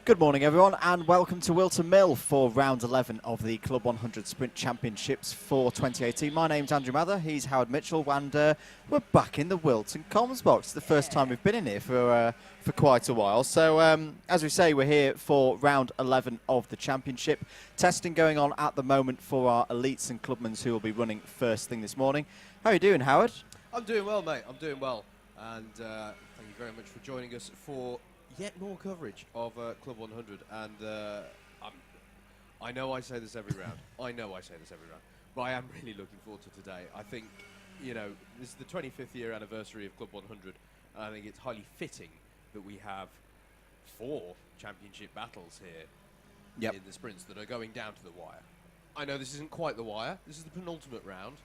Good morning, everyone, and welcome to Whilton Mill for round 11 of the Club 100 Sprint Championships for 2018. My name's Andrew Mather, he's Howard Mitchell, and we're back in the Whilton Comms box. It's the first time we've been in here for quite a while. So, as we say, we're here for round 11 of the championship. Testing going on at the moment for our elites and clubmans who will be running first thing this morning. How are you doing, Howard? I'm doing well, mate. I'm doing well. And thank you very much for joining us for yet more coverage of Club 100. And I know I say this every round. But I am really looking forward to today. I think, you know, this is the 25th year anniversary of Club 100. And I think it's highly fitting that we have 4 championship battles here in the sprints that are going down to the wire. I know this isn't quite the wire. This is the penultimate round.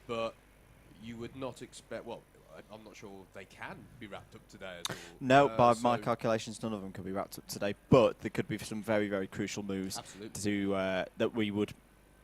But you would not expect, well, I'm not sure they can be wrapped up today at all. No, by my calculations, none of them could be wrapped up today, but there could be some very, very crucial moves that we would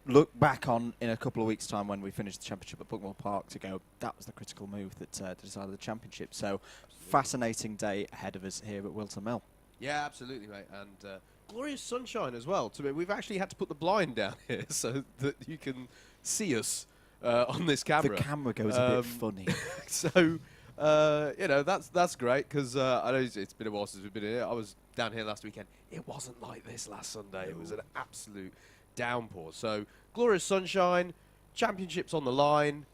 look back on in a couple of weeks' time when we finish the championship at Buckmore Park to go, that was the critical move that decided the championship. So, fascinating day ahead of us here at Whilton Mill. Yeah, absolutely, mate. And glorious sunshine as well. We've actually had to put the blind down here so that you can see us on this camera. The camera goes a bit funny. So, you know, that's great because I know it's been a while since we've been here. I was down here last weekend. It wasn't like this last Sunday. It was an absolute downpour. So, glorious sunshine, championships on the line.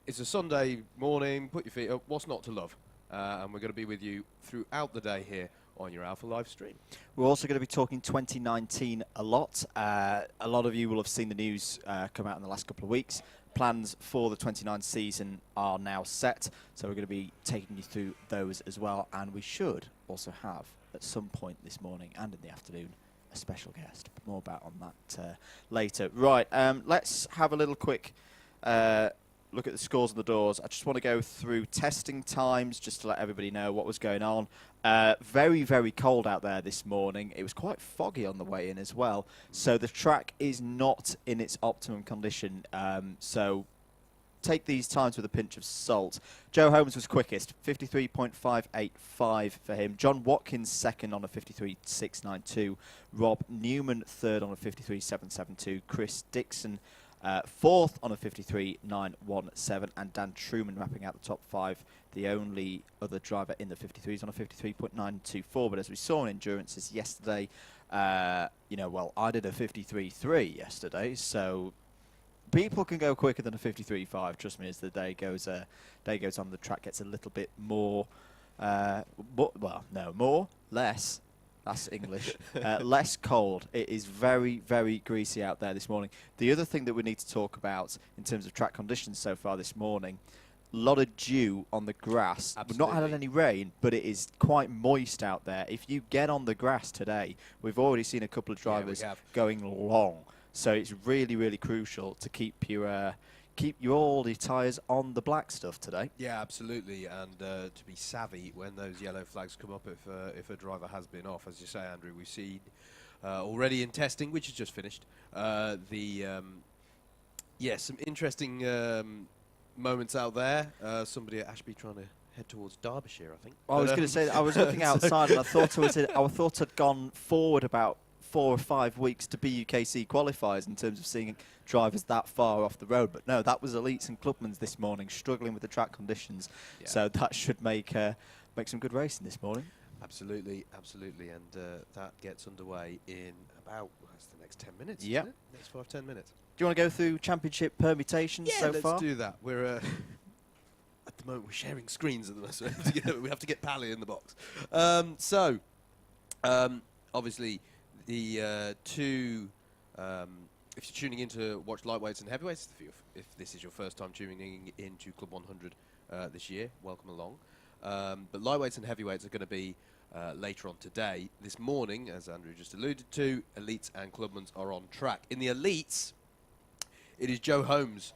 It's a Sunday morning. Put your feet up. What's not to love? And we're going to be with you throughout the day here on your Alpha live stream. We're also going to be talking 2019 a lot. A lot of you will have seen the news come out in the last couple of weeks. Plans for the 29 season are now set, so we're going to be taking you through those as well. And we should also have, at some point this morning and in the afternoon, a special guest. But more about on that later. Right, let's have a little quick look at the scores on the doors. I just want to go through testing times just to let everybody know what was going on. Very, very cold out there this morning. It was quite foggy on the way in as well. So the track is not in its optimum condition. So take these times with a pinch of salt. Joe Holmes was quickest, 53.585 for him. John Watkins second on a 53.692. Rob Newman third on a 53.772. Chris Dixon fourth on a 53.917, and Dan Truman wrapping out the top 5. The only other driver in the 53s on a 53.924. But as we saw in endurances yesterday, you know, well, I did a 53.3 yesterday, so people can go quicker than a 53.5. Trust me, as the day goes on, the track gets a little bit more, less. That's English. Less cold. It is very, very greasy out there this morning. The other thing that we need to talk about in terms of track conditions so far this morning, a lot of dew on the grass. Absolutely. We've not had any rain, but it is quite moist out there. If you get on the grass today, we've already seen a couple of drivers going long. So it's really, really crucial to keep all your tyres on the black stuff today. Yeah, absolutely, and to be savvy when those yellow flags come up if a driver has been off. As you say, Andrew, we've seen already in testing, which has just finished, some interesting moments out there. Somebody at Ashby trying to head towards Derbyshire, I think. I was going to say that I was looking outside and I thought I'd gone forward about 4 or 5 weeks to BUKC qualifiers in terms of seeing drivers that far off the road. But no, that was elites and clubmans this morning struggling with the track conditions. Yeah. So that should make some good racing this morning. Absolutely, absolutely. And that gets underway in about, that's the next 10 minutes, yeah. Isn't it? Next 5-10 minutes. Do you want to go through championship permutations so far? Yeah, let's do that. We're at the moment we're sharing screens at the moment. We have to get Pally in the box. Obviously, the two, if you're tuning in to watch lightweights and heavyweights, if this is your first time tuning into Club 100 this year, welcome along. But lightweights and heavyweights are going to be later on today. This morning, as Andrew just alluded to, elites and clubmans are on track. In the elites, it is Joe Holmes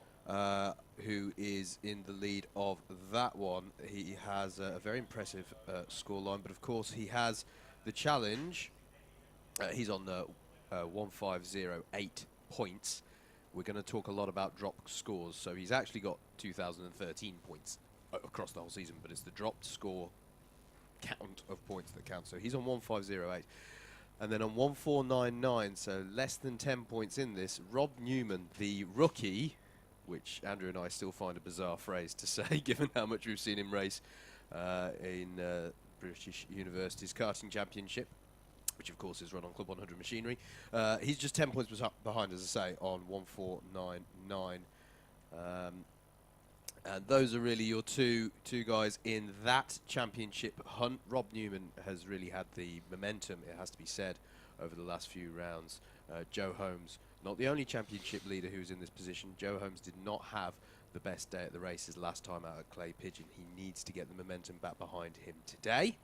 who is in the lead of that one. He has a very impressive scoreline, but of course he has the challenge. He's on the 1508 points. We're going to talk a lot about dropped scores. So he's actually got 2013 points across the whole season, but it's the dropped score count of points that count. So he's on 1508. And then on 1499, so less than 10 points in this, Rob Newman, the rookie, which Andrew and I still find a bizarre phrase to say, given how much we've seen him race in British University's karting championship, which of course is run on Club 100 machinery. He's just 10 points behind, as I say, on 1499. And those are really your two guys in that championship hunt. Rob Newman has really had the momentum, it has to be said, over the last few rounds. Joe Holmes, not the only championship leader who's in this position. Joe Holmes did not have the best day at the races last time out at Clay Pigeon. He needs to get the momentum back behind him today.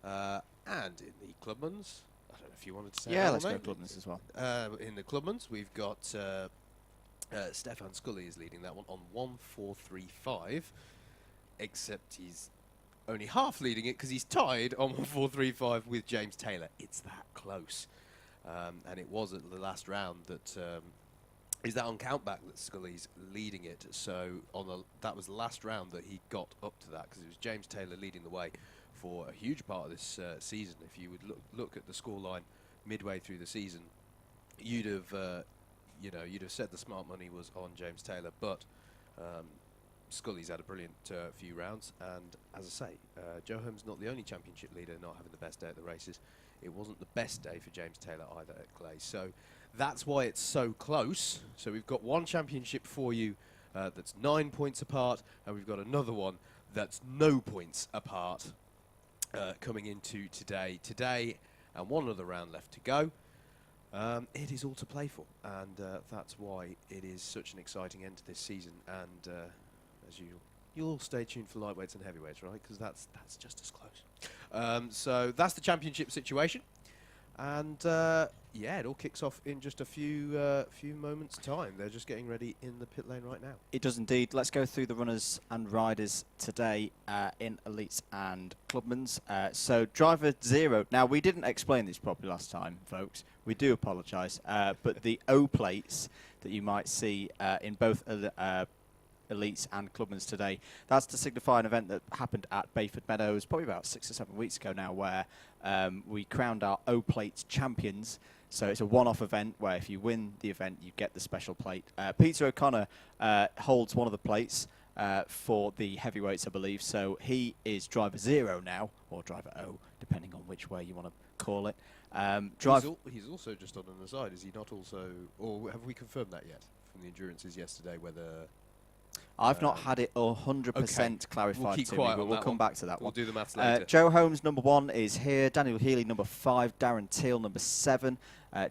And in the Clubmans, I don't know if you wanted to say yeah, that, let's go mate. Clubmans as well. In the Clubmans, we've got Stefan Scully is leading that one on 1435, except he's only half leading it because he's tied on 1435 with James Taylor. It's that close. And it was at the last round that is that on countback that Scully's leading it. So that was the last round that he got up to that, because it was James Taylor leading the way for a huge part of this season. If you would look at the scoreline midway through the season, you'd have said the smart money was on James Taylor, but Scully's had a brilliant few rounds, and as I say, Joe Holmes not the only championship leader not having the best day at the races. It wasn't the best day for James Taylor either at Clay, so that's why it's so close. So we've got one championship for you that's 9 points apart, and we've got another one that's no points apart coming into today, and one other round left to go. It is all to play for, and that's why it is such an exciting end to this season. And as usual, you'll all stay tuned for lightweights and heavyweights, right? Because that's just as close. So that's the championship situation, and yeah, it all kicks off in just a few moments' time. They're just getting ready in the pit lane right now. It does indeed. Let's go through the runners and riders today in Elites and Clubmans. So driver 0. Now, we didn't explain this properly last time, folks. We do apologise. But the O plates that you might see in both Elites and Clubmans today, that's to signify an event that happened at Bayford Meadows probably about 6 or 7 weeks ago now, where we crowned our O plates champions. So it's a one-off event where if you win the event, you get the special plate. Peter O'Connor holds one of the plates for the heavyweights, I believe. So he is driver 0 now, or driver O, depending on which way you want to call it. He's also, just on an aside, is he not also, or have we confirmed that yet from the endurances yesterday, whether... I've not had it 100% clarified. We'll keep to quiet me, but on we'll that come one. back to that We'll one. do the maths later. Joe Holmes, number 1, is here. Daniel Healy, number 5. Darren Teal, number 7.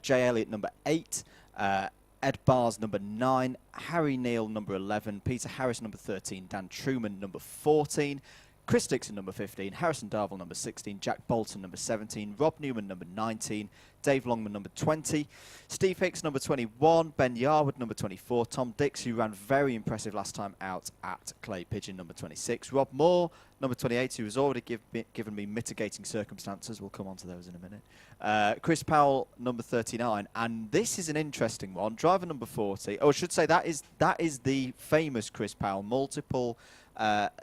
Jay Elliott, number 8. Ed Bars, number 9. Harry Neal, number 11. Peter Harris, number 13. Dan Truman, number 14. Chris Dixon, number 15. Harrison Darville, number 16. Jack Bolton, number 17. Rob Newman, number 19. Dave Longman, number 20. Steve Hicks, number 21. Ben Yarwood, number 24. Tom Dix, who ran very impressive last time out at Clay Pigeon, number 26. Rob Moore, number 28, who has already given me mitigating circumstances. We'll come on to those in a minute. Chris Powell, number 39. And this is an interesting one. Driver number 40. Oh, I should say that is the famous Chris Powell, multiple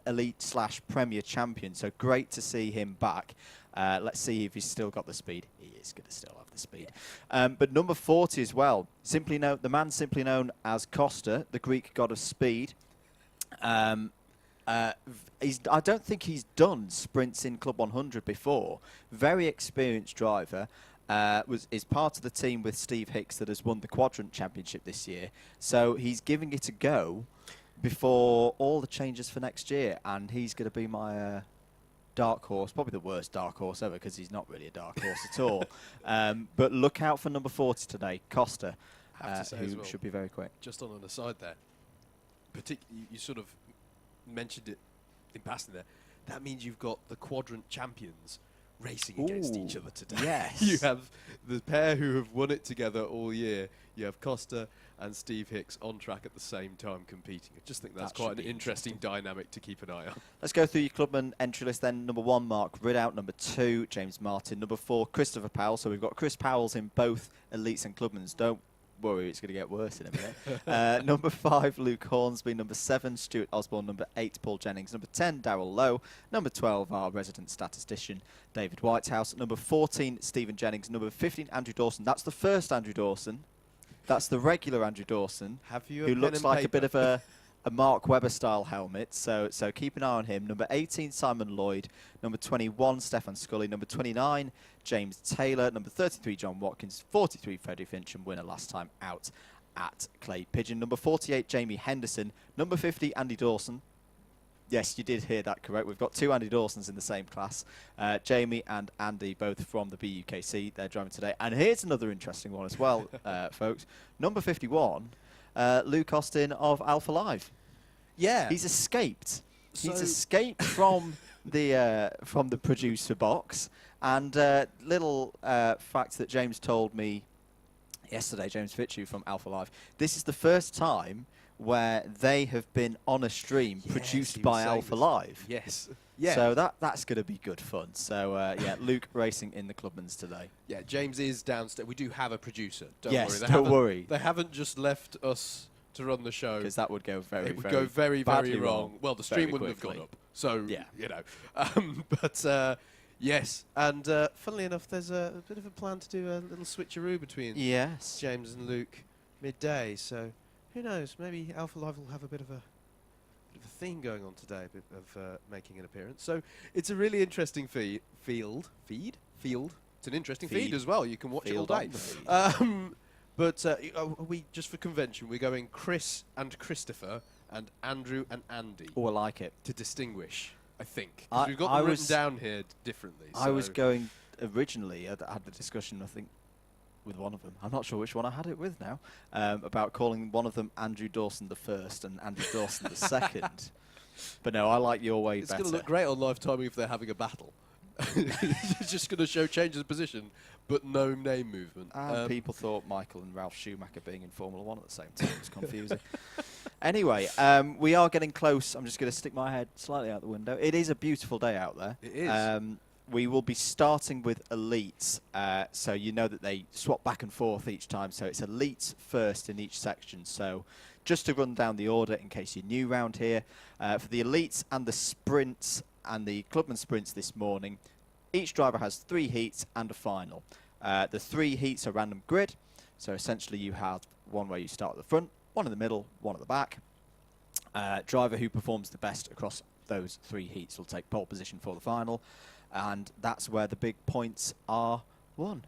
Elite/Premier champion. So great to see him back. Let's see if he's still got the speed. He is going to still have the speed. But number 40 as well. The man simply known as Costa, the Greek god of speed. I don't think he's done sprints in Club 100 before. Very experienced driver. Is part of the team with Steve Hicks that has won the Quadrant Championship this year. So he's giving it a go before all the changes for next year, and he's going to be my dark horse, probably the worst dark horse ever, because he's not really a dark horse at all. But look out for number 40 today, Costa, who should be very quick. Just on an aside there, you sort of mentioned it in passing there. That means you've got the Quadrant champions racing against each other today. Yes. You have the pair who have won it together all year. You have Costa and Steve Hicks on track at the same time competing. I just think that's quite an interesting dynamic to keep an eye on. Let's go through your Clubman entry list then. Number 1, Mark Ridout. Number 2, James Martin. Number 4, Christopher Powell. So we've got Chris Powell's in both Elites and Clubmans. Don't worry, it's going to get worse in a minute. Number 5, Luke Hornsby. Number 7, Stuart Osborne. Number 8, Paul Jennings. Number 10, Darrell Lowe. Number 12, our resident statistician, David Whitehouse. Number 14, Stephen Jennings. Number 15, Andrew Dawson. That's the first Andrew Dawson. That's the regular Andrew Dawson, Have you who looks like a bit of a Mark Webber-style helmet. So keep an eye on him. Number 18, Simon Lloyd. Number 21, Stefan Scully. Number 29, James Taylor. Number 33, John Watkins. 43, Freddie Finch, and winner last time out at Clay Pigeon. Number 48, Jamie Henderson. Number 50, Andy Dawson. Yes, you did hear that correct. We've got 2 Andy Dawsons in the same class. Jamie and Andy, both from the BUKC. They're driving today. And here's another interesting one as well, folks. Number 51, Luke Austin of Alpha Live. Yeah. He's escaped. He's escaped from the producer box. And little fact that James told me yesterday, James Fitzhugh from Alpha Live, this is the first time where they have been on a stream produced by Alpha Live. Yes. Yeah. So that's going to be good fun. So, yeah, Luke racing in the Clubmans today. Yeah, James is downstairs. We do have a producer. Don't Yes, worry. don't worry. They haven't just left us to run the show. Because that would go It would go very, very wrong. Well, the stream very wouldn't have quickly. gone up. So, Yeah. you know. But, yes. And funnily enough, there's a bit of a plan to do a little switcheroo between Yes. James and Luke midday. So, who knows? Maybe Alpha Live will have a bit of a theme going on today, a bit of making an appearance. So it's a really interesting field. It's an interesting feed as well. You can watch Field it all on day. the feed. But are we, just for convention, we're going Chris and Christopher and Andrew and Andy Oh, I like it. to distinguish, I think. 'Cause we've got I them written was- down here differently. I was so- going originally, I had the discussion, I think, with one of them. I'm not sure which one I had it with now, about calling one of them Andrew Dawson the first and Andrew Dawson the second. But no, I like your way It's better. going to look great on live timing if they're having a battle. It's just going to show changes of position, but no name movement. And people thought Michael and Ralph Schumacher being in Formula 1 at the same time. It's confusing. Anyway, we are getting close. I'm just going to stick my head slightly out the window. It is a beautiful day out there. It is. We will be starting with elites, so you know that they swap back and forth each time. So it's elites first in each section. So just to run down the order in case you're new round here, for the elites and the sprints and the Clubman sprints this morning, each driver has 3 heats and a final. The 3 heats are random grid, so essentially you have one where you start at the front, one in the middle, one at the back. Driver who performs the best across those 3 heats will take pole position for the final, and that's where the big points are won.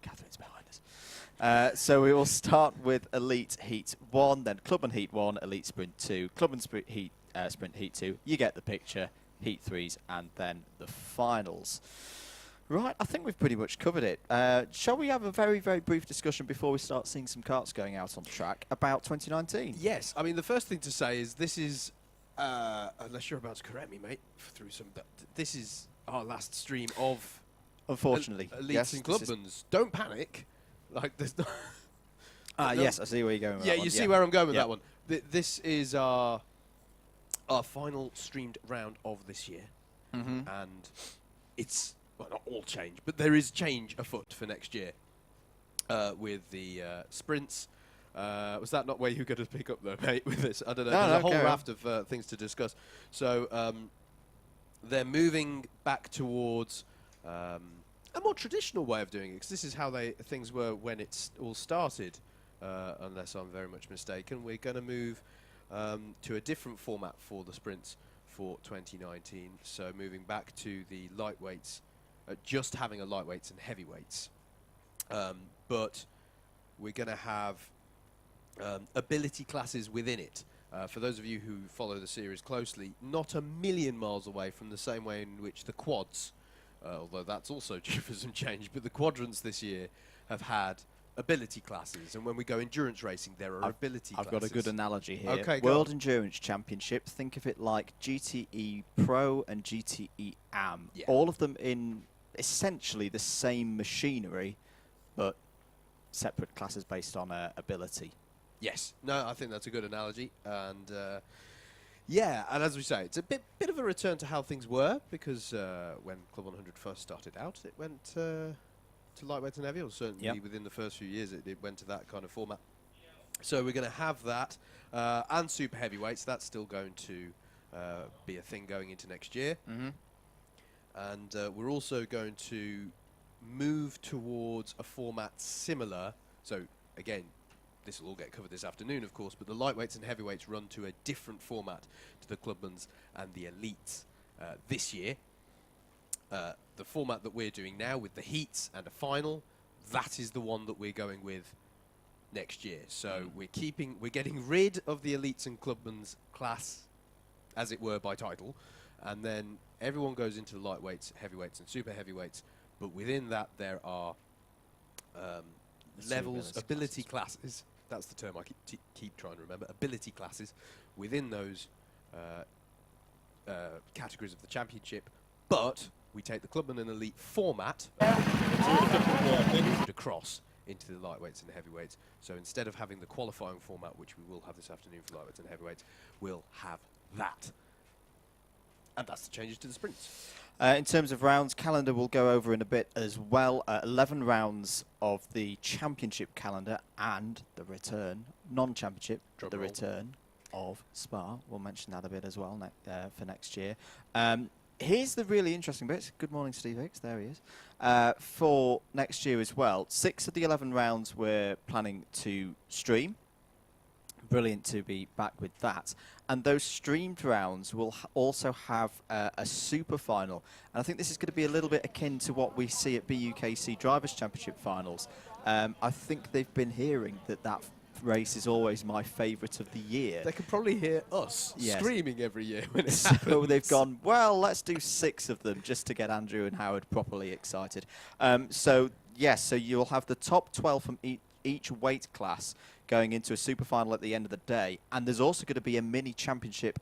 Catherine's behind us. So we will start with Elite Heat 1, then Clubman Heat 1, Elite Sprint 2, Clubman Sprint Heat 2. You get the picture. Heat 3s, and then the finals. Right, I think we've pretty much covered it. Shall we have a very, very brief discussion before we start seeing some karts going out on track about 2019? Yes, I mean, the first thing to say is this is, unless you're about to correct me, mate, through some, this is our last stream of Unfortunately. Elites yes, and this is- Clubmans. Don't panic. Like, there's not... yes, I see where you're going with Yeah, that one. you see where I'm going with Yeah. that one. This is our final streamed round of this year. Mhm. And it's, well, not all change, but there is change afoot for next year with the sprints. Was that not where you were going to pick up, though, mate, with this? I don't know. No, There's no, a whole carry on. raft of things to discuss. So they're moving back towards a more traditional way of doing it, because this is how things were when it's all started, unless I'm very much mistaken. We're going to move to a different format for the sprints for 2019. So moving back to the lightweights, just having a lightweights and heavyweights. But we're going to have ability classes within it. For those of you who follow the series closely, not a million miles away from the same way in which the quads, although that's also due for some change, but the quadrants this year have had ability classes, and when we go endurance racing, there are ability classes. I've got a good analogy here. Okay, go World on. Endurance Championship, think of it like GTE Pro and GTE AM. Yeah. All of them in essentially the same machinery, but separate classes based on ability. Yes. No, I think that's a good analogy. And yeah, and as we say, it's a bit of a return to how things were, because when Club 100 first started out, it went to to lightweight and heavy, or certainly Yep. within the first few years it went to that kind of format. So we're going to have that, and super heavyweights. That's still going to be a thing going into next year. And we're also going to move towards a format similar. So again, this will all get covered this afternoon, of course, but the lightweights and heavyweights run to a different format to the Clubmans and the Elites this year. The format that we're doing now with the heats and a final, that is the one that we're going with next year. So we're getting rid of the Elites and Clubmans class, as it were, by title, and then everyone goes into the lightweights, heavyweights and super heavyweights, but within that there are levels, ability classes. That's the term I keep trying to remember. Ability classes within those categories of the championship, but we take the Clubman and Elite format across into the lightweights and the heavyweights. So instead of having the qualifying format, which we will have this afternoon for lightweights and heavyweights, we'll have that. And that's the changes to the sprints. In terms of rounds, calendar we'll go over in a bit as well. 11 rounds of the championship calendar and the return, non-championship, the return of Spa. We'll mention that a bit as well for next year. Here's the really interesting bit. Good morning, Steve Hicks. There he is. For next year as well, 6 of the 11 rounds we're planning to stream. Brilliant to be back with that. And those streamed rounds will also have a super final. And I think this is going to be a little bit akin to what we see at BUKC Drivers' Championship finals. I think they've been hearing that race is always my favourite of the year. They can probably hear us screaming every year when it so happens. They've gone, well, let's do 6 of them just to get Andrew and Howard properly excited. So you'll have the top 12 from each weight class going into a super final at the end of the day, and there's also going to be a mini championship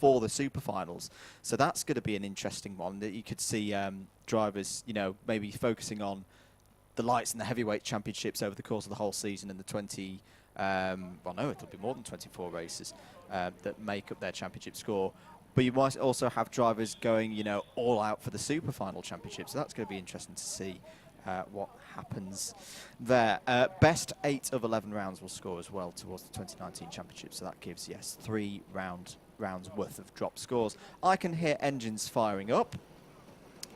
for the super finals. So that's going to be an interesting one that you could see drivers, maybe focusing on the lights and the heavyweight championships over the course of the whole season and the 20. It'll be more than 24 races that make up their championship score. But you might also have drivers going, all out for the super final championship. So that's going to be interesting to see what happens there. Best 8 of 11 rounds will score as well towards the 2019 championship. So that gives, 3 rounds worth of drop scores. I can hear engines firing up.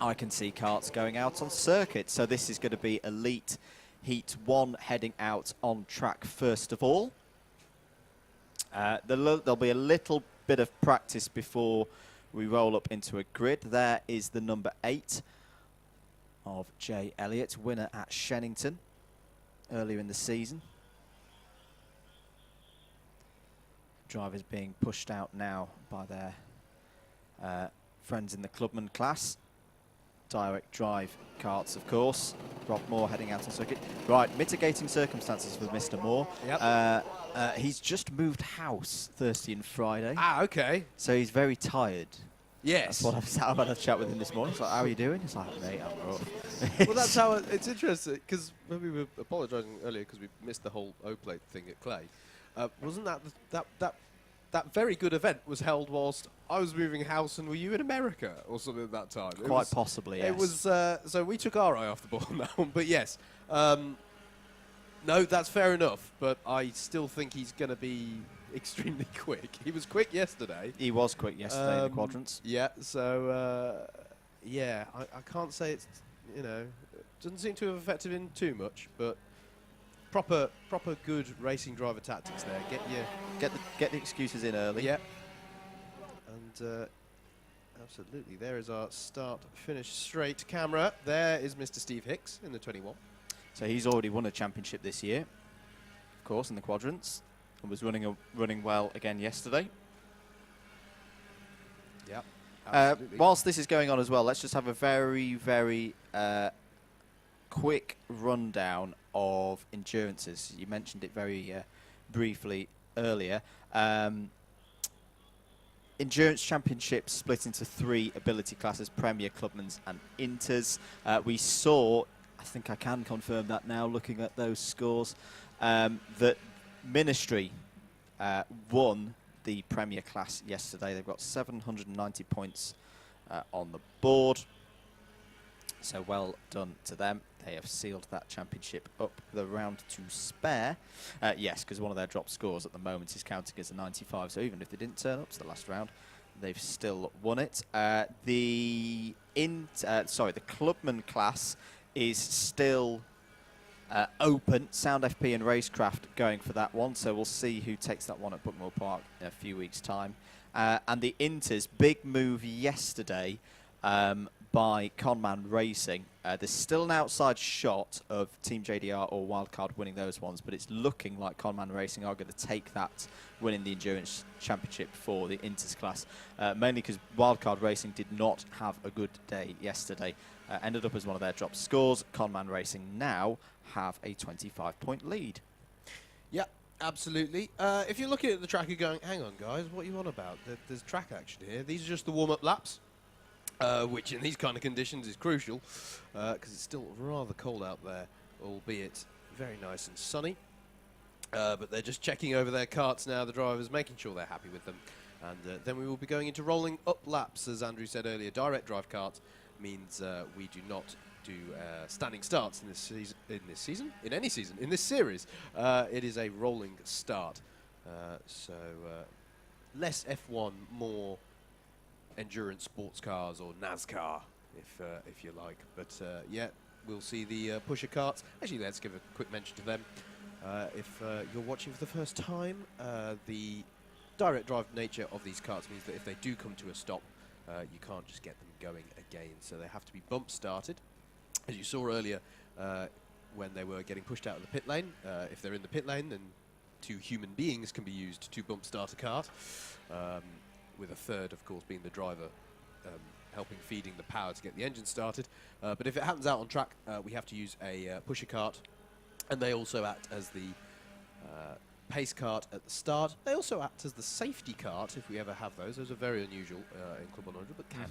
I can see karts going out on circuit. So this is going to be Elite Heat 1 heading out on track first of all. There'll be a little bit of practice before we roll up into a grid. There is the number 8 of Jay Elliott, winner at Shennington earlier in the season. Drivers being pushed out now by their friends in the Clubman class. Direct drive karts, of course. Rob Moore heading out on circuit. Right, mitigating circumstances for Mr. Moore. Yep. He's just moved house Thursday and Friday. Ah, okay. So he's very tired. Yes. That's what I've had a chat with him this morning. He's like, how are you doing? He's like, mate, I'm rough. Well, that's how it's interesting, because when we were apologising earlier because we missed the whole O-plate thing at Clay, wasn't that very good event was held whilst I was moving house, and were you in America or something at that time? Quite possibly, yes. It was, so we took our eye off the ball on that one, but yes. No, that's fair enough, but I still think he's going to be extremely quick. He was quick yesterday. He was quick yesterday in the quadrants. Yeah, so, I can't say it's, doesn't seem to have affected him too much, but proper good racing driver tactics there. Get the excuses in early. Yeah. And absolutely, there is our start-finish straight camera. There is Mr. Steve Hicks in the 21. So he's already won a championship this year, of course, in the quadrants, and was running well again yesterday. Yeah. Whilst this is going on as well, let's just have a very, very quick rundown of endurances. You mentioned it very briefly earlier. Endurance Championships split into 3 ability classes, Premier, Clubmans and Inters. We saw, I think I can confirm that now looking at those scores, that Ministry won the Premier class yesterday. They've got 790 points on the board. So well done to them. They have sealed that championship up with a round to spare. Yes, because one of their drop scores at the moment is counting as a 95. So even if they didn't turn up to the last round, they've still won it. The Clubman class is still open. Sound FP and Racecraft going for that one. So we'll see who takes that one at Bucknell Park in a few weeks' time. And the Inters, big move yesterday by Conman Racing. There's still an outside shot of Team JDR or Wildcard winning those ones, but it's looking like Conman Racing are going to take that, winning the Endurance Championship for the Inters class, mainly because Wildcard Racing did not have a good day yesterday. Ended up as one of their drop scores. Conman Racing now have a 25-point lead. Yeah, absolutely. If you're looking at the track, you're going, hang on, guys, what are you on about? There's track action here. These are just the warm-up laps. Which in these kind of conditions is crucial because it's still rather cold out there, albeit very nice and sunny. But they're just checking over their carts now, the drivers, making sure they're happy with them. And then we will be going into rolling up laps, as Andrew said earlier. Direct drive kart means we do not do standing starts in this series. It is a rolling start. So less F1, more endurance sports cars or NASCAR, if you like. But yeah, we'll see the pusher carts. Actually, let's give a quick mention to them. If you're watching for the first time, the direct drive nature of these carts means that if they do come to a stop, you can't just get them going again. So they have to be bump started. As you saw earlier, when they were getting pushed out of the pit lane, if they're in the pit lane, then 2 human beings can be used to bump start a cart. With a third, of course, being the driver helping feeding the power to get the engine started. But if it happens out on track, we have to use a pusher cart, and they also act as the pace cart at the start. They also act as the safety cart, if we ever have those. Those are very unusual in Club 100, but can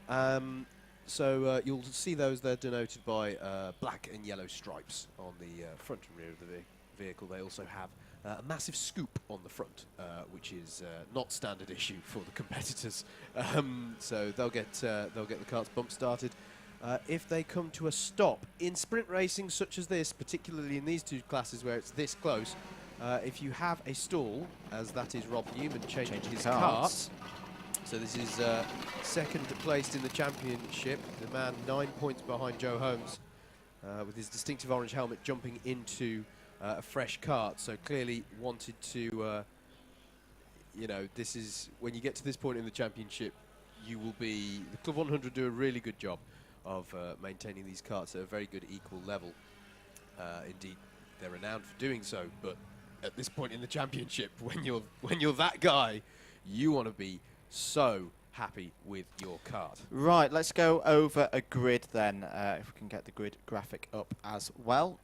happen. So you'll see those. They're denoted by black and yellow stripes on the front and rear of the vehicle. They also have a massive scoop on the front, which is not standard issue for the competitors. So they'll get the carts bump started. If they come to a stop in sprint racing such as this, particularly in these 2 classes where it's this close, if you have a stall, as that is Rob Newman changing his cart. So this is second placed in the championship. The man 9 points behind Joe Holmes, with his distinctive orange helmet jumping into a fresh cart. So clearly wanted to, this is when you get to this point in the championship, you will be, the Club 100 do a really good job of maintaining these carts at a very good equal level. Indeed, they're renowned for doing so, but at this point in the championship, when you're that guy, you want to be so happy with your cart. Right, let's go over a grid then, if we can get the grid graphic up as well.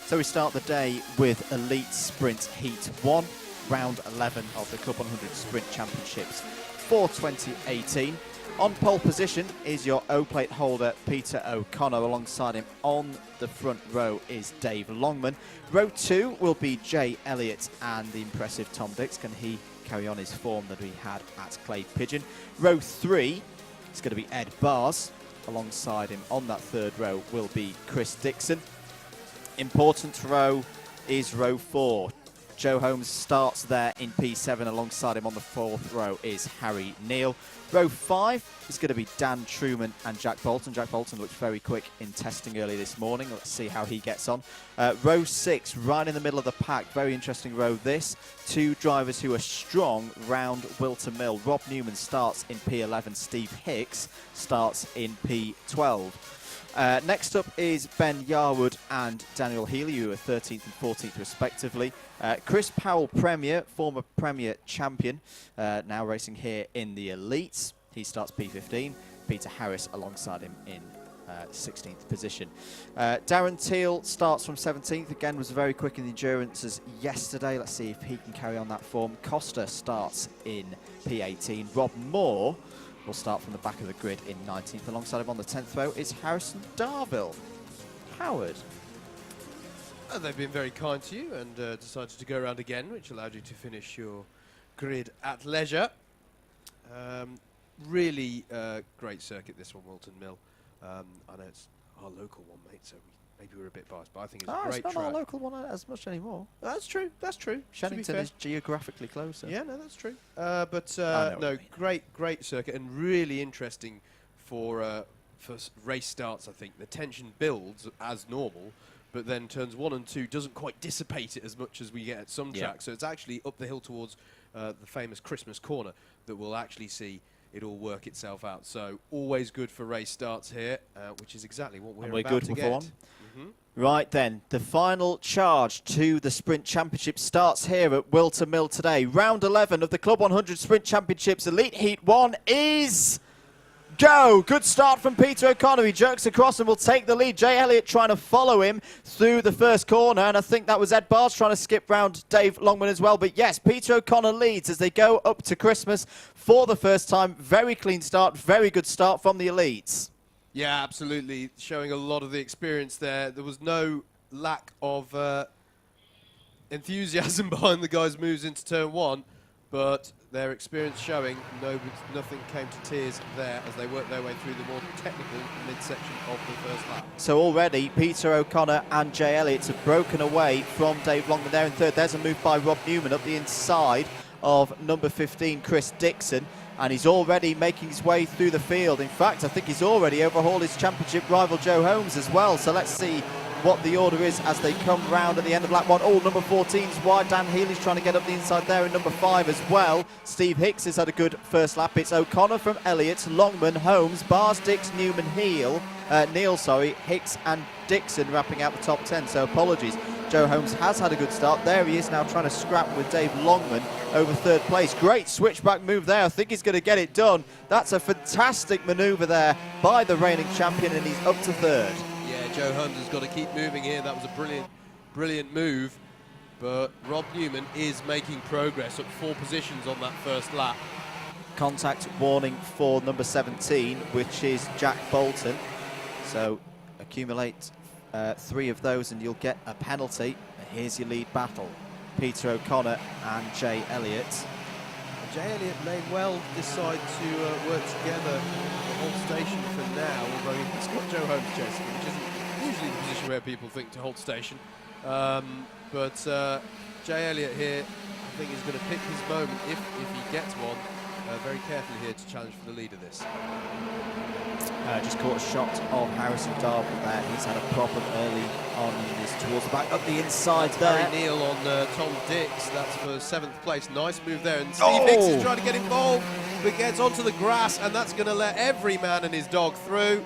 So we start the day with Elite Sprint Heat 1, round 11 of the Club 100 Sprint Championships for 2018. On pole position is your O-plate holder, Peter O'Connor. Alongside him on the front row is Dave Longman. Row 2 will be Jay Elliott and the impressive Tom Dix. Can he carry on his form that he had at Clay Pigeon? Row 3 is going to be Ed Bars. Alongside him on that third row will be Chris Dixon. Important row is row 4. Joe Holmes starts there in P7. Alongside him on the 4th row is Harry Neal. Row 5 is going to be Dan Truman and Jack Bolton. Jack Bolton looked very quick in testing early this morning. Let's see how he gets on. Row 6, right in the middle of the pack. Very interesting row this. 2 drivers who are strong round Whilton Mill. Rob Newman starts in P11. Steve Hicks starts in P12. Next up is Ben Yarwood and Daniel Healy, who are 13th and 14th respectively. Chris Powell, Premier, former Premier champion, now racing here in the Elites. He starts P15. Peter Harris alongside him in 16th position. Darren Teal starts from 17th. Again, was very quick in the endurances yesterday. Let's see if he can carry on that form. Costa starts in P18. Rob Moore will start from the back of the grid in 19th. Alongside him on the 10th row is Harrison Darville. Howard. They've been very kind to you and decided to go around again, which allowed you to finish your grid at leisure. Really great circuit, this one, Whilton Mill. I know it's our local one, mate, so maybe we're a bit biased, but I think it's a great it's not track. our local one as much anymore. That's true, that's true. Shannington is geographically closer. Yeah, no, that's true. No, great circuit, and really interesting for race starts, I think. The tension builds as normal, but then turns 1 and 2 doesn't quite dissipate it as much as we get at some tracks. So it's actually up the hill towards the famous Christmas corner that we'll actually see it all work itself out. So always good for race starts here, which is exactly what we're about to get. Right then, the final charge to the Sprint Championship starts here at Whilton Mill today. Round 11 of the Club 100 Sprint Championships Elite Heat 1 is go! Good start from Peter O'Connor. He jerks across and will take the lead. Jay Elliott trying to follow him through the first corner, and I think that was Ed Barrs trying to skip round Dave Longman as well. But yes, Peter O'Connor leads as they go up to Christmas for the first time. Very clean start, very good start from the elites. Yeah, absolutely. Showing a lot of the experience there. There was no lack of enthusiasm behind the guys' moves into turn 1, but their experience showing, nothing came to tears there as they worked their way through the more technical midsection of the first lap. So already Peter O'Connor and Jay Elliott have broken away from Dave Longman there in third. There's a move by Rob Newman up the inside of number 15, Chris Dixon. And he's already making his way through the field. In fact, I think he's already overhauled his championship rival Joe Holmes as well. So let's see what the order is as they come round at the end of lap 1. Oh, number 14's wide. Dan Healy's trying to get up the inside there in number 5 as well. Steve Hicks has had a good first lap. It's O'Connor from Elliott, Longman, Holmes, Barrs, Dix, Newman, Neal, Hicks and Dixon wrapping out the top 10. So apologies. Joe Holmes has had a good start. There he is now trying to scrap with Dave Longman over third place. Great switchback move there. I think he's going to get it done. That's a fantastic manoeuvre there by the reigning champion, and he's up to third. Yeah, Joe Holmes has got to keep moving here. That was a brilliant move. But Rob Newman is making progress, up 4 positions on that first lap. Contact warning for number 17, which is Jack Bolton. So accumulate 3 of those and you'll get a penalty. Here's your lead battle. Peter O'Connor and Jay Elliott. Jay Elliott may well decide to work together the whole station for now, although he's got Joe Holmes chasing him, which isn't usually the position where people think to hold station. But Jay Elliott here, I think, is going to pick his moment if he gets one. Very carefully here to challenge for the lead of this. Just caught a shot of Harrison Darby there. He's had a problem early on in this towards the back, up the inside there. Barry Neal on Tom Dix, that's for 7th place. Nice move there, and Steve Hicks is trying to get involved, but gets onto the grass, and that's going to let every man and his dog through.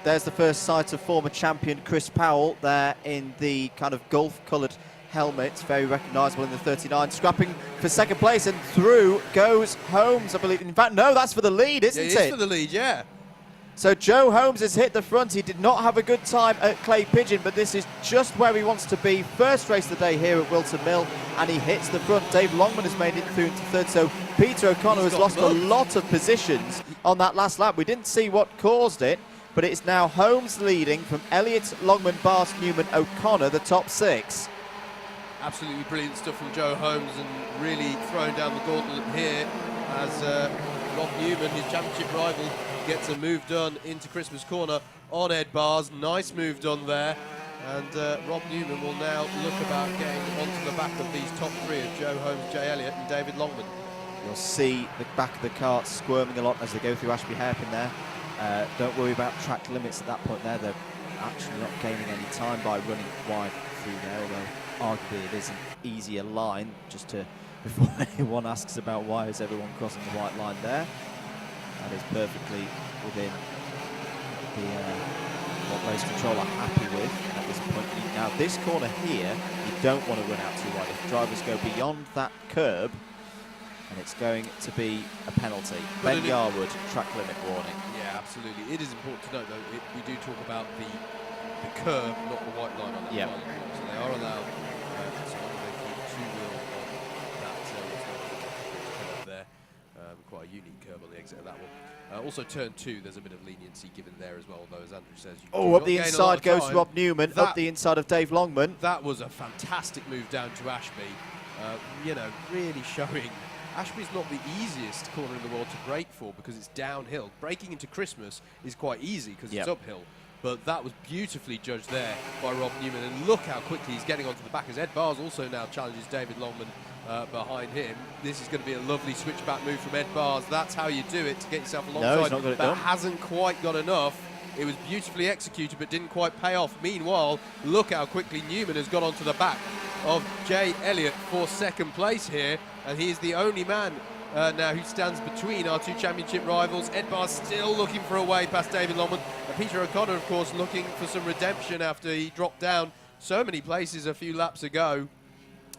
There's the first sight of former champion Chris Powell there in the kind of golf-coloured helmet, very recognisable in the 39, scrapping for 2nd place, and through goes Holmes, I believe. In fact, no, that's for the lead, isn't it? It is for the lead, yeah. So Joe Holmes has hit the front. He did not have a good time at Clay Pigeon, but this is just where he wants to be. First race of the day here at Whilton Mill, and he hits the front. Dave Longman has made it through into third, so Peter O'Connor has lost a lot of positions on that last lap. We didn't see what caused it, but it's now Holmes leading from Elliott, Longman, Barrs, Newman, O'Connor, the top 6. Absolutely brilliant stuff from Joe Holmes, and really throwing down the gauntlet here as Rob Newman, his championship rival, gets a move done into Christmas corner on Ed Barrs. Nice move done there, and Rob Newman will now look about getting onto the back of these top 3 of Joe Holmes, Jay Elliott and David Longman. You'll see the back of the cart squirming a lot as they go through Ashby Hairpin there. Don't worry about track limits at that point there. They're actually not gaining any time by running wide through there, although arguably it is an easier line. Just to, before anyone asks about why is everyone crossing the white line there, that is perfectly within the what race control are happy with at this point. Now this corner here, you don't want to run out too wide. If drivers go beyond that curb, and it's going to be a penalty. Ben Yarwood, track limit warning. Yeah, absolutely. It is important to note, though, we do talk about the curb, not the white line on that line. So they are allowed so long as they keep 2-wheel on that curb there. Quite a unique curb on the exit of that one. Also turn 2, there's a bit of leniency given there as well, though, as Andrew says. Up the inside goes Rob Newman, up the inside of Dave Longman. That was a fantastic move down to Ashby. You know, really showing Ashby's not the easiest corner in the world to brake for because it's downhill. Braking into Christmas is quite easy because it's uphill. But that was beautifully judged there by Rob Newman. And look how quickly he's getting onto the back as Ed Bars also now challenges David Longman behind him. This is going to be a lovely switchback move from Ed Bars. That's how you do it to get yourself alongside. No, he's not got it done. Hasn't quite got enough. It was beautifully executed but didn't quite pay off. Meanwhile, look how quickly Newman has got onto the back of Jay Elliott for second place here. And he is the only man now who stands between our two championship rivals. Ed Barr still looking for a way past David Longman. And Peter O'Connor, of course, looking for some redemption after he dropped down so many places a few laps ago.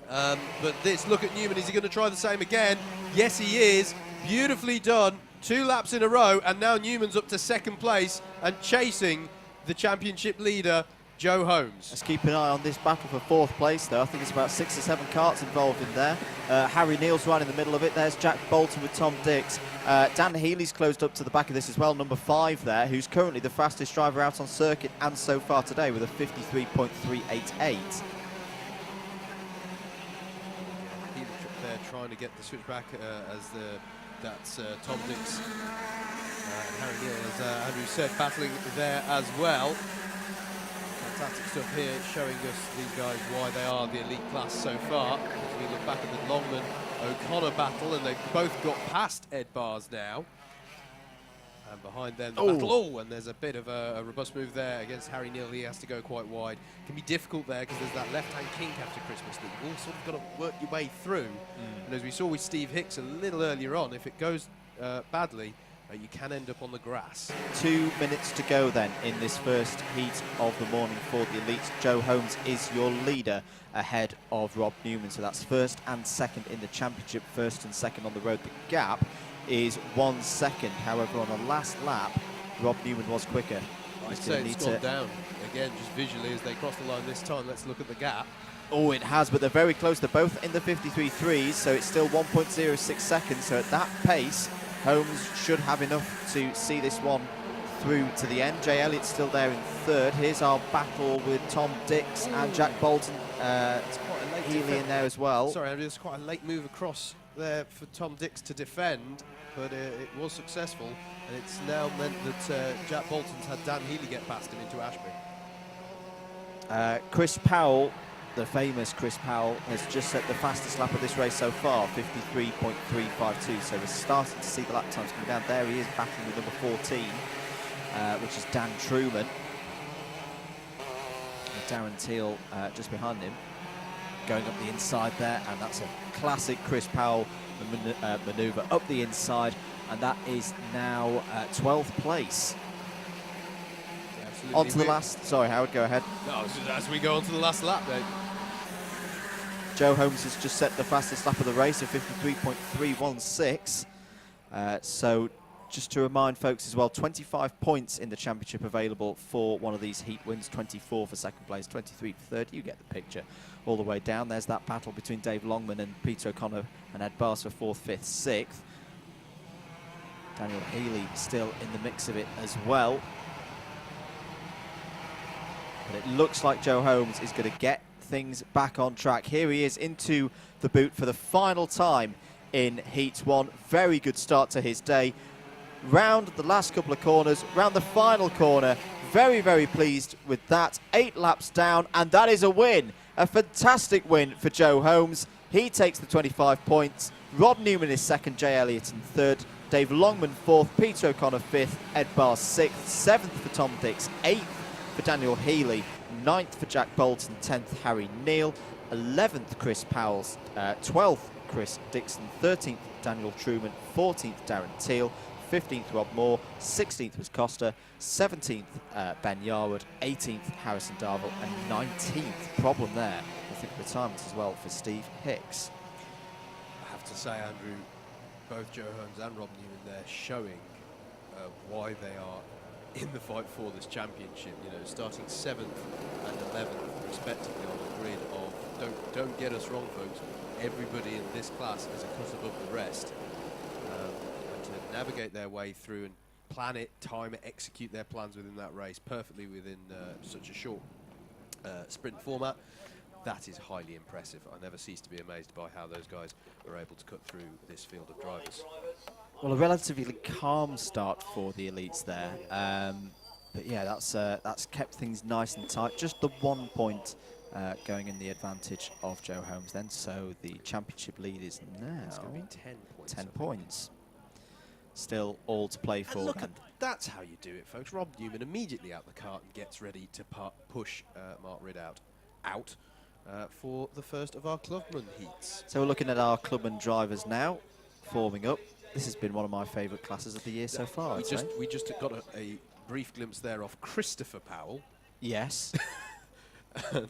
But this, look at Newman. Is he going to try the same again? Yes, he is. Beautifully done. 2 laps in a row, and now Newman's up to second place and chasing the championship leader, Joe Holmes. Let's keep an eye on this battle for 4th place, though. I think it's about 6 or 7 karts involved in there. Harry Neal's right in the middle of it. There's Jack Bolton with Tom Dix. Dan Healy's closed up to the back of this as well, number 5 there, who's currently the fastest driver out on circuit and so far today with a 53.388. They're trying to get the switchback that's Tom Dix and Harry Neal, as Andrew said, battling there as well. Fantastic stuff here, showing us these guys why they are the elite class so far. As we look back at the Longman-O'Connor battle, and they've both got past Ed Bars now. And behind them, the battle. Oh, and there's a bit of a robust move there against Harry Neal. He has to go quite wide. Can be difficult there because there's that left-hand kink after Christmas that you've all sort of got to work your way through. And as we saw with Steve Hicks a little earlier on, if it goes badly, you can end up on the grass. 2 minutes to go then in this first heat of the morning for the elites. Joe Holmes is your leader ahead of Rob Newman. So that's 1st and 2nd in the championship, 1st and 2nd on the road. The gap is 1 second. However, on the last lap, Rob Newman was quicker. I'd say it's gone down. Again, just visually as they cross the line this time, let's look at the gap. Oh, it has, but they're very close. They're both in the 53.3s, so it's still 1.06 seconds. So at that pace, Holmes should have enough to see this one through to the end. Jay Elliott's still there in 3rd. Here's our battle with Tom Dix and Jack Bolton. It's quite a late Healy in there as well. Sorry, Andrew, there's quite a late move across there for Tom Dix to defend, but it was successful, and it's now meant that Jack Bolton's had Dan Healy get past him into Ashby. Chris Powell, the famous Chris Powell, has just set the fastest lap of this race so far, 53.352. So we're starting to see the lap times coming down. There he is battling with number 14, which is Dan Truman. And Darren Teal just behind him, going up the inside there, and that's a classic Chris Powell manoeuvre up the inside, and that is now 12th place. On to the last, sorry Howard, go ahead. No, as we go on to the last lap, mate. Joe Holmes has just set the fastest lap of the race of 53.316. So just to remind folks as well, 25 points in the championship available for one of these heat wins, 24 for 2nd place, 23 for 3rd. You get the picture all the way down. There's that battle between Dave Longman and Peter O'Connor and Ed Bars for 4th, 5th, 6th. Daniel Healy still in the mix of it as well. But it looks like Joe Holmes is going to get things back on track. Here he is into the boot for the final time in Heat 1. Very good start to his day. Round the last couple of corners, round the final corner. Very, very pleased with that. 8 laps down, and that is a win. A fantastic win for Joe Holmes. He takes the 25 points. Rob Newman is 2nd, Jay Elliott in 3rd. Dave Longman 4th, Peter O'Connor 5th, Ed Barr 6th, 7th for Tom Dix, 8th for Daniel Healy, 9th for Jack Bolton, 10th Harry Neal, 11th Chris Powell, 12th Chris Dixon, 13th Daniel Truman, 14th Darren Teal, 15th Rob Moore, 16th was Costa, 17th Ben Yarwood, 18th Harrison Darville, and 19th, problem there, I think retirement as well for Steve Hicks. I have to say, Andrew, both Joe Holmes and Rob Newman there showing why they are in the fight for this championship. You know, starting 7th and 11th respectively on a grid of, don't get us wrong folks, everybody in this class is a cut above the rest. And to navigate their way through and plan it, time it, execute their plans within that race perfectly within such a short sprint format. that is highly impressive. I never cease to be amazed by how those guys are able to cut through this field of drivers. Well, a relatively calm start for the elites there. But yeah, that's kept things nice and tight. Just the 1 point going in the advantage of Joe Holmes then. So the championship lead is now It's going to be 10 points. 10 points. Still all to play for. And look, that's how you do it, folks. Rob Newman immediately out the cart and gets ready to push Mark Ridout out for the first of our Clubman heats. So we're looking at our Clubman drivers now, forming up. This has been one of my favourite classes of the year so far. We just got a brief glimpse there of Christopher Powell. Yes. And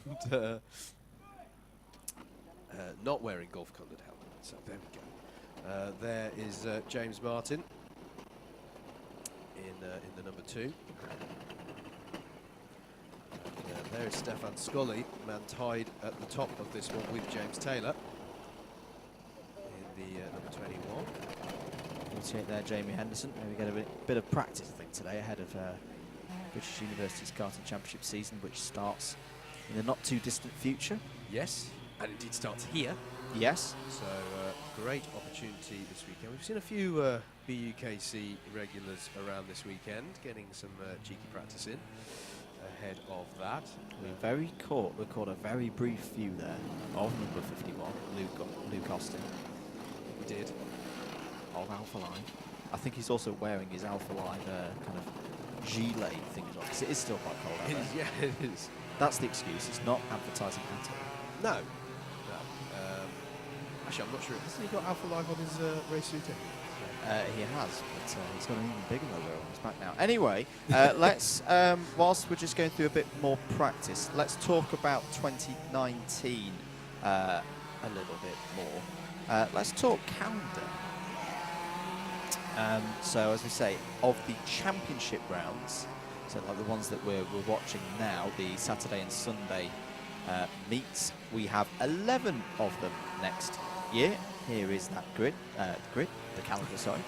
not wearing golf-coloured helmet. So there we go. There is James Martin in the number 2. And, there is Stefan Scully, man tied at the top of this one with James Taylor in the number 21. 48 there, Jamie Henderson. Maybe get a bit of practice, I think, today ahead of British University's karting championship season, which starts in the not too distant future. Yes, and indeed starts here. Yes. So great opportunity this weekend. We've seen a few BUKC regulars around this weekend getting some cheeky practice in ahead of that. We caught a very brief view there of number 51, Luke Austin. We did. Of Alpha Live. I think he's also wearing his Alpha Live kind of gilet things on, because it is still quite cold out there. Yeah, it is. That's the excuse. It's not advertising at all. No. Actually, I'm not sure. Hasn't he got Alpha Live on his race suit? He has, but he's got an even bigger logo on his back now. Anyway, let's, whilst we're just going through a bit more practice, let's talk about 2019 a little bit more. Let's talk calendar. So, as we say, of the championship rounds, so like the ones that we're watching now, the Saturday and Sunday meets, we have 11 of them next year. Here is that the calendar, sorry.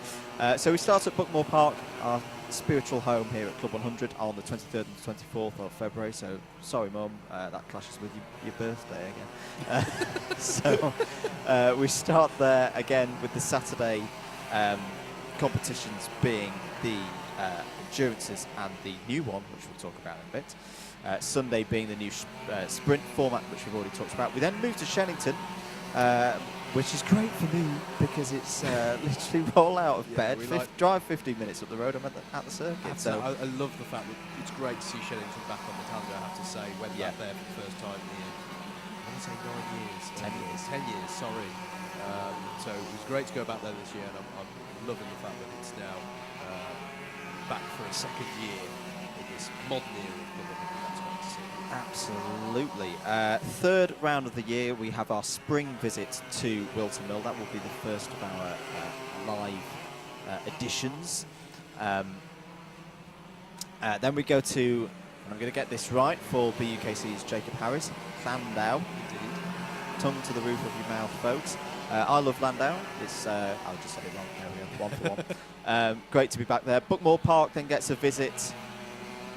So we start at Buckmore Park, our spiritual home here at Club 100 on the 23rd and 24th of February. So, sorry, Mum, that clashes with your birthday again. So we start there again with the Saturday competitions being the endurances and the new one, which we'll talk about in a bit. Sunday being the new sprint format, which we've already talked about. We then move to Shennington, which is great for me because it's literally roll out of bed, drive 15 minutes up the road, I'm at the circuit. So I love the fact that it's great to see Shennington back on the calendar, I have to say. Went back there for the first time in, I want to say 9 years. 10 years. 10 years, sorry. So it was great to go back there this year, and I'm loving the fact that it's now back for a second year in this modern era of Club 100. That's great to see. Absolutely. Third round of the year, we have our spring visit to Whilton Mill. That will be the first of our live editions. Then we go to, and I'm going to get this right for BUKC's Jacob Harris, Landau. Tongue to the roof of your mouth, folks. I love Landau. It's, I'll just say it wrong. There we go, 1 for 1. Great to be back there. Buckmore Park then gets a visit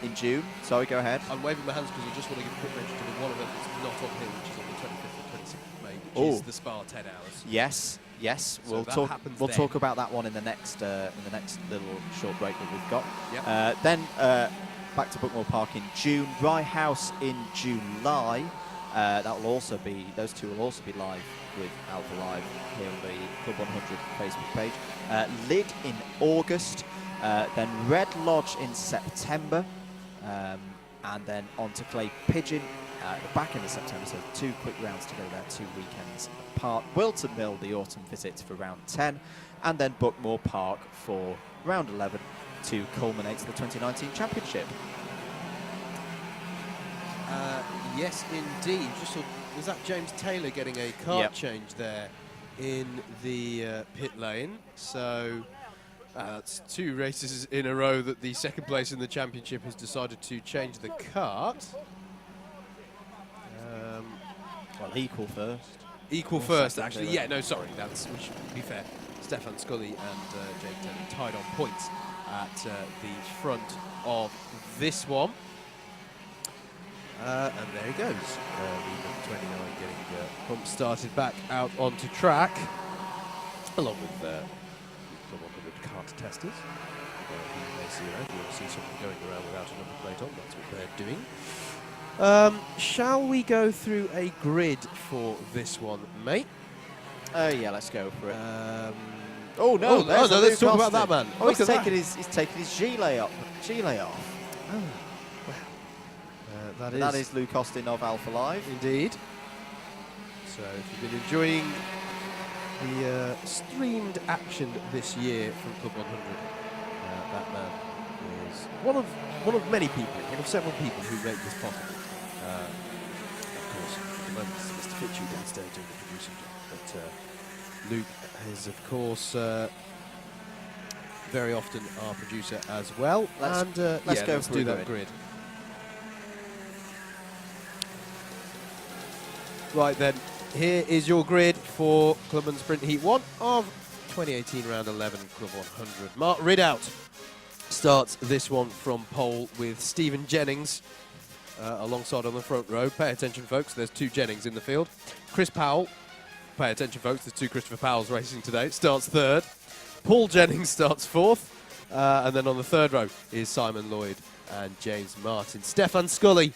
in June. Sorry, go ahead. I'm waving my hands because I just want to give a quick mention to the one event that's not on here, which is on the 25th and 26th of May, which is the Spa 10 hours. Yes. So We'll talk about that one in the next little short break that we've got. Yep. Then back to Buckmore Park in June. Rye House in July. Those two will also be live with Alpha Live here on the Club 100 Facebook page. Lid in August, then Red Lodge in September, and then on to Clay Pigeon at the back end of September. So 2 quick rounds to go there, 2 weekends apart. Whilton Mill, the autumn visit for round 10, and then Buckmore Park for round 11 to culminate the 2019 championship. Yes, indeed. Just saw, was that James Taylor getting a kart change there in the pit lane? So that's 2 races in a row that the second place in the championship has decided to change the kart. Well, equal first. Equal first, actually. Yeah, no, sorry. We should be fair. Stefan Scully and Jake Taylor tied on points at the front of this one. And there he goes. The 29 getting pump started back out onto track, along with Club 100 kart testers. You may see around. You'll see something going around without a number plate on. That's what they're doing. Shall we go through a grid for this one, mate? Yeah, let's go for it. Oh no! Let's talk about that man. Oh, he's taking his gilet off. Oh, well, That is Luke Austin of Alpha Live. Indeed. So if you've been enjoying the streamed action this year from Club 100, that man is one of many people, one of several people who make this possible. Of course, at the moment it's Mr. Fitchu downstairs doing the producing job, but Luke is of course very often our producer as well. Let's do that grid. Right then, here is your grid for Clubman Sprint Heat 1 of 2018 Round 11 Club 100. Mark Ridout starts this one from pole with Stephen Jennings alongside on the front row. Pay attention, folks, there's 2 Jennings in the field. Chris Powell, pay attention, folks, there's 2 Christopher Powells racing today, starts 3rd. Paul Jennings starts 4th. And then on the 3rd row is Simon Lloyd and James Martin. Stefan Scully,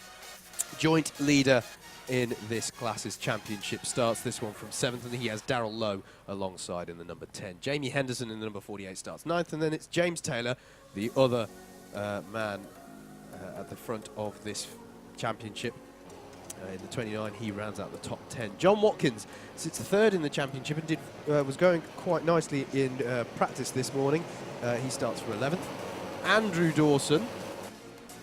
joint leader in this class's championship, starts this one from 7th, and he has Darrell Lowe alongside in the number 10. Jamie Henderson in the number 48 starts 9th, and then it's James Taylor, the other man at the front of this championship. In the 29, he rounds out the top 10. John Watkins sits 3rd in the championship and was going quite nicely in practice this morning. He starts from 11th. Andrew Dawson,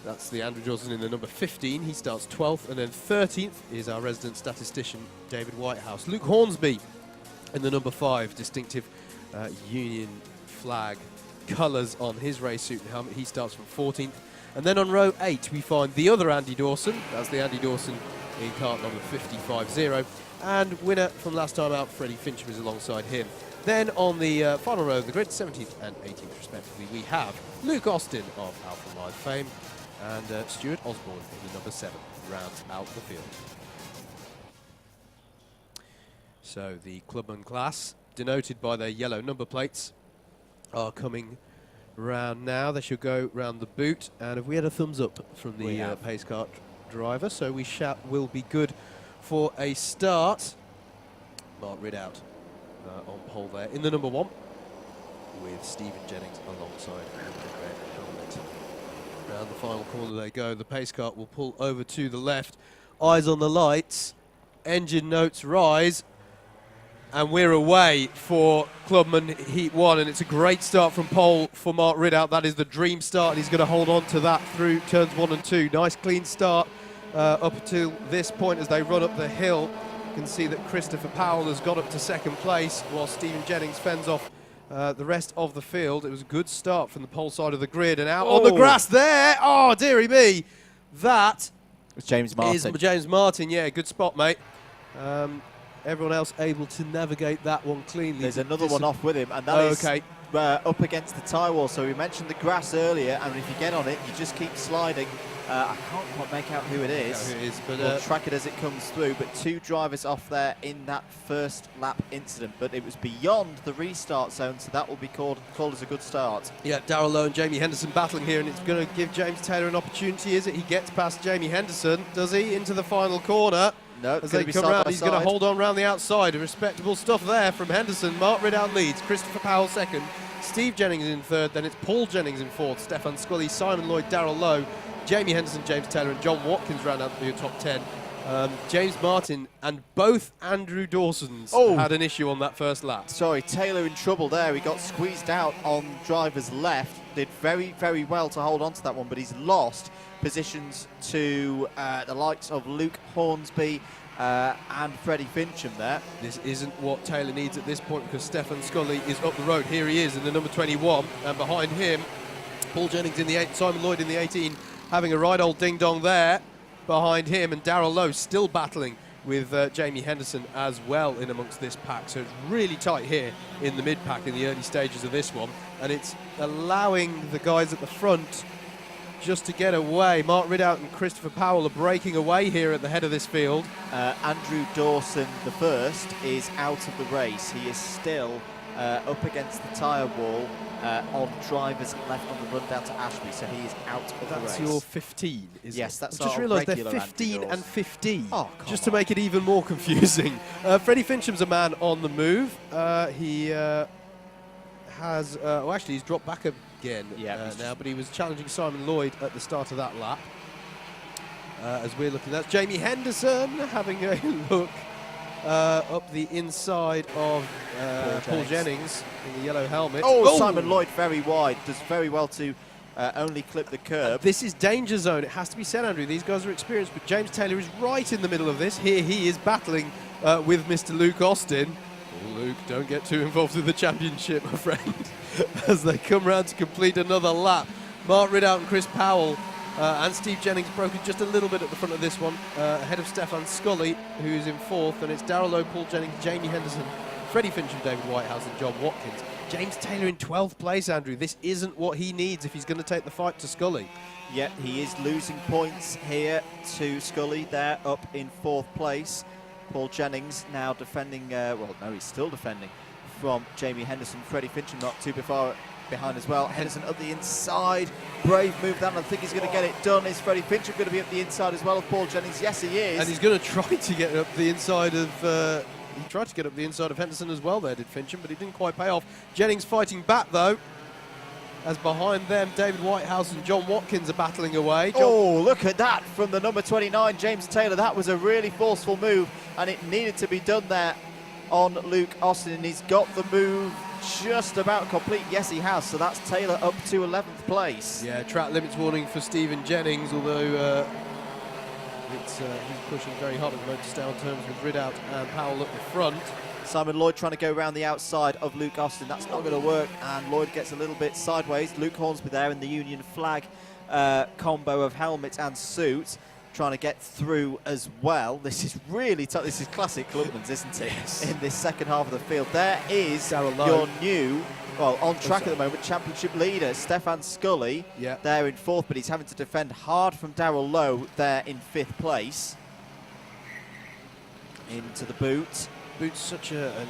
that's the Andrew Dawson in the number 15. He starts 12th, and then 13th is our resident statistician, David Whitehouse. Luke Hornsby in the number 5, distinctive Union flag colours on his race suit and helmet. He starts from 14th. And then on row 8, we find the other Andy Dawson. That's the Andy Dawson in cart number 55-0. And winner from last time out, Freddie Fincham, is alongside him. Then on the final row of the grid, 17th and 18th respectively, we have Luke Austin of Alpha Live fame and Stuart Osborne in the number 7 rounds out the field. So the Clubman class, denoted by their yellow number plates, are coming round now. They should go round the boot, and if we had a thumbs up from the pace kart driver, so will be good for a start. Mark Ridout on pole there in the number 1 with Stephen Jennings alongside the red helmet. Round the final corner they go. The pace kart will pull over to the left. Eyes on the lights. Engine notes rise. And we're away for Clubman Heat 1, and it's a great start from pole for Mark Ridout. That is the dream start, and he's going to hold on to that through turns 1 and 2. Nice clean start up until this point as they run up the hill. You can see that Christopher Powell has got up to 2nd place, while Stephen Jennings fends off the rest of the field. It was a good start from the pole side of the grid, and out on the grass there. Oh, dearie me. That it's James Martin. Is James Martin, yeah, good spot, mate. Everyone else able to navigate that one cleanly. There's another one off with him, and that is up against the tyre wall. So we mentioned the grass earlier, and if you get on it, you just keep sliding. I can't quite make out who it is. But we'll track it as it comes through. But 2 drivers off there in that first lap incident, but it was beyond the restart zone, so that will be called as a good start. Yeah, Darrell Lowe and Jamie Henderson battling here, and it's going to give James Taylor an opportunity, is it? He gets past Jamie Henderson, does he, into the final corner? No, as they come round, he's going to hold on round the outside. Respectable stuff there from Henderson. Mark Ridout leads. Christopher Powell 2nd. Steve Jennings in 3rd. Then it's Paul Jennings in 4th. Stefan Scully, Simon Lloyd, Darrell Lowe, Jamie Henderson, James Taylor, and John Watkins round out the top 10. James Martin and both Andrew Dawsons had an issue on that first lap. Sorry, Taylor in trouble there. He got squeezed out on driver's left. Did very, very well to hold on to that one, but he's lost positions to the likes of Luke Hornsby and Freddie Fincham there. This isn't what Taylor needs at this point, because Stefan Scully is up the road. Here he is in the number 21, and behind him, Paul Jennings in the 8, Simon Lloyd in the 18, having a right old ding-dong there behind him, and Darrell Lowe still battling with Jamie Henderson as well in amongst this pack. So it's really tight here in the mid-pack in the early stages of this one, and it's allowing the guys at the front just to get away. Mark Ridout and Christopher Powell are breaking away here at the head of this field. Andrew Dawson, the first, is out of the race. He is still up against the tyre wall on driver's left on the run down to Ashby, so he is out of the race. That's your 15, isn't it? Yes, that's I just our realised they're regular 15 and 15, Oh, just to make it even more confusing. Freddie Fincham's a man on the move. He has, well, actually, he's dropped back again now, but he was challenging Simon Lloyd at the start of that lap. As we're looking, that's Jamie Henderson having a look up the inside of Paul Jennings in the yellow helmet. Oh, Simon Lloyd very wide, does very well to only clip the curb. This is danger zone. It has to be said, Andrew. These guys are experienced, but James Taylor is right in the middle of this. Here he is battling with Mr. Luke Austin. Oh, Luke, don't get too involved in the championship, my friend. As they come round to complete another lap. Mark Ridout and Chris Powell and Steve Jennings broken just a little bit at the front of this one, ahead of Stefan Scully, who's in fourth, and it's Darrell Lowe, Paul Jennings, Jamie Henderson, Freddie Fincham, David Whitehouse and John Watkins. James Taylor in 12th place, Andrew. This isn't what he needs if he's going to take the fight to Scully. Yeah, he is losing points here to Scully. They're up in 4th place. Paul Jennings now defending, well, no, he's still defending from Jamie Henderson. Freddie Fincham not too far behind as well. Henderson up the inside. Brave move down. I think he's going to get it done. Is Freddie Fincham going to be up the inside as well as Paul Jennings? Yes, he is. And he's going to try to get up the inside of... he tried to get up the inside of Henderson as well there, did Fincham, but it didn't quite pay off. Jennings fighting back, though, as behind them, David Whitehouse and John Watkins are battling away. Oh, look at that from the number 29, James Taylor. That was a really forceful move, and it needed to be done there on Luke Austin. And he's got the move just about complete. Yes, he has. So that's Taylor up to 11th place. Yeah, track limits warning for Stephen Jennings, although he's pushing very hard at the moment to stay on terms with Ridout and Powell at the front. Simon Lloyd trying to go around the outside of Luke Austin. That's not going to work, and Lloyd gets a little bit sideways. Luke Hornsby there in the Union flag combo of helmet and suit, trying to get through as well. This is really tough. This is classic Clubman's, isn't it? Yes. In this second half of the field. There is Darrell Lowe. your new, well, on track at the moment, championship leader, Stefan Scully. Yeah. There in 4th, but he's having to defend hard from Darrell Lowe there in 5th place. Into the boot. Boot's such an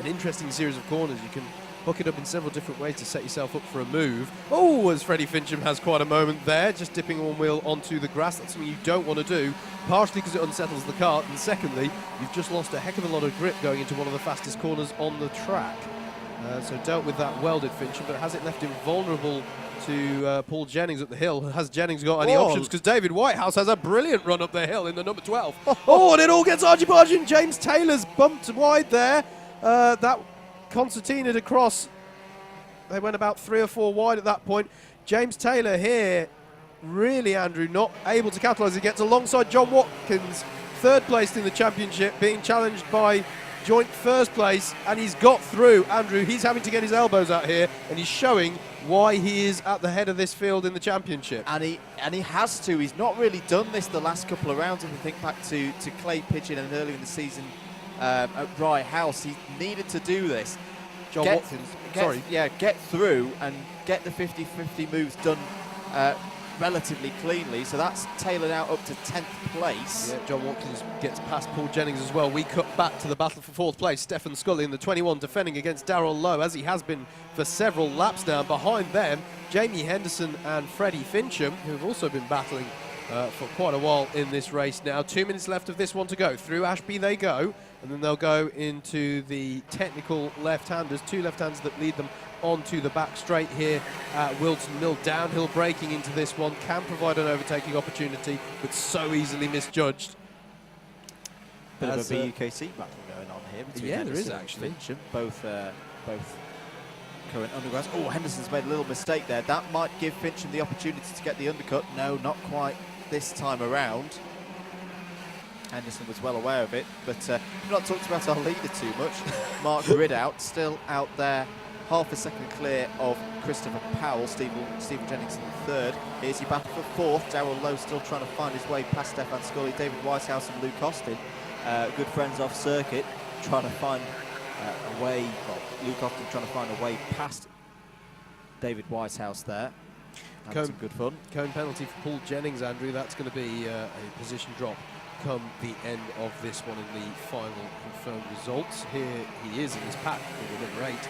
interesting series of corners. You can hook it up in several different ways to set yourself up for a move. Oh, as Freddie Fincham has quite a moment there, just dipping one wheel onto the grass. That's something you don't want to do, partially because it unsettles the kart, and secondly, you've just lost a heck of a lot of grip going into one of the fastest corners on the track. So dealt with that well, did Fincham, but has it left him vulnerable to Paul Jennings at the hill? Has Jennings got any options? Because David Whitehouse has a brilliant run up the hill in the number 12. Oh, and it all gets argy-bargy, and James Taylor's bumped wide there. That concertinaed across. They went about 3 or 4 wide at that point. James Taylor here, really, Andrew, not able to capitalise. He gets alongside John Watkins, 3rd place in the championship, being challenged by joint 1st place, and he's got through. Andrew, he's having to get his elbows out here, and he's showing why he is at the head of this field in the championship. And he has to. He's not really done this the last couple of rounds. If we think back to Clay Pigeon and earlier in the season at Rye House, he needed to do this. John Watkins, sorry. Yeah, get through and get the 50-50 moves done relatively cleanly. So that's Taylor now up to 10th place. Yeah, John Watkins gets past Paul Jennings as well. We cut back to the battle for 4th place. Stefan Scully in the 21 defending against Darrell Lowe, as he has been for several laps now. Behind them, Jamie Henderson and Freddie Fincham, who have also been battling for quite a while in this race now. 2 minutes left of this one to go. Through Ashby they go, and then they'll go into the technical left-handers, 2 left-handers that lead them onto the back straight here at Whilton Mill. Downhill braking into this one can provide an overtaking opportunity, but so easily misjudged. Bit of a BUKC battle going on here between Henderson there is and actually. Fincham, both current undergrads. Oh, Henderson's made a little mistake there. That might give Fincham the opportunity to get the undercut. No, not quite this time around. Henderson was well aware of it, but we've not talked about our leader too much. Mark Ridout still out there, half a second clear of Christopher Powell. Stephen Jennings in 3rd. Here's your battle for 4th. Darrell Lowe still trying to find his way past Stefan Scully, David Whitehouse and Luke Austin. Good friends off circuit, trying to find a way, well, Luke Austin trying to find a way past David Whitehouse there. Had some good fun. Cone penalty for Paul Jennings, Andrew. That's going to be a position drop come the end of this one in the final confirmed results. Here he is in his pack with the number 8,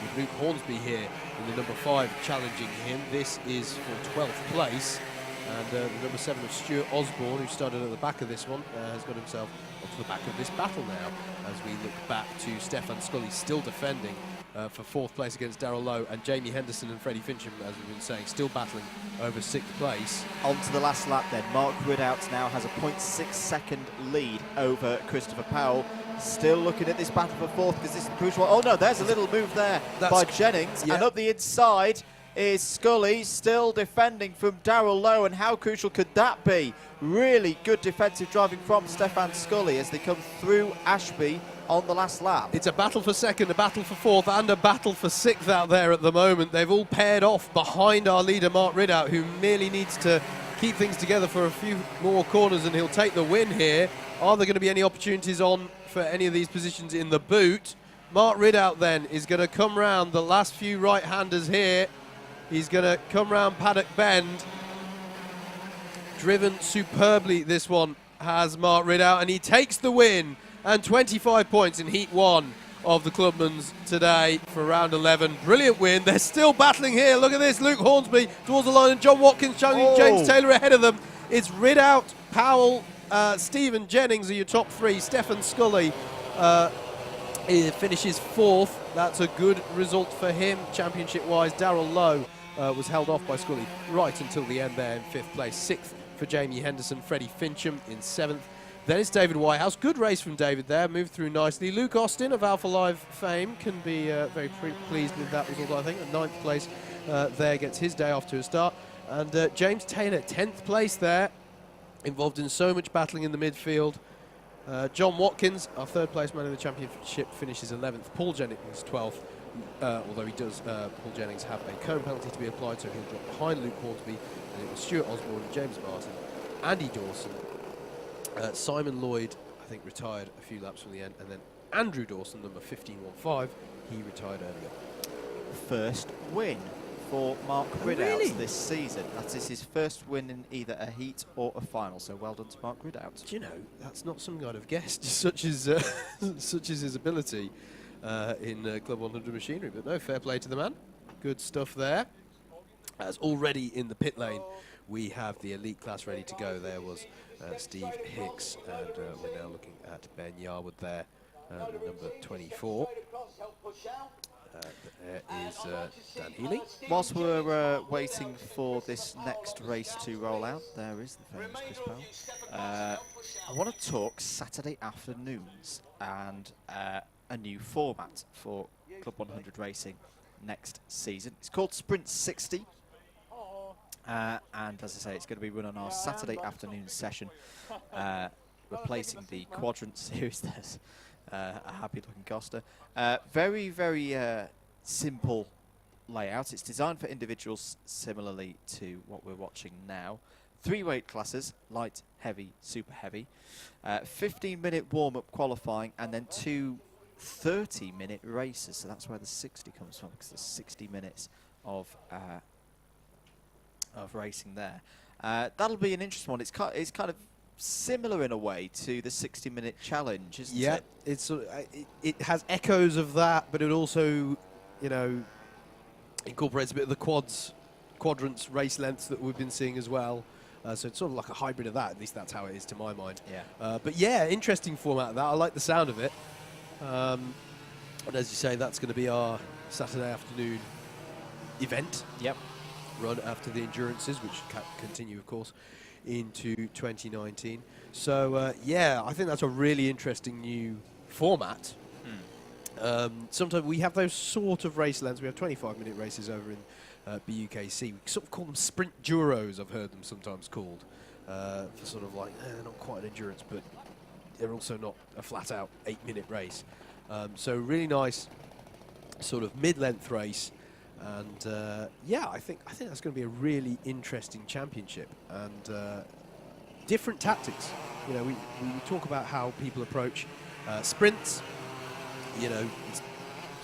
with Luke Hornsby here in the number 5 challenging him. This is for 12th place, and the number 7 of Stuart Osborne, who started at the back of this one, has got himself up to the back of this battle now, as we look back to Stefan Scully still defending for 4th place against Darrell Lowe, and Jamie Henderson and Freddie Fincham, as we've been saying, still battling over 6th place. On to the last lap then. Mark Ridout now has a 0.6 second lead over Christopher Powell. Still looking at this battle for 4th, because this is the crucial one. Oh no, there's a little move there by Jennings, and up the inside is Scully, still defending from Darrell Lowe, and how crucial could that be? Really good defensive driving from Stefan Scully as they come through Ashby on the last lap. It's a battle for 2nd, a battle for 4th, and a battle for 6th out there at the moment. They've all paired off behind our leader, Mark Ridout, who merely needs to keep things together for a few more corners, and he'll take the win here. Are there going to be any opportunities on for any of these positions in the boot? Mark Ridout then is going to come round the last few right-handers here. He's going to come round Paddock Bend. Driven superbly, this one has Mark Ridout, and he takes the win, and 25 points in Heat 1 of the Clubmans today for round 11. Brilliant win. They're still battling here. Look at this. Luke Hornsby towards the line, and John Watkins challenging James Taylor ahead of them. It's Ridout, Powell, Stephen Jennings are your top 3. Stefan Scully he finishes 4th. That's a good result for him championship-wise. Darrell Lowe was held off by Scully right until the end there in 5th place. 6th for Jamie Henderson. Freddie Fincham in 7th. Then it's David Whitehouse. Good race from David there. Moved through nicely. Luke Austin of Alpha Live fame can be very pleased with that result, I think. At 9th place there, gets his day off to a start. And James Taylor, 10th place there. Involved in so much battling in the midfield. John Watkins, our 3rd place man in the championship, finishes 11th. Paul Jennings, 12th. Although he does, Paul Jennings, have a cone penalty to be applied, so he'll drop behind Luke Hornsby. And it was Stuart Osborne, James Martin, Andy Dawson, Simon Lloyd, I think, retired a few laps from the end, and then Andrew Dawson, number 1515, he retired earlier. First win for Mark Ridout this season. That is his first win in either a heat or a final, so well done to Mark Ridout. Do you know, that's not something I'd have guessed, such is his ability in Club 100 machinery, but no, fair play to the man. Good stuff there. As already in the pit lane, we have the elite class ready to go. There was Steve Hicks, and we're now looking at Ben Yarwood there, number 24. There is Dan Healy. Whilst we're waiting for this next race to roll out, there is the famous Chris Powell. I want to talk Saturday afternoons and a new format for Club 100 racing next season. It's called Sprint 60. And as I say, it's going to be run on our Saturday afternoon session, replacing the Quadrant Series. There's a happy-looking Costa. Very, very simple layout. It's designed for individuals similarly to what we're watching now. 3 weight classes, light, heavy, super heavy. 15-minute warm-up qualifying, and then 2 30-minute races. So that's where the 60 comes from, because there's 60 minutes of racing there. That'll be an interesting one. It's kind of similar in a way to the 60-minute challenge, isn't it? Yeah, it has echoes of that, but it also, you know, incorporates a bit of the quadrants race lengths that we've been seeing as well. So it's sort of like a hybrid of that. At least that's how it is to my mind. Yeah. But yeah, interesting format of that. I like the sound of it. And as you say, that's going to be our Saturday afternoon event. Yep. Run after the endurances, which continue, of course, into 2019. So yeah, I think that's a really interesting new format. Sometimes we have those sort of race lengths. We have 25-minute races over in BUKC. We sort of call them sprint duros, I've heard them sometimes called, for sort of like, not quite an endurance, but they're also not a flat-out 8-minute race. So really nice sort of mid-length race. And yeah, I think that's going to be a really interesting championship, and different tactics. You know, we talk about how people approach sprints. You know,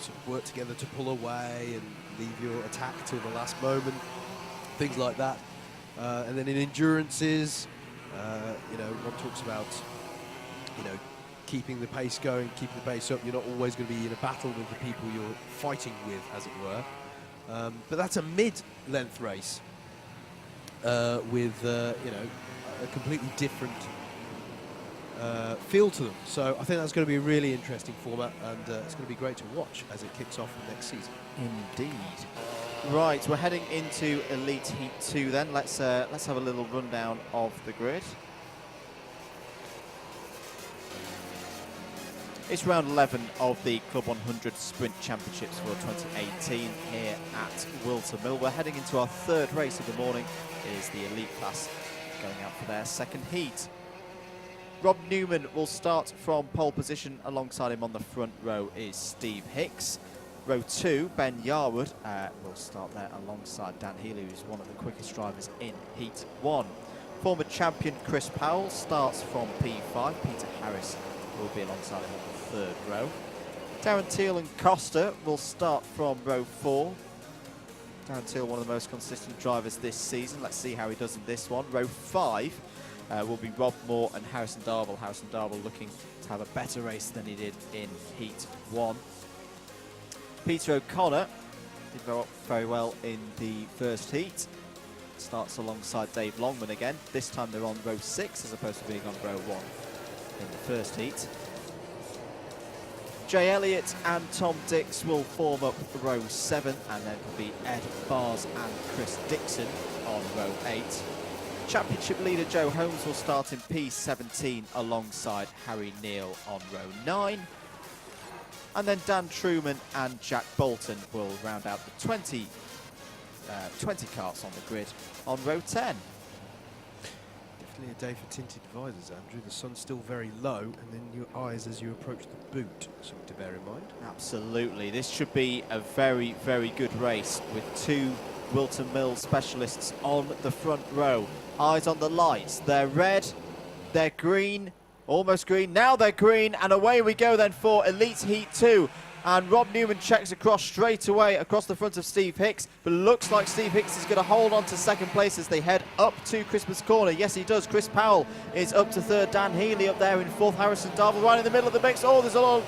sort of work together to pull away and leave your attack till the last moment. things like that. And then in endurances, one talks about, keeping the pace going, keeping the pace up. You're not always going to be in a battle with the people you're fighting with, as it were. But that's a mid-length race with, a completely different feel to them. So I think that's going to be a really interesting format, and it's going to be great to watch as it kicks off next season. Indeed. Right, we're heading into Elite Heat 2 then. Let's have a little rundown of the grid. It's round 11 of the Club 100 Sprint Championships for 2018 here at Whilton Mill. We're heading into our third race of the morning. It is the Elite class going out for their second heat. Rob Newman will start from pole position. Alongside him on the front row is Steve Hicks. Row 2, Ben Yarwood will start there alongside Dan Healy, who's one of the quickest drivers in Heat 1. Former champion Chris Powell starts from P5. Peter Harris will be alongside him on the third row. Darren Teal and Costa will start from row 4. Darren Teal, one of the most consistent drivers this season. Let's see how he does in this one. Row 5 will be Rob Moore and Harrison Darville. Harrison Darville looking to have a better race than he did in Heat 1. Peter O'Connor did very well in the first heat. Starts alongside Dave Longman again. This time they're on row 6 as opposed to being on row 1 in the first heat. Jay Elliott and Tom Dix will form up row 7, and then will be Ed Bars and Chris Dixon on row 8. Championship leader Joe Holmes will start in P17 alongside Harry Neal on row 9. And then Dan Truman and Jack Bolton will round out the 20 carts on the grid on row 10. Definitely a day for tinted visors, Andrew. The sun's still very low, and then your eyes as you approach the boot, something to bear in mind. Absolutely. This should be a very, very good race with two Whilton Mill specialists on the front row. Eyes on the lights. They're red, they're green, almost green, now they're green, and away we go then for Elite Heat 2. And Rob Newman checks across straight away across the front of Steve Hicks, but looks like Steve Hicks is going to hold on to second place as they head up to Christmas Corner. Yes, he does. Chris Powell is up to third. Dan Healy up there in fourth. Harrison Darville right in the middle of the mix. Oh, there's all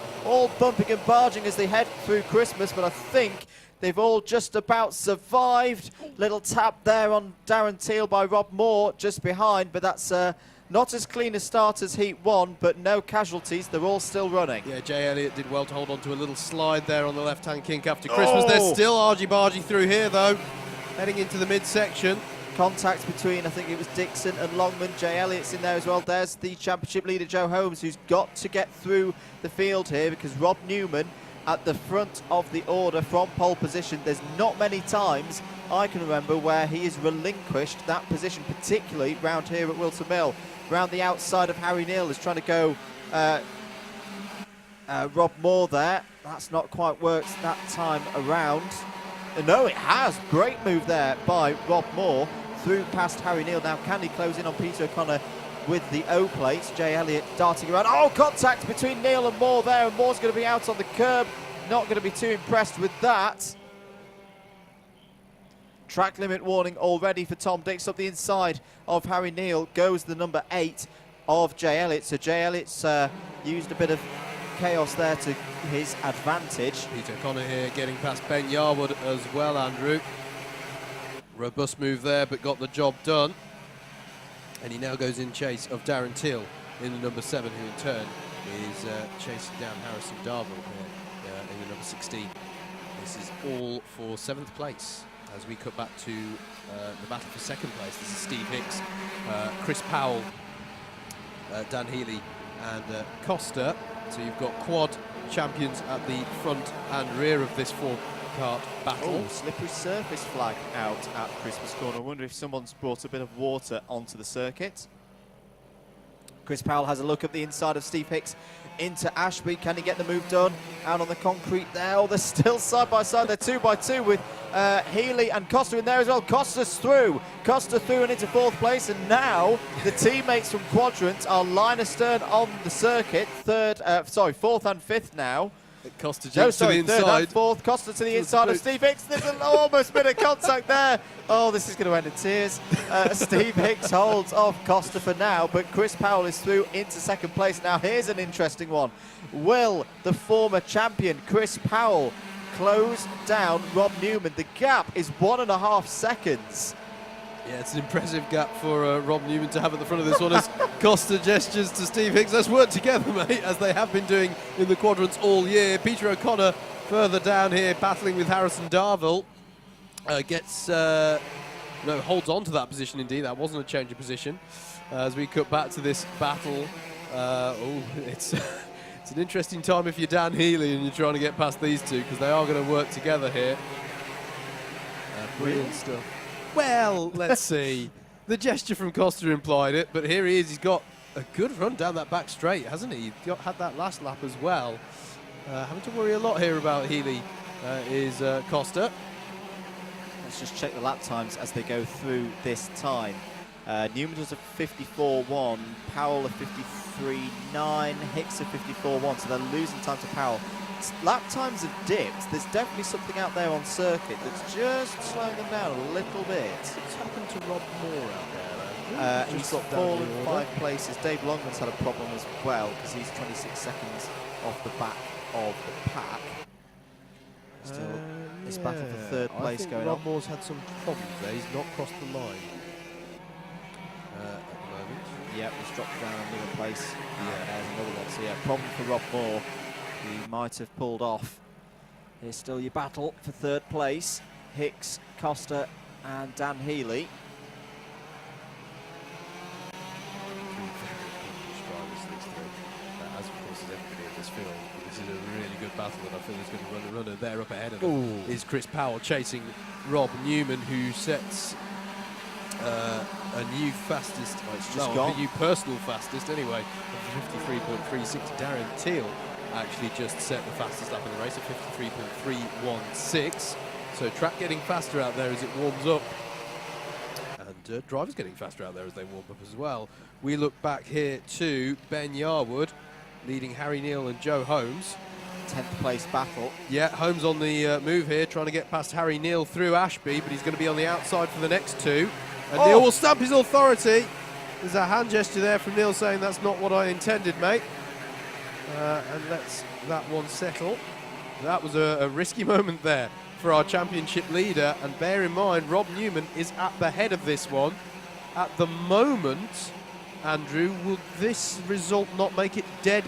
bumping and barging as they head through Christmas, but I think they've all just about survived. Little tap there on Darren Teal by Rob Moore just behind, but that's not as clean a start as Heat 1, but no casualties. They're all still running. Yeah, Jay Elliott did well to hold on to a little slide there on the left-hand kink after Christmas. They're still argy-bargy through here, though, heading into the midsection. Contact between, I think it was Dixon and Longman. Jay Elliott's in there as well. There's the championship leader, Joe Holmes, who's got to get through the field here because Rob Newman at the front of the order from pole position. There's not many times I can remember where he has relinquished that position, particularly round here at Whilton Mill. Round the outside of Harry Neal is trying to go Rob Moore there. That's not quite worked that time around. No, it has. Great move there by Rob Moore through past Harry Neal. Now can he close in on Peter O'Connor with the O plates? Jay Elliott darting around. Oh, contact between Neal and Moore there, and Moore's going to be out on the curb. Not going to be too impressed with that. Track limit warning already for Tom Dix. Up the inside of Harry Neal goes the number 8 of Jay Elliott. So Jay Elliott's used a bit of chaos there to his advantage. Peter O'Connor here getting past Ben Yarwood as well, Andrew. Robust move there, but got the job done. And he now goes in chase of Darren Teal in the number 7, who in turn is chasing down Harrison Darville here in the number 16. This is all for 7th place. As we cut back to the battle for 2nd place, this is Steve Hicks, Chris Powell, Dan Healy and Costa. So you've got quad champions at the front and rear of this 4-cart battle. Oh, slippery surface flag out at Christmas Corner. I wonder if someone's brought a bit of water onto the circuit. Chris Powell has a look at the inside of Steve Hicks into Ashby. Can he get the move done? Out on the concrete there. Oh, they're still side by side. They're 2 by 2 with Healy and Costa in there as well. Costa's through. Costa through and into 4th place. And now the teammates from Quadrant are line astern on the circuit. 4th and 5th now. Costa No, jumps to the sorry, third and inside. fourth. Costa to the Towards the inside of boot. Steve Hicks. There's almost been a contact there. Oh, this is going to end in tears. Steve Hicks holds off Costa for now, but Chris Powell is through into second place. Now, here's an interesting one. Will the former champion, Chris Powell, close down Rob Newman? The gap is 1.5 seconds. Yeah, it's an impressive gap for Rob Newman to have at the front of this one as Costa gestures to Steve Hicks. Let's work together, mate, as they have been doing in the quadrants all year. Peter O'Connor further down here, battling with Harrison Darville. Holds on to that position indeed. That wasn't a change of position. As we cut back to this battle. It's it's an interesting time if you're Dan Healy and you're trying to get past these two, because they are going to work together here. Brilliant stuff. Well, let's see. The gesture from Costa implied it, but here he is. He's got a good run down that back straight, hasn't he? Had that last lap as well. Having to worry a lot here about Healy is Costa. Let's just check the lap times as they go through this time. Newman does a 54.1, Powell a 53.9, Hicks a 54.1, so they're losing time to Powell. Lap times have dipped. There's definitely something out there on circuit that's just slowing them down a little bit. What's happened to Rob Moore out there? He's fallen 5 places. Dave Longman's had a problem as well because he's 26 seconds off the back of the pack. Still, this battle for third place going Rob on. Moore's had some problems there. He's not crossed the line at the moment. Yep, he's dropped down another place. Yeah. There's another one. So yeah, problem for Rob Moore. He might have pulled off. Here's still your battle for third place. Hicks, Costa and Dan Healy. As of course as everybody in this field. This is a really good battle, and I feel he's going to run a runner there up ahead of him. Is Chris Powell chasing Rob Newman, who sets a new fastest, a new personal fastest anyway, of 53.36. Darren Teal actually just set the fastest lap in the race at 53.316. So track getting faster out there as it warms up, and drivers getting faster out there as they warm up as well. We look back here to Ben Yarwood leading Harry Neal and Joe Holmes. 10th place battle. Yeah, Holmes on the move here, trying to get past Harry Neal through Ashby, but he's going to be on the outside for the next two. And Neal will stamp his authority. There's a hand gesture there from Neal saying that's not what I intended, mate. And lets that one settle. That was a risky moment there for our championship leader. And bear in mind, Rob Newman is at the head of this one. At the moment, Andrew, will this result not make it dead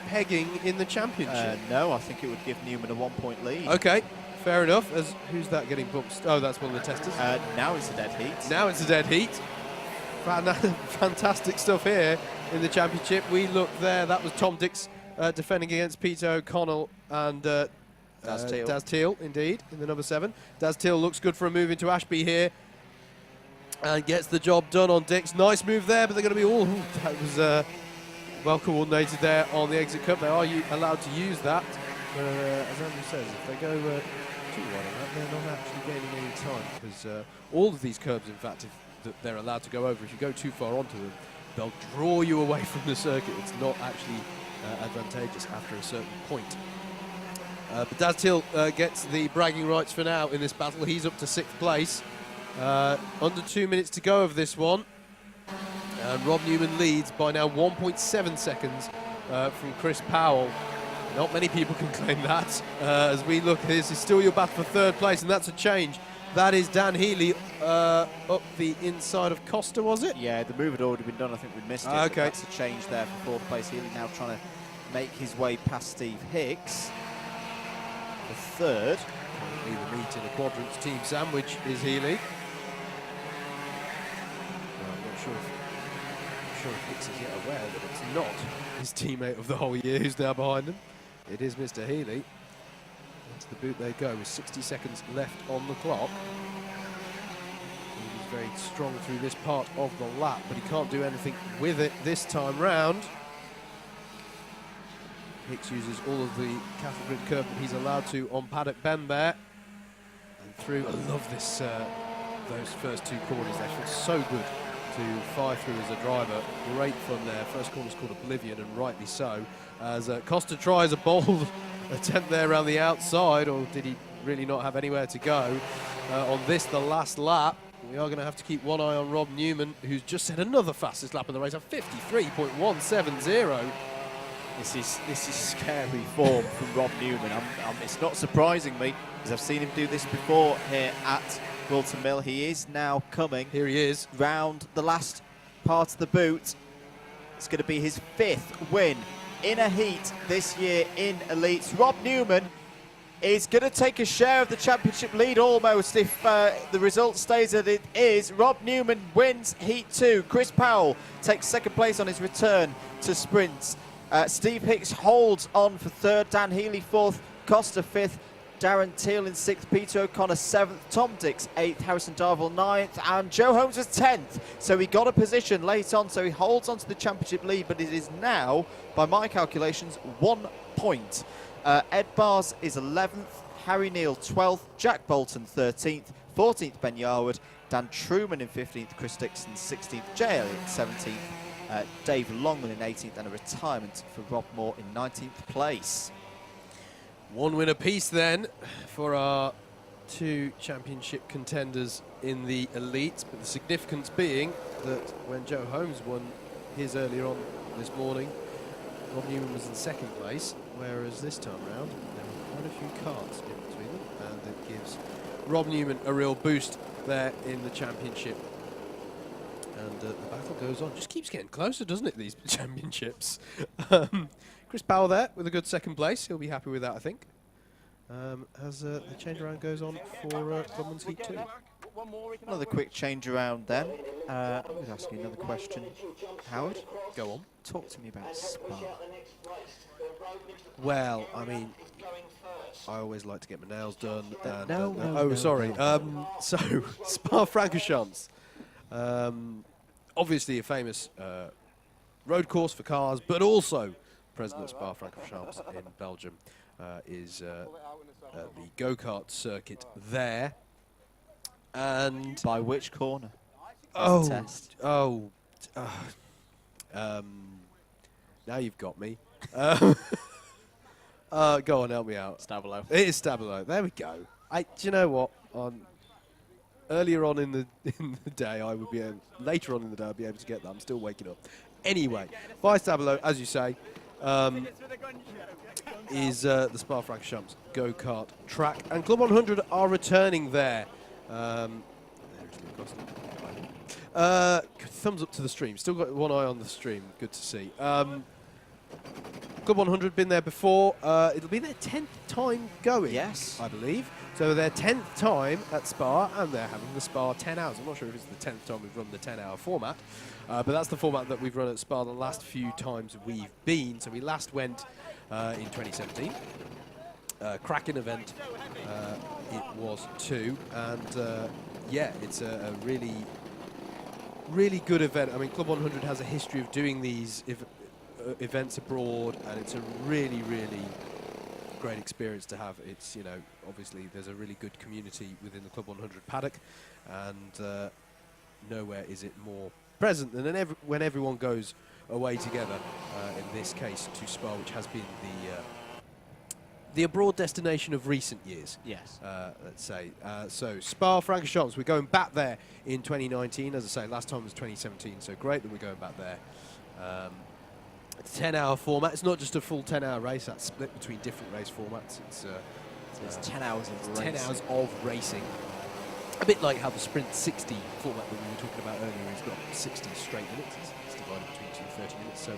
pegging in the championship? No, I think it would give Newman a 1-point lead. Okay, fair enough. Who's that getting booked? Oh, that's one of the testers. Now it's a dead heat. Now it's a dead heat. Fantastic stuff here in the championship. We look there, that was Tom Dix defending against Peter O'Connell and Daz Teal, indeed, in the number 7. Daz Teal looks good for a move into Ashby here and gets the job done on Dix. Nice move there, but they're going to be that was well coordinated there on the exit curb. They are allowed to use that. As Andrew says, if they go too wide on that, they're not actually gaining any time, because all of these curbs, in fact, that they're allowed to go over, if you go too far onto them, they'll draw you away from the circuit. It's not actually advantageous after a certain point. But Daz Teal gets the bragging rights for now in this battle. He's up to 6th place. Under 2 minutes to go of this one. And Rob Newman leads by now 1.7 seconds from Chris Powell. Not many people can claim that. As we look, this is still your battle for 3rd place, and that's a change. That is Dan Healy up the inside of Costa, was it? Yeah, the move had already been done. I think we missed it. Okay. That's a change there for 4th place. Healy now trying to make his way past Steve Hicks. The 3rd. Currently the meet in the quadrants team sandwich is Healy. Well, I'm not sure if Hicks is yet aware that it's not his teammate of the whole year who's now behind him. It is Mr. Healy. Into the boot they go with 60 seconds left on the clock. He's very strong through this part of the lap, but he can't do anything with it this time round. Hicks uses all of the cattle grid curve that he's allowed to on paddock bend there. And through, I love this, those first 2 corners, they feel so good to fire through as a driver. Great fun there. First corner's called Oblivion, and rightly so, as Costa tries a bold attempt there around the outside, or did he really not have anywhere to go? On this, the last lap, we are going to have to keep one eye on Rob Newman, who's just set another fastest lap in the race, a 53.170. This is scary form from Rob Newman. It's not surprising me, because I've seen him do this before here at Whilton Mill. He is now coming. Here he is. Round the last part of the boot. It's going to be his 5th win in a heat this year in Elites. Rob Newman is going to take a share of the championship lead almost if the result stays as it is. Rob Newman wins Heat 2. Chris Powell takes 2nd place on his return to sprints. Steve Hicks holds on for 3rd, Dan Healy 4th, Costa 5th, Darren Teal in 6th, Peter O'Connor 7th, Tom Dix 8th, Harrison Darville 9th, and Joe Holmes was 10th. So he got a position late on, so he holds on to the championship lead, but it is now, by my calculations, 1 point. Ed Bars is 11th, Harry Neal 12th, Jack Bolton 13th, 14th Ben Yarwood, Dan Truman in 15th, Chris Dixon 16th, Jay Elliott 17th, Dave Longman in 18th, and a retirement for Rob Moore in 19th place. 1 win apiece then for our 2 championship contenders in the Elites, but the significance being that when Joe Holmes won his earlier on this morning, Rob Newman was in 2nd place, whereas this time round there were quite a few carts in between them, and it gives Rob Newman a real boost there in the championship. And the battle goes on. Just keeps getting closer, doesn't it, these championships? Chris Powell there with a good 2nd place. He'll be happy with that, I think. As the change around goes on for Clubman's Heat 2. Another quick change around then. I'm going to ask you another question. Howard? Go on. Talk to me about Spa. Well, I mean, I always like to get my nails done. And, No, sorry. no. So, Spa-Francorchamps. Obviously a famous road course for cars, but also President Spa-Francorchamps in Belgium is the go-kart circuit there. And By which corner? oh, Test. now you've got me. Go on, help me out. Stabilo. It is Stabilo. There we go. Do you know what? Earlier on in the day, I would be able, later on in the day, I'd be able to get that. I'm still waking up. Anyway, by Stabilo, as you say, is the Spa-Francorchamps go-kart track, and Club 100 are returning there. Thumbs up to the stream. Still got one eye on the stream. Good to see. Club 100 been there before. It'll be their 10th time going. Yes, I believe. So their 10th time at Spa, and they're having the Spa 10 hours. I'm not sure if it's the 10th time we've run the 10-hour format, but that's the format that we've run at Spa the last few times we've been. So we last went in 2017. Cracking event it was too, and yeah, it's a really, really good event. I mean, Club 100 has a history of doing these events abroad, and it's a really, really great experience to have. It's, you know, obviously there's a really good community within the Club 100 paddock, and nowhere is it more present than when everyone goes away together, in this case to Spa, which has been the abroad destination of recent years. yes. Let's say. So Spa-Francorchamps, we're going back there in 2019. As I say, last time was 2017, so great that we're going back there. It's a 10-hour format. It's not just a full 10-hour race. That's split between different race formats. It's 10 hours of racing. 10 hours of racing. A bit like how the Sprint 60 format that we were talking about earlier has got 60 straight minutes. It's divided between 30 minutes. So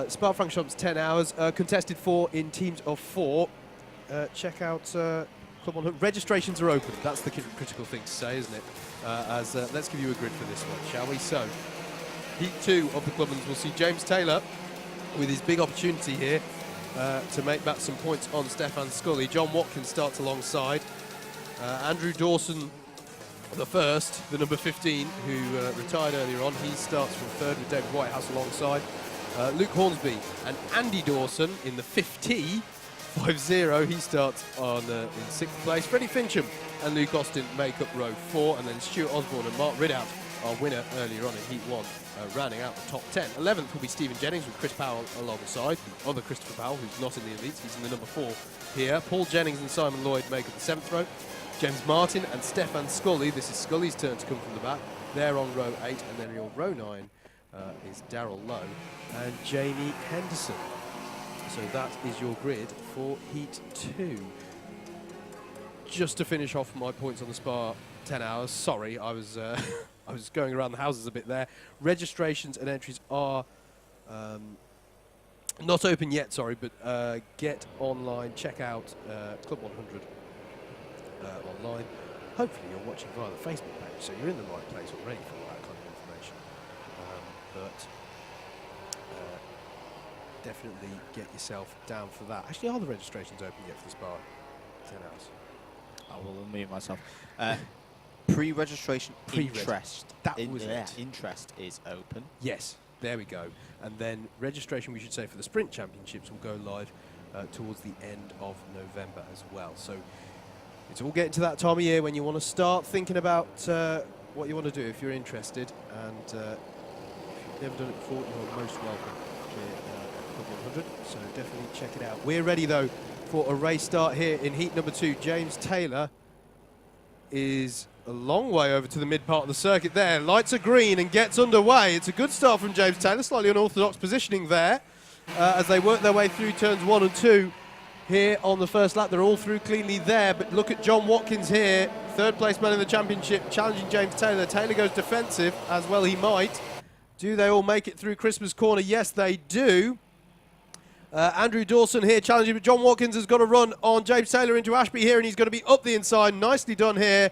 Spa-Francorchamps 10 hours, contested in teams of 4. Check out Club 100. Registrations are open. That's the critical thing to say, isn't it? Let's give you a grid for this one, shall we? So, Heat 2 of the Clubmans will see James Taylor with his big opportunity here to make back some points on Stefan Scully. John Watkins starts alongside. Andrew Dawson, the first, the number 15, who retired earlier on, he starts from 3rd with David Whitehouse alongside. Luke Hornsby and Andy Dawson in the 50, he starts on in 6th place. Freddie Fincham and Luke Austin make up row 4, and then Stuart Osborne and Mark Ridout our winner earlier on in Heat 1, rounding out the top 10. 11th will be Stephen Jennings with Chris Powell alongside. The other Christopher Powell, who's not in the elites, he's in the number 4 here. Paul Jennings and Simon Lloyd make up the 7th row. James Martin and Stefan Scully, this is Scully's turn to come from the back. They're on row 8, and then your row 9 is Darrell Lowe and Jamie Henderson. So that is your grid for Heat 2. Just to finish off my points on the Spa 10 hours, sorry, I was I was going around the houses a bit there. Registrations and entries are not open yet, sorry, but get online, check out Club100 online. Hopefully you're watching via the Facebook page, so you're in the right place already for all that kind of information. But definitely get yourself down for that. Actually, are the registrations open yet for the Spa 10 hours? I will unmute myself. Pre-registration interest. That was it. Interest is open. Yes, there we go. And then registration, we should say, for the Sprint Championships will go live towards the end of November as well. So it's all getting to that time of year when you want to start thinking about what you want to do if you're interested. And if you've never done it before, you're most welcome here at Club 100. So definitely check it out. We're ready, though, for a race start here in heat number 2. James Taylor is a long way over to the mid part of the circuit there. Lights are green and gets underway. It's a good start from James Taylor, slightly unorthodox positioning there as they work their way through turns 1 and 2 here on the first lap. They're all through cleanly there, but look at John Watkins here, third place man in the championship, challenging James Taylor. Taylor goes defensive, as well he might. Do they all make it through Christmas corner? Yes, they do. Andrew Dawson here challenging, but John Watkins has got a run on James Taylor into Ashby here, and he's going to be up the inside. Nicely done here,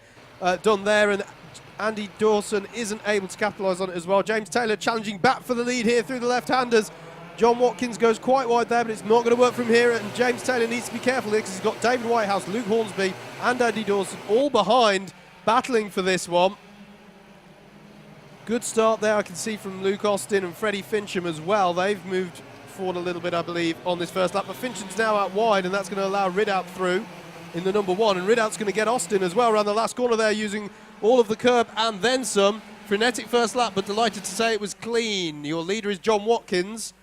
done there, and Andy Dawson isn't able to capitalise on it as well. James Taylor challenging back for the lead here through the left-handers. John Watkins goes quite wide there, but it's not going to work from here, and James Taylor needs to be careful here because he's got David Whitehouse, Luke Hornsby, and Andy Dawson all behind, battling for this one. Good start there, I can see, from Luke Austin and Freddie Fincham as well. They've moved forward a little bit, I believe, on this first lap, but Fincham's now out wide, and that's going to allow Ridout through in the number 1, and Ridout's going to get Austin as well around the last corner there, using all of the curb and then some. Frenetic first lap, but delighted to say it was clean. Your leader is John Watkins.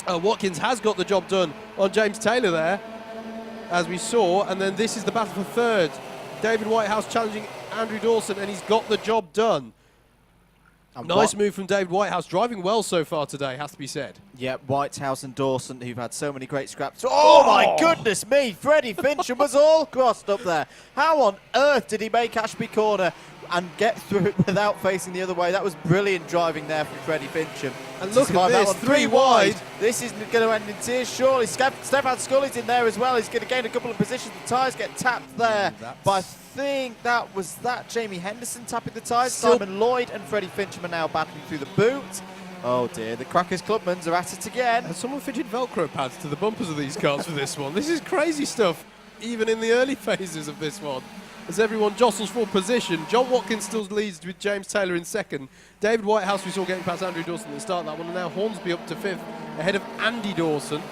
Watkins has got the job done on James Taylor there, as we saw, and then this is the battle for third. David Whitehouse challenging Andrew Dawson, and he's got the job done. Nice move from David Whitehouse, driving well so far today, has to be said. Yeah, Whitehouse and Dawson, who've had so many great scraps. Oh my goodness me, Freddie Fincham was all crossed up there. How on earth did he make Ashby Corner and get through it without facing the other way? That was brilliant driving there from Freddie Fincham. And look at this, 3 wide. This isn't going to end in tears, surely. Stefan Scully's in there as well. He's going to gain a couple of positions. The tyres get tapped there by, I think that was Jamie Henderson tapping the tyres. Simon Lloyd and Freddie Fincham are now battling through the boot. Oh dear, the Crackers Clubmans are at it again. And someone fitted Velcro pads to the bumpers of these cars for this one. This is crazy stuff, even in the early phases of this one, as everyone jostles for position. John Watkins still leads with James Taylor in second. David Whitehouse we saw getting past Andrew Dawson at the start of that one, and now Hornsby up to 5th, ahead of Andy Dawson.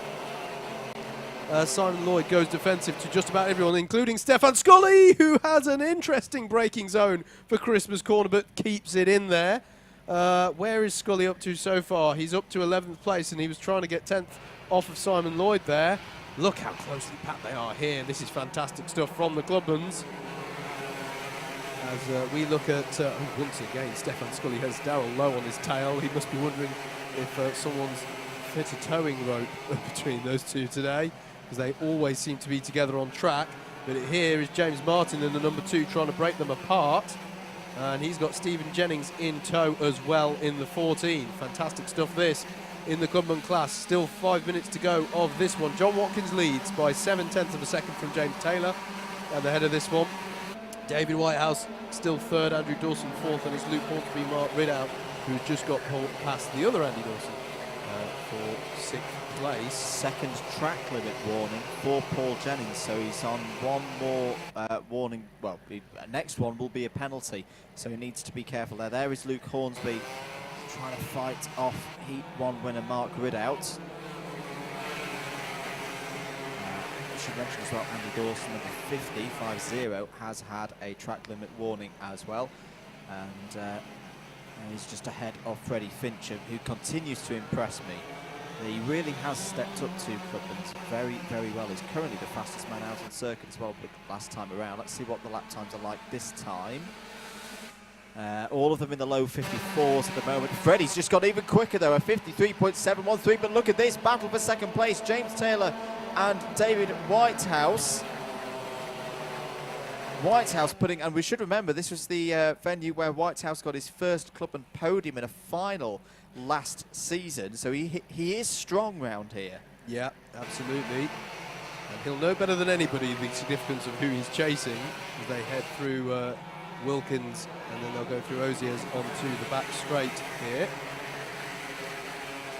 Simon Lloyd goes defensive to just about everyone, including Stefan Scully, who has an interesting braking zone for Christmas corner, but keeps it in there. Where is Scully up to so far? He's up to 11th place, and he was trying to get 10th off of Simon Lloyd there. Look how closely packed they are here. This is fantastic stuff from the Clubmans. As we look at, once again, Stefan Scully has Darrell Lowe on his tail. He must be wondering if someone's fit a towing rope between those two today, because they always seem to be together on track. But here is James Martin in the number 2 trying to break them apart. And he's got Stephen Jennings in tow as well in the 14. Fantastic stuff this in the Clubman class. Still 5 minutes to go of this one. John Watkins leads by 7/10 of a second from James Taylor at the head of this one. David Whitehouse still 3rd, Andrew Dawson 4th, and it's Luke Hornsby, Mark Ridout, who's just got past the other Andy Dawson for 6th place. Second track limit warning for Paul Jennings, so he's on one more warning. Well, next one will be a penalty, so he needs to be careful there. There is Luke Hornsby trying to fight off Heat 1 winner Mark Ridout. I should mention as well, Andy Dawson, number 50, has had a track limit warning as well. And And he's just ahead of Freddie Fincham, who continues to impress me. He really has stepped up to Clubman's very, very well. He's currently the fastest man out on circuit as well, but last time around. Let's see what the lap times are like this time. All of them in the low 54s at the moment. Freddie's just got even quicker though, a 53.713, but look at this battle for second place. James Taylor and David Whitehouse. Whitehouse putting, and we should remember, this was the venue where Whitehouse got his first Clubman podium in a final last season, so he is strong round here. Yeah, absolutely. And he'll know better than anybody the significance of who he's chasing as they head through Wilkins, and then they'll go through Oziers onto the back straight here.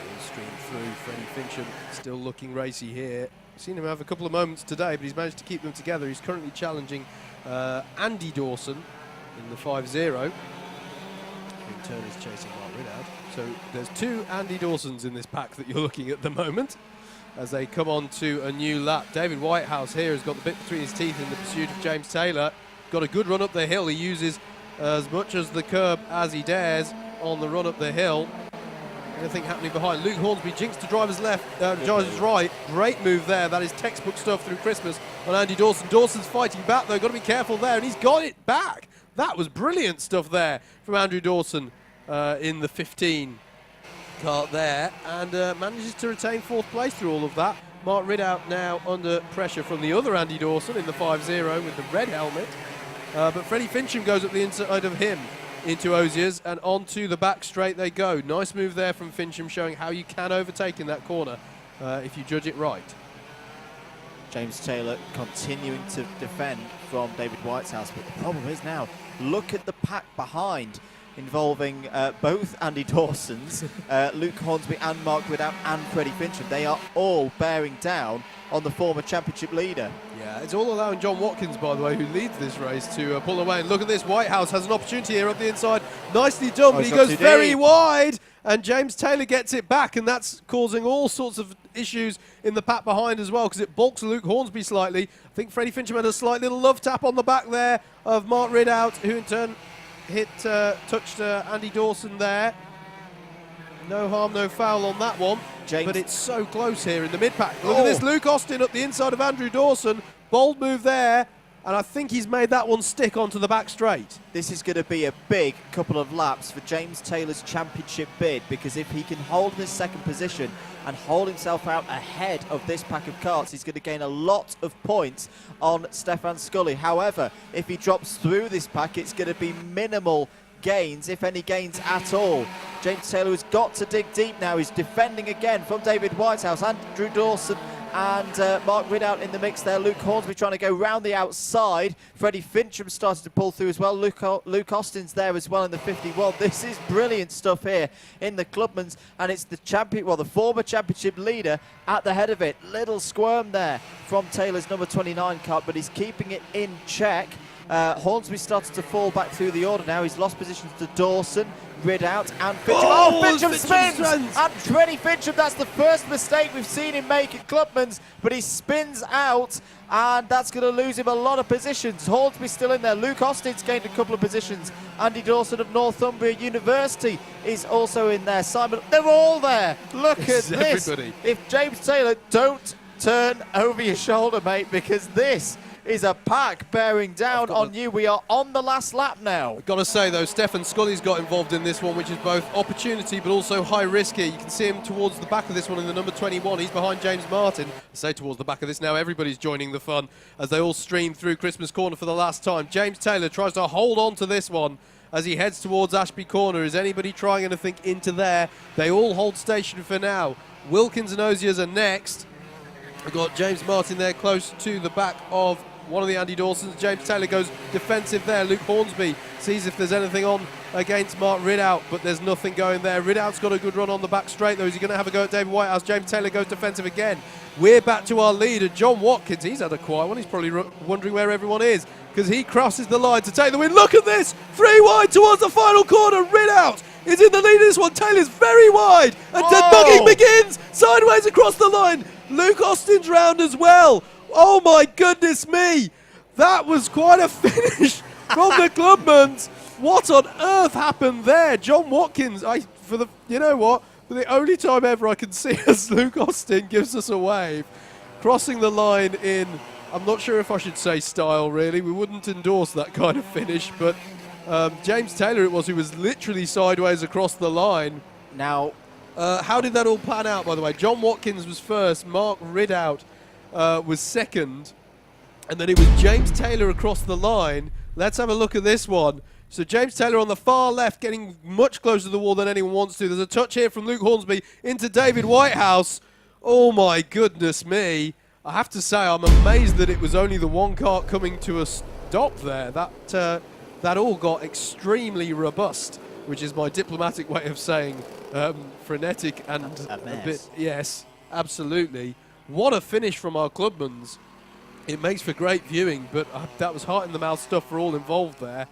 We'll stream through. Freddie Fincham still looking racy here. Seen him have a couple of moments today, but he's managed to keep them together. He's currently challenging Andy Dawson in the 5-0. In turn is chasing Mark Ridout. So there's two Andy Dawsons in this pack that you're looking at the moment as they come on to a new lap. David Whitehouse here has got the bit between his teeth in the pursuit of James Taylor. Got a good run up the hill. He uses as much as the curb as he dares on the run up the hill. Anything happening behind. Luke Hornsby jinks to driver's left, driver's right. Great move there. That is textbook stuff through Christmas on Andy Dawson. Dawson's fighting back though. Got to be careful there, and he's got it back. That was brilliant stuff there from Andrew Dawson in the 15 kart there, and manages to retain fourth place through all of that. Mark Ridout now under pressure from the other Andy Dawson in the 5-0 with the red helmet. But Freddie Fincham goes up the inside of him into Oziers, and onto the back straight they go. Nice move there from Fincham, showing how you can overtake in that corner if you judge it right. James Taylor continuing to defend from David Whitehouse, but the problem is now, look at the pack behind, involving both Andy Dawsons, Luke Hornsby and Mark Ridout and Freddie Fincham. They are all bearing down on the former championship leader. Yeah, it's all allowing John Watkins, by the way, who leads this race, to pull away. And look at this, Whitehouse has an opportunity here up the inside. Nicely done, but he goes very wide, and James Taylor gets it back, and that's causing all sorts of issues in the pack behind as well, because it bulks Luke Hornsby slightly. I think Freddie Fincham had a slight little love tap on the back there of Mark Ridout, who in turn touched Andy Dawson there. No harm, no foul on that one. But it's so close here in the mid-pack. Look at this, Luke Austin up the inside of Andrew Dawson. Bold move there, and I think he's made that one stick onto the back straight. This is going to be a big couple of laps for James Taylor's championship bid, because if he can hold his second position and hold himself out ahead of this pack of karts, he's going to gain a lot of points on Stefan Scully. However, if he drops through this pack, it's going to be minimal gains, if any gains at all. James Taylor has got to dig deep now. He's defending again from David Whitehouse, Andrew Dawson and Mark Ridout in the mix there. Luke Hornsby trying to go round the outside. Freddie Fincham started to pull through as well. Luke Austin's there as well in the 51. This is brilliant stuff here in the Clubmans, and it's the champion, well, the former championship leader at the head of it. Little squirm there from Taylor's number 29 kart, but he's keeping it in check. Hornsby started to fall back through the order now. He's lost positions to Dawson, Ridout and Fincham. Oh, Fincham spins! And Freddie Fincham, that's the first mistake we've seen him make at Clubman's, but he spins out, and that's going to lose him a lot of positions. Hornsby's still in there. Luke Austin's gained a couple of positions. Andy Dawson of Northumbria University is also in there. Simon, they're all there. Look at this. Everybody. If James Taylor, don't turn over your shoulder, mate, because this is a pack bearing down on you. We are on the last lap now. I've got to say, though, Stefan Scully's got involved in this one, which is both opportunity but also high risk here. You can see him towards the back of this one in the number 21. He's behind James Martin. I say towards the back of this now. Everybody's joining the fun as they all stream through Christmas Corner for the last time. James Taylor tries to hold on to this one as he heads towards Ashby Corner. Is anybody trying anything into there? They all hold station for now. Wilkins and Oziers are next. We've got James Martin there close to the back of one of the Andy Dawsons. James Taylor goes defensive there. Luke Hornsby sees if there's anything on against Mark Ridout, but there's nothing going there. Ridout's got a good run on the back straight, though. Is he going to have a go at David Whitehouse? James Taylor goes defensive again. We're back to our leader, John Watkins. He's had a quiet one. He's probably wondering where everyone is, because he crosses the line to take the win. Look at this! 3 wide towards the final corner. Ridout is in the lead of this one. Taylor's very wide, and debugging begins sideways across the line. Luke Austin's round as well. Oh my goodness me! That was quite a finish from the Clubmans. What on earth happened there? John Watkins, you know what? For the only time ever I can see as Luke Austin gives us a wave, crossing the line in, I'm not sure if I should say style really, we wouldn't endorse that kind of finish, but James Taylor it was who was literally sideways across the line. Now, how did that all pan out, by the way? John Watkins was first, Mark Ridout was second, and then it was James Taylor across the line. Let's have a look at this one. So James Taylor on the far left, getting much closer to the wall than anyone wants to. There's a touch here from Luke Hornsby into David Whitehouse. Oh my goodness me. I have to say, I'm amazed that it was only the one car coming to a stop there. That all got extremely robust, which is my diplomatic way of saying frenetic and a bit, yes, absolutely. What a finish from our clubmans. It makes for great viewing, but that was heart-in-the-mouth stuff for all involved there.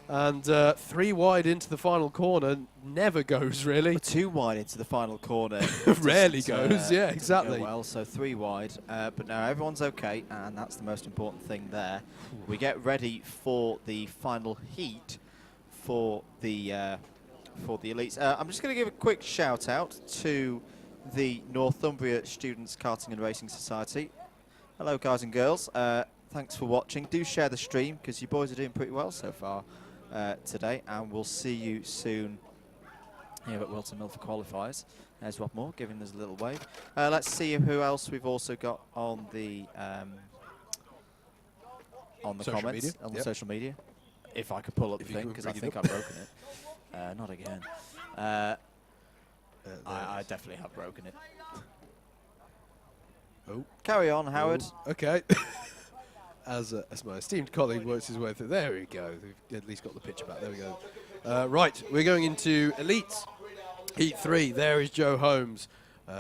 And 3 wide into the final corner never goes, really. 2 wide into the final corner. Rarely goes, yeah, exactly. Go well, so 3 wide. But now everyone's okay, and that's the most important thing there. We get ready for the final heat for the elites. I'm just going to give a quick shout-out to the Northumbria Students Karting and Racing Society. Hello, guys and girls. Thanks for watching. Do share the stream, because you boys are doing pretty well so far today, and we'll see you soon here at Whilton Mill for qualifiers. There's Rob Moore giving us a little wave. Let's see who else we've also got on the Social comments, media. on the social media. If I could pull up the thing, because I think I've broken it. Not again. I definitely have broken it. Oh. Carry on, Howard. Oh, okay. As my esteemed colleague works his way through. There we go. We've at least got the picture back. There we go. Right, we're going into Elites. Heat 3. There is Joe Holmes,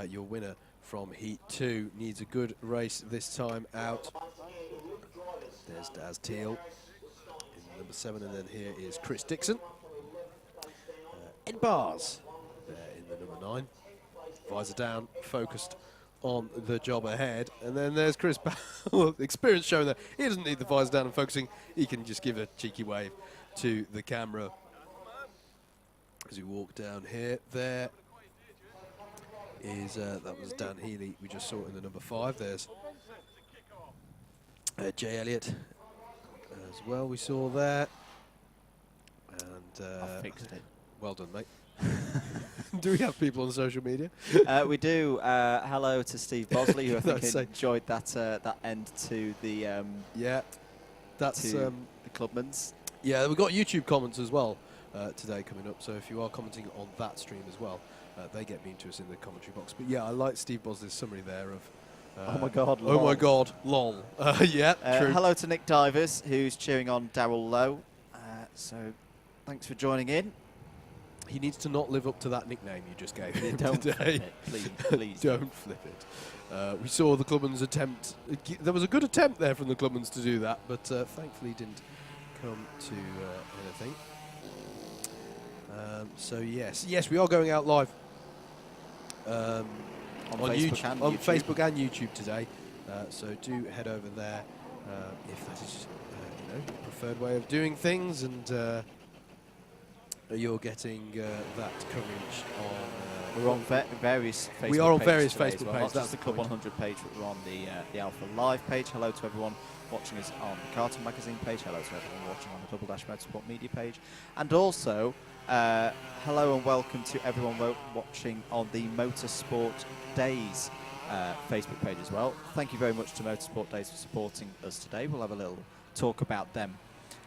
your winner from Heat 2. Needs a good race this time out. There's Daz Teal in number 7, and then here is Chris Dixon. Ed Bars there in the number 9. Visor down, focused on the job ahead. And then there's Chris Powell, experience showing that he doesn't need the visor down and focusing. He can just give a cheeky wave to the camera as we walk down here. There is, that was Dan Healy. We just saw it in the number 5. There's Jay Elliott as well, we saw there. And I fixed it. Well done, mate. Do we have people on social media? We do. Hello to Steve Bosley, who I think enjoyed that that end to the yeah, that's the Clubmans. Yeah, we've got YouTube comments as well today coming up. So if you are commenting on that stream as well, they get mean to us in the commentary box. But yeah, I like Steve Bosley's summary there of. Oh my God! Oh my God! Lol. Yeah. True. Hello to Nick Divers, who's cheering on Darryl Lowe. So thanks for joining in. He needs to not live up to that nickname you just gave him Don't today. flip it, please. Don't flip it. We saw the Clubman's attempt. There was a good attempt there from the Clubman's to do that, but thankfully didn't come to anything. So yes, we are going out live on Facebook and YouTube today. So do head over there if that is your preferred way of doing things, and you're getting that coverage on. We're on various Facebook pages. We are on various Facebook well. pages. That's the Club 100 page, but we're on the Alpha Live page. Hello to everyone watching us on the Carton Magazine page. Hello to everyone watching on the Double Dash Motorsport Media page. And also, hello and welcome to everyone watching on the Motorsport Days Facebook page as well. Thank you very much to Motorsport Days for supporting us today. We'll have a little talk about them,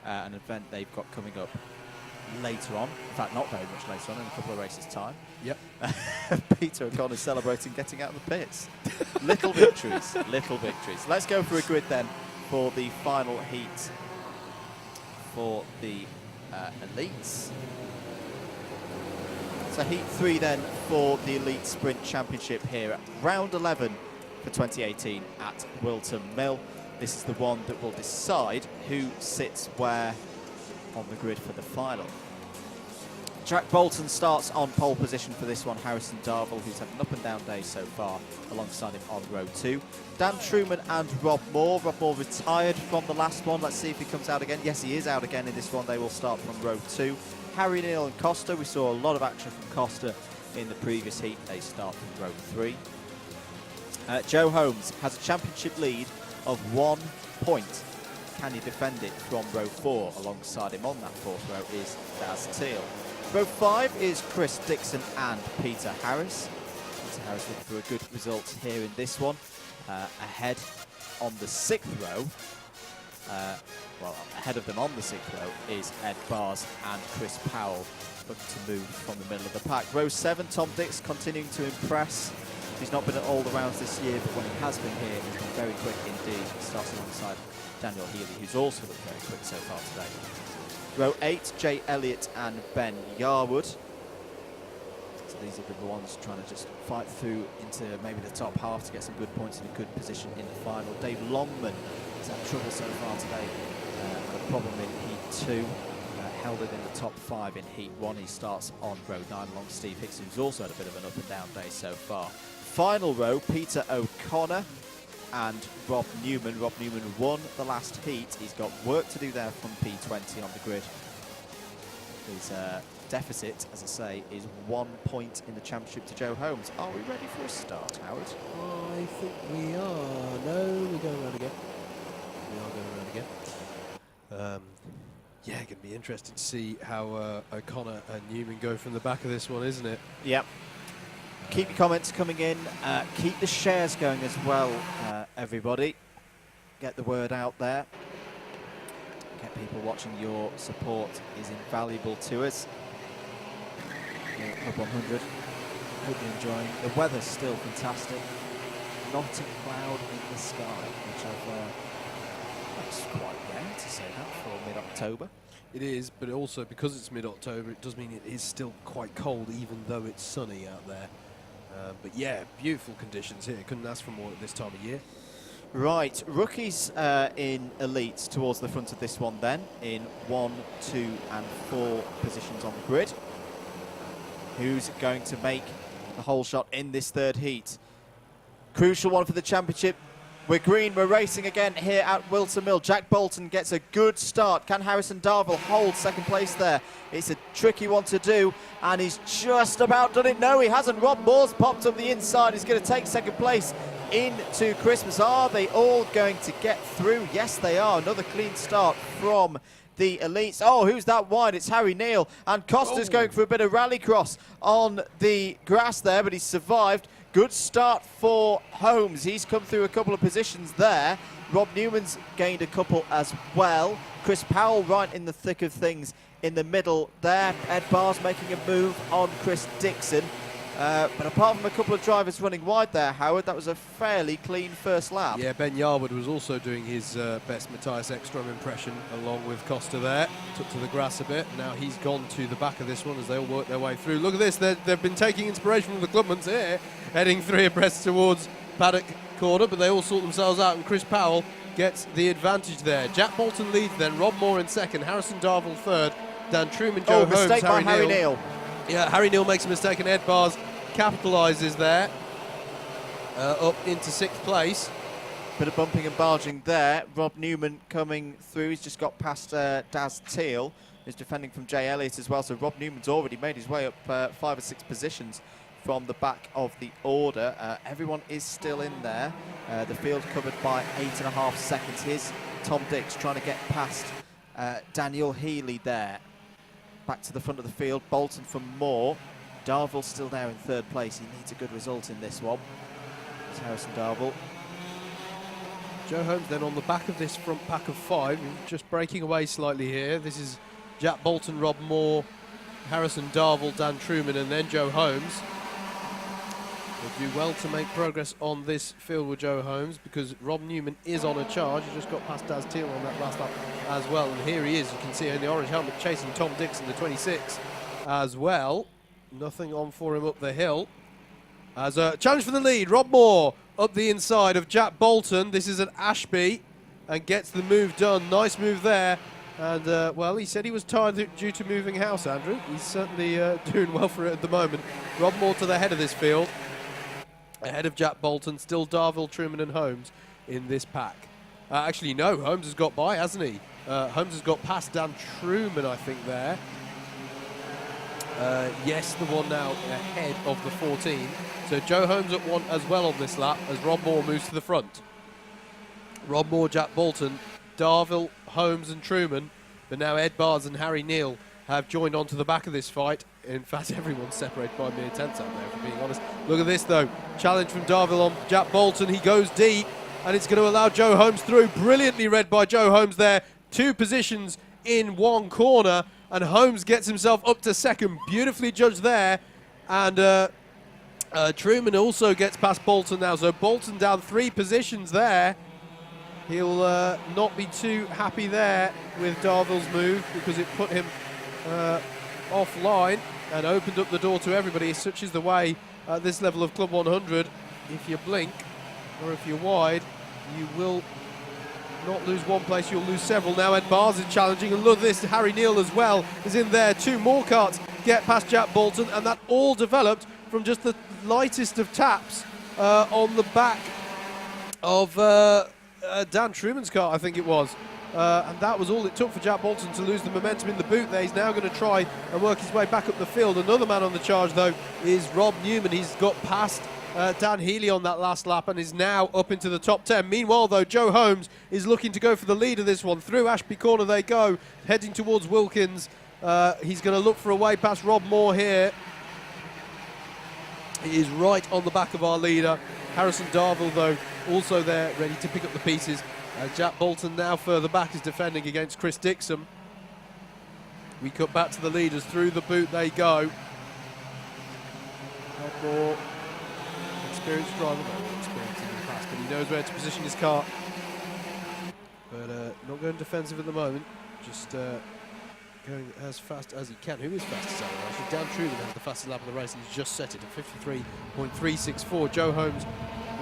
an event they've got coming up later on. In fact, not very much later on, in a couple of races' time. Yep. Peter O'Connor celebrating getting out of the pits. Little victories, little victories. Let's go for a grid then for the final heat for the elites. So heat 3 then for the Elite Sprint Championship here at round 11 for 2018 at Whilton Mill. This is the one that will decide who sits where on the grid for the final. Jack Bolton starts on pole position for this one. Harrison Darville, who's had an up-and-down day so far, alongside him on row 2. Dan Truman and Rob Moore. Rob Moore retired from the last one. Let's see if he comes out again. Yes, he is out again in this one. They will start from row 2. Harry Neal and Costa. We saw a lot of action from Costa in the previous heat. They start from row 3. Joe Holmes has a championship lead of 1 point. Can he defend it from row 4? Alongside him on that 4th row is Daz Teal. Row 5 is Chris Dixon and Peter Harris. Peter Harris looking for a good result here in this one. Ahead on the 6th row, well, ahead of them on the 6th row is Ed Bars and Chris Powell, looking to move from the middle of the pack. Row 7, Tom Dix continuing to impress. He's not been at all the rounds this year, but when he has been here, he's been very quick indeed. He starts alongside Daniel Healy, who's also looked very quick so far today. Row 8, Jay Elliott and Ben Yarwood. So these have been the ones trying to just fight through into maybe the top half to get some good points in a good position in the final. Dave Longman has had trouble so far today. Had a problem in Heat 2. Held it in the top 5 in Heat 1. He starts on row 9 along Steve Hicks, who's also had a bit of an up and down day so far. Final row, Peter O'Connor and Rob Newman. Rob Newman won the last heat. He's got work to do there from P20 on the grid. His deficit, as I say, is 1 point in the championship to Joe Holmes. Are we ready for a start, Howard? I think we are. No, we're going around again. We are going around again. Yeah, going to be interesting to see how O'Connor and Newman go from the back of this one, isn't it? Yep. Keep your comments coming in. Keep the shares going as well, everybody. Get the word out there. Get people watching. Your support is invaluable to us. Here at Club 100. Hope you're enjoying. The weather's still fantastic. Not a cloud in the sky, which that's quite rare to say that for mid-October. It is, but also because it's mid-October, it does mean it is still quite cold, even though it's sunny out there. But yeah, beautiful conditions here. Couldn't ask for more at this time of year. Right, rookies in elites towards the front of this one then, in 1, 2 and 4 positions on the grid. Who's going to make the whole shot in this 3rd heat? Crucial one for the championship. We're green, we're racing again here at Whilton Mill. Jack Bolton gets a good start. Can Harrison Darville hold 2nd place there? It's a tricky one to do, and he's just about done it. No, he hasn't. Rob Moore's popped up the inside. He's going to take 2nd place into Christmas. Are they all going to get through? Yes, they are. Another clean start from the elites. Oh, who's that wide? It's Harry Neal, and Costa's going for a bit of rallycross on the grass there, but he's survived. Good start for Holmes. He's come through a couple of positions there. Rob Newman's gained a couple as well. Chris Powell right in the thick of things in the middle there. Ed Barr's making a move on Chris Dixon. But apart from a couple of drivers running wide there, Howard, that was a fairly clean first lap. Yeah, Ben Yarwood was also doing his best Matthias Ekstrom impression along with Costa there. Took to the grass a bit. Now he's gone to the back of this one as they all work their way through. Look at this. They've been taking inspiration from the Clubmans here, heading 3 abreast towards paddock corner, but they all sort themselves out, and Chris Powell gets the advantage there. Jack Bolton leads then, Rob Moore in 2nd, Harrison Darville 3rd, Dan Truman, Joe Holmes, mistake by Harry Neal. Yeah, Harry Neal makes a mistake, and Ed Bars capitalises there, up into 6th place. Bit of bumping and barging there. Rob Newman coming through. He's just got past Daz Teal, who's defending from Jay Elliott as well. So Rob Newman's already made his way up 5 or 6 positions from the back of the order. Everyone is still in there. The field covered by 8.5 seconds. Here's Tom Dix trying to get past Daniel Healy there. Back to the front of the field. Bolton from Moore. Darville still there in 3rd place. He needs a good result in this one. It's Harrison Darville. Joe Holmes then on the back of this front pack of 5, just breaking away slightly here. This is Jack Bolton, Rob Moore, Harrison Darville, Dan Truman, and then Joe Holmes. They'll do well to make progress on this field with Joe Holmes because Rob Newman is on a charge. He just got past Daz Teal on that last lap as well. And here he is, you can see in the orange helmet, chasing Tom Dixon, the 26 as well. Nothing on for him up the hill. As a challenge for the lead, Rob Moore up the inside of Jack Bolton. This is at Ashby and gets the move done. Nice move there. And, well, he said he was tired due to moving house, Andrew. He's certainly doing well for it at the moment. Rob Moore to the head of this field. Ahead of Jack Bolton, still Darville, Truman and Holmes in this pack. Actually, no, Holmes has got by, hasn't he? Holmes has got past Dan Truman, I think, there. Yes, the one now ahead of the 14. So Joe Holmes at 1 as well on this lap as Rob Moore moves to the front. Rob Moore, Jack Bolton, Darville, Holmes and Truman, but now Ed Bars and Harry Neal have joined onto the back of this fight. In fact, everyone's separated by mere tenths out there, if I'm being honest. Look at this, though. Challenge from Darville on Jack Bolton. He goes deep, and it's going to allow Joe Holmes through. Brilliantly read by Joe Holmes there. 2 positions in 1 corner, and Holmes gets himself up to second. Beautifully judged there. And Truman also gets past Bolton now. So Bolton down 3 positions there. He'll not be too happy there with Darville's move because it put him offline and opened up the door to everybody. Such is the way at this level of Club 100. If you blink or if you're wide, you will not lose one place, you'll lose several. Now Ed Bars is challenging, and look at this, Harry Neal as well is in there. 2 more carts get past Jack Bolton, and that all developed from just the lightest of taps on the back of Dan Truman's car, I think it was. And that was all it took for Jack Bolton to lose the momentum in the boot there. He's now going to try and work his way back up the field. Another man on the charge, though, is Rob Newman. He's got past Dan Healy on that last lap and is now up into the top 10. Meanwhile, though, Joe Holmes is looking to go for the lead of this one. Through Ashby Corner they go, heading towards Wilkins. He's going to look for a way past Rob Moore here. He is right on the back of our leader. Harrison Darville, though, also there, ready to pick up the pieces. Jack Bolton now further back is defending against Chris Dixon. We cut back to the leaders. Through the boot they go. Rob Moore, experienced driver, not experienced in the past, but he knows where to position his car. But not going defensive at the moment, just going as fast as he can. Who is fastest out of the race? Dan Truman has the fastest lap of the race, and he's just set it at 53.364. Joe Holmes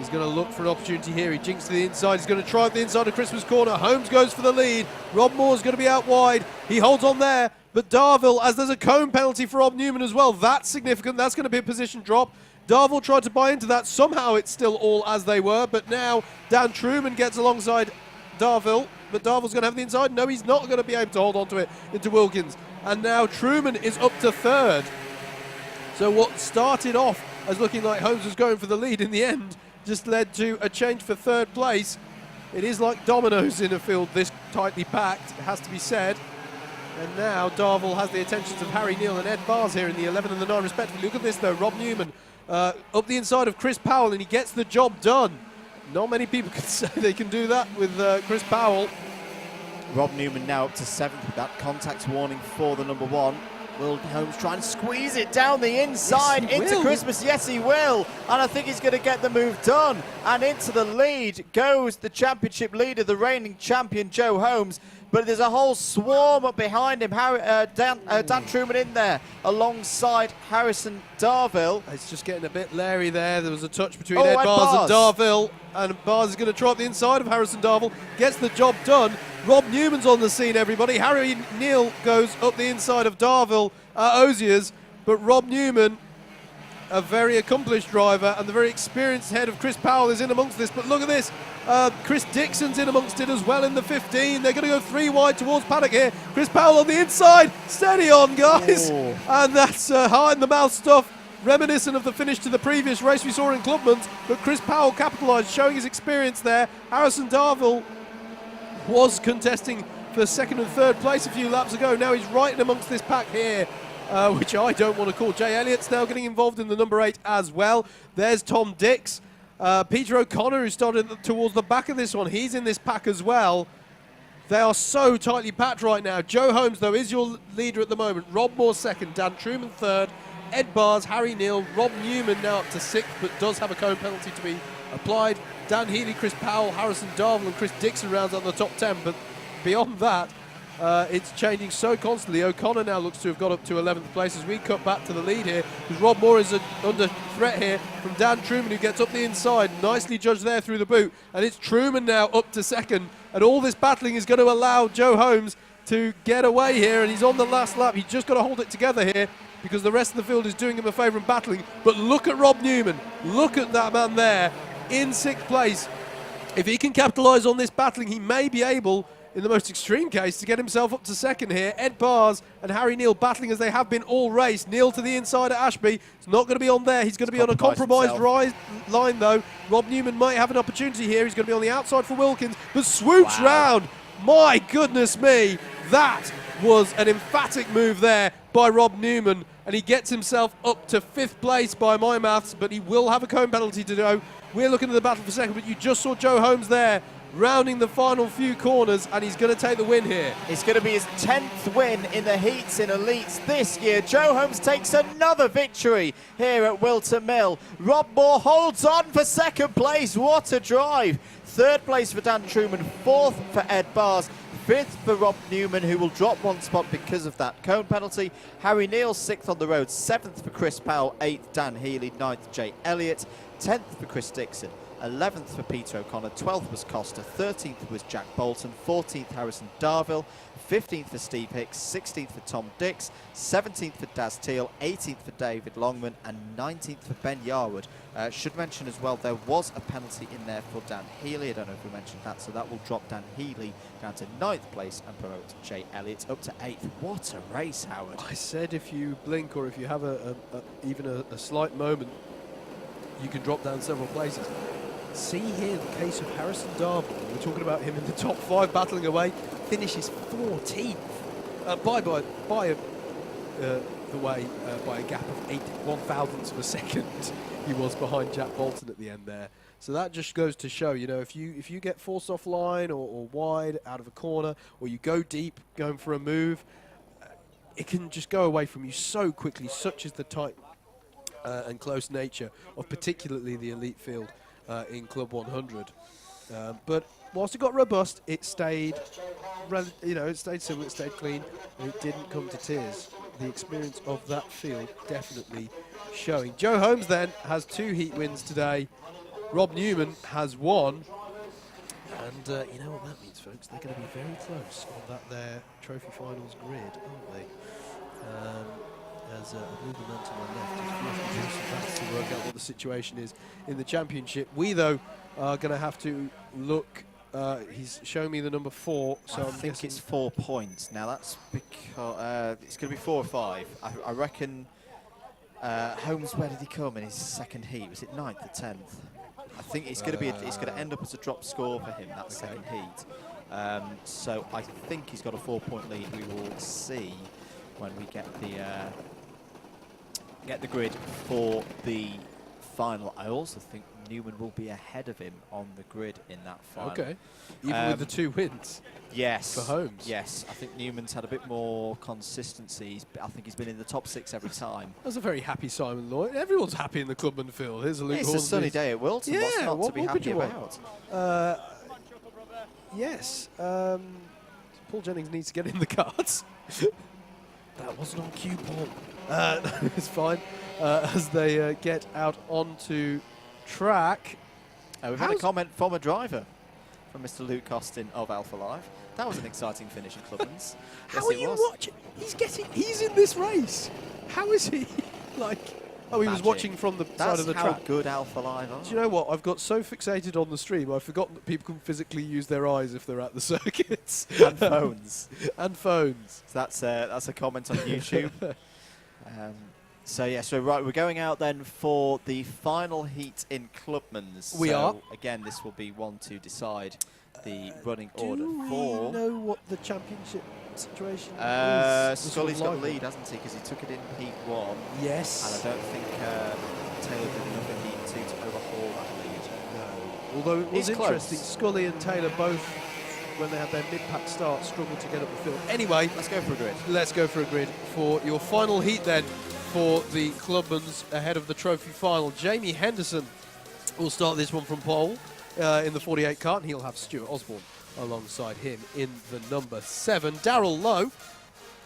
is going to look for an opportunity here. He jinks to the inside. He's going to try at the inside of Christmas Corner. Holmes goes for the lead. Rob Moore's going to be out wide. He holds on there, but Darville, as there's a cone penalty for Rob Newman as well, that's significant. That's going to be a position drop. Darville tried to buy into that. Somehow it's still all as they were, but now Dan Truman gets alongside Darville, but Darville's going to have the inside. No, he's not going to be able to hold on to it into Wilkins. And now Truman is up to third. So what started off as looking like Holmes was going for the lead in the end just led to a change for third place. It is like dominoes in a field this tightly packed, it has to be said. And now Darville has the attentions of Harry Neal and Ed Bars here in the 11 and the 9 respectively. Look at this though, Rob Newman up the inside of Chris Powell, and he gets the job done. Not many people can say they can do that with Chris Powell. Rob Newman now up to 7th with that contact warning for the number 1. Will Holmes try and squeeze it down the inside into Christmas? Yes, he will. And I think he's going to get the move done. And into the lead goes the championship leader, the reigning champion, Joe Holmes. But there's a whole swarm up behind him. Dan Truman in there alongside Harrison Darville. It's just getting a bit leery there. There was a touch between Ed Bars and Darville. And Bars is going to try up the inside of Harrison Darville. Gets the job done. Rob Newman's on the scene, everybody. Harry Neal goes up the inside of Darville at Osiers. But Rob Newman, a very accomplished driver and the very experienced head of Chris Powell, is in amongst this. But look at this. Chris Dixon's in amongst it as well in the 15. They're going to go 3 wide towards Paddock here. Chris Powell on the inside. Steady on, guys. Oh. And that's high in the mouth stuff, reminiscent of the finish to the previous race we saw in Clubman. But Chris Powell capitalised, showing his experience there. Harrison Darville was contesting for 2nd and 3rd place a few laps ago. Now he's right in amongst this pack here, which I don't want to call. Jay Elliott's now getting involved in the number 8 as well. There's Tom Dix. Peter O'Connor, who started towards the back of this one, he's in this pack as well. They are so tightly packed right now. Joe Holmes, though, is your leader at the moment. Rob Moore 2nd, Dan Truman 3rd, Ed Bars, Harry Neal, Rob Newman now up to 6th, but does have a cone penalty to be applied. Dan Healy, Chris Powell, Harrison Darville and Chris Dixon rounds out the top 10, but beyond that, it's changing so constantly. O'Connor now looks to have got up to 11th place as we cut back to the lead here, because Rob Moore is under threat here from Dan Truman, who gets up the inside. Nicely judged there through the boot, and it's Truman now up to 2nd, and all this battling is going to allow Joe Holmes to get away here, and he's on the last lap. He's just got to hold it together here because the rest of the field is doing him a favour and battling. But look at Rob Newman. Look at that man there in 6th place. If he can capitalise on this battling, he may be able, in the most extreme case, to get himself up to 2nd here. Ed Bars and Harry Neal battling as they have been all race. Neal to the inside at Ashby. It's not going to be on there. He's going to be on a compromised line, though. Rob Newman might have an opportunity here. He's going to be on the outside for Wilkins, but swoops round. My goodness me. That was an emphatic move there by Rob Newman, and he gets himself up to 5th place by my maths, but he will have a cone penalty to do. We're looking at the battle for 2nd, but you just saw Joe Holmes there rounding the final few corners, and he's going to take the win here. It's going to be his 10th win in the heats in elites this year. Joe Holmes takes another victory here at Whilton Mill. Rob Moore holds on for 2nd place. What a drive. 3rd place for Dan Truman, 4th for Ed Bars, 5th for Rob Newman, who will drop 1 spot because of that cone penalty. Harry Neal 6th on the road, 7th for Chris Powell, 8th Dan Healy, 9th Jay Elliott, 10th for Chris Dixon, 11th for Peter O'Connor, 12th was Costa, 13th was Jack Bolton, 14th Harrison Darville, 15th for Steve Hicks, 16th for Tom Dix, 17th for Daz Teal, 18th for David Longman, and 19th for Ben Yarwood. Should mention as well, there was a penalty in there for Dan Healy. I don't know if we mentioned that, so that will drop Dan Healy down to 9th place and promote Jay Elliott up to 8th. What a race, Howard. I said if you blink or if you have even a slight moment, you can drop down several places. See here the case of Harrison Darville. We're talking about him in the top 5 battling away. Finishes 14th by a gap of 1/1000th of a second. He was behind Jack Bolton at the end there. So that just goes to show, you know, if you get forced offline or wide out of a corner, or you go deep going for a move, it can just go away from you so quickly. Such is the tight and close nature of particularly the elite field in Club 100. But whilst it got robust, it stayed, it stayed simple, it stayed clean, and it didn't come to tears. The experience of that field definitely showing. Joe Holmes then has 2 heat wins today. Rob Newman has 1. And you know what that means, folks? They're going to be very close on their trophy finals grid, aren't they? As I believe the man to my left is doing some maths to work out what the situation is in the championship. We, though, are going to have to look. He's showing me the number 4, so I think it's 4 points. Now that's because it's going to be 4 or 5. I reckon Holmes. Where did he come in his 2nd heat? Was it 9th or 10th? I think it's going to be. It's going to end up as a drop score for him that 2nd heat. So I think he's got a 4-point lead. We will see when we get the grid for the final. I also think Newman will be ahead of him on the grid in that final. Okay, even with the 2 wins. Yes. For Holmes. Yes, I think Newman's had a bit more consistency. I think he's been in the top 6 every time. That's a very happy Simon Lloyd. Everyone's happy in the Clubman field. Here's a Luke It's a sunny day at Whilton. Yeah, what's not what to be more could happy you about? Yes. Paul Jennings needs to get in the cards. That wasn't on cue, Paul. It's fine. As they get out onto track. We've had a comment from a driver, from Mr. Luke Costin of Alpha Live. That was an exciting finish in Clubman's. How are you watching? He's in this race. How is he? Oh, he was watching from the side of the track. That's how good Alpha Live are. Do you know what? I've got so fixated on the stream, I've forgotten that people can physically use their eyes if they're at the circuits. And phones. And phones. So that's a comment on YouTube. So right, we're going out then for the final heat in Clubman's. We are. Again, this will be one to decide the running order Do for. we know what the championship situation is? Scully's got the lead, hasn't he? Because he took it in Heat 1. Yes. And I don't think Taylor did enough in Heat 2 to overhaul that lead. No. Although it was It's interesting, close. Scully and Taylor both, when they had their mid-pack start, struggled to get up the field. Anyway, Let's go for a grid. let's go for a grid for your final heat then for the Clubmans ahead of the trophy final. Jamie Henderson will start this one from pole in the 48 cart, and he'll have Stuart Osborne alongside him in the number 7. Darrell Lowe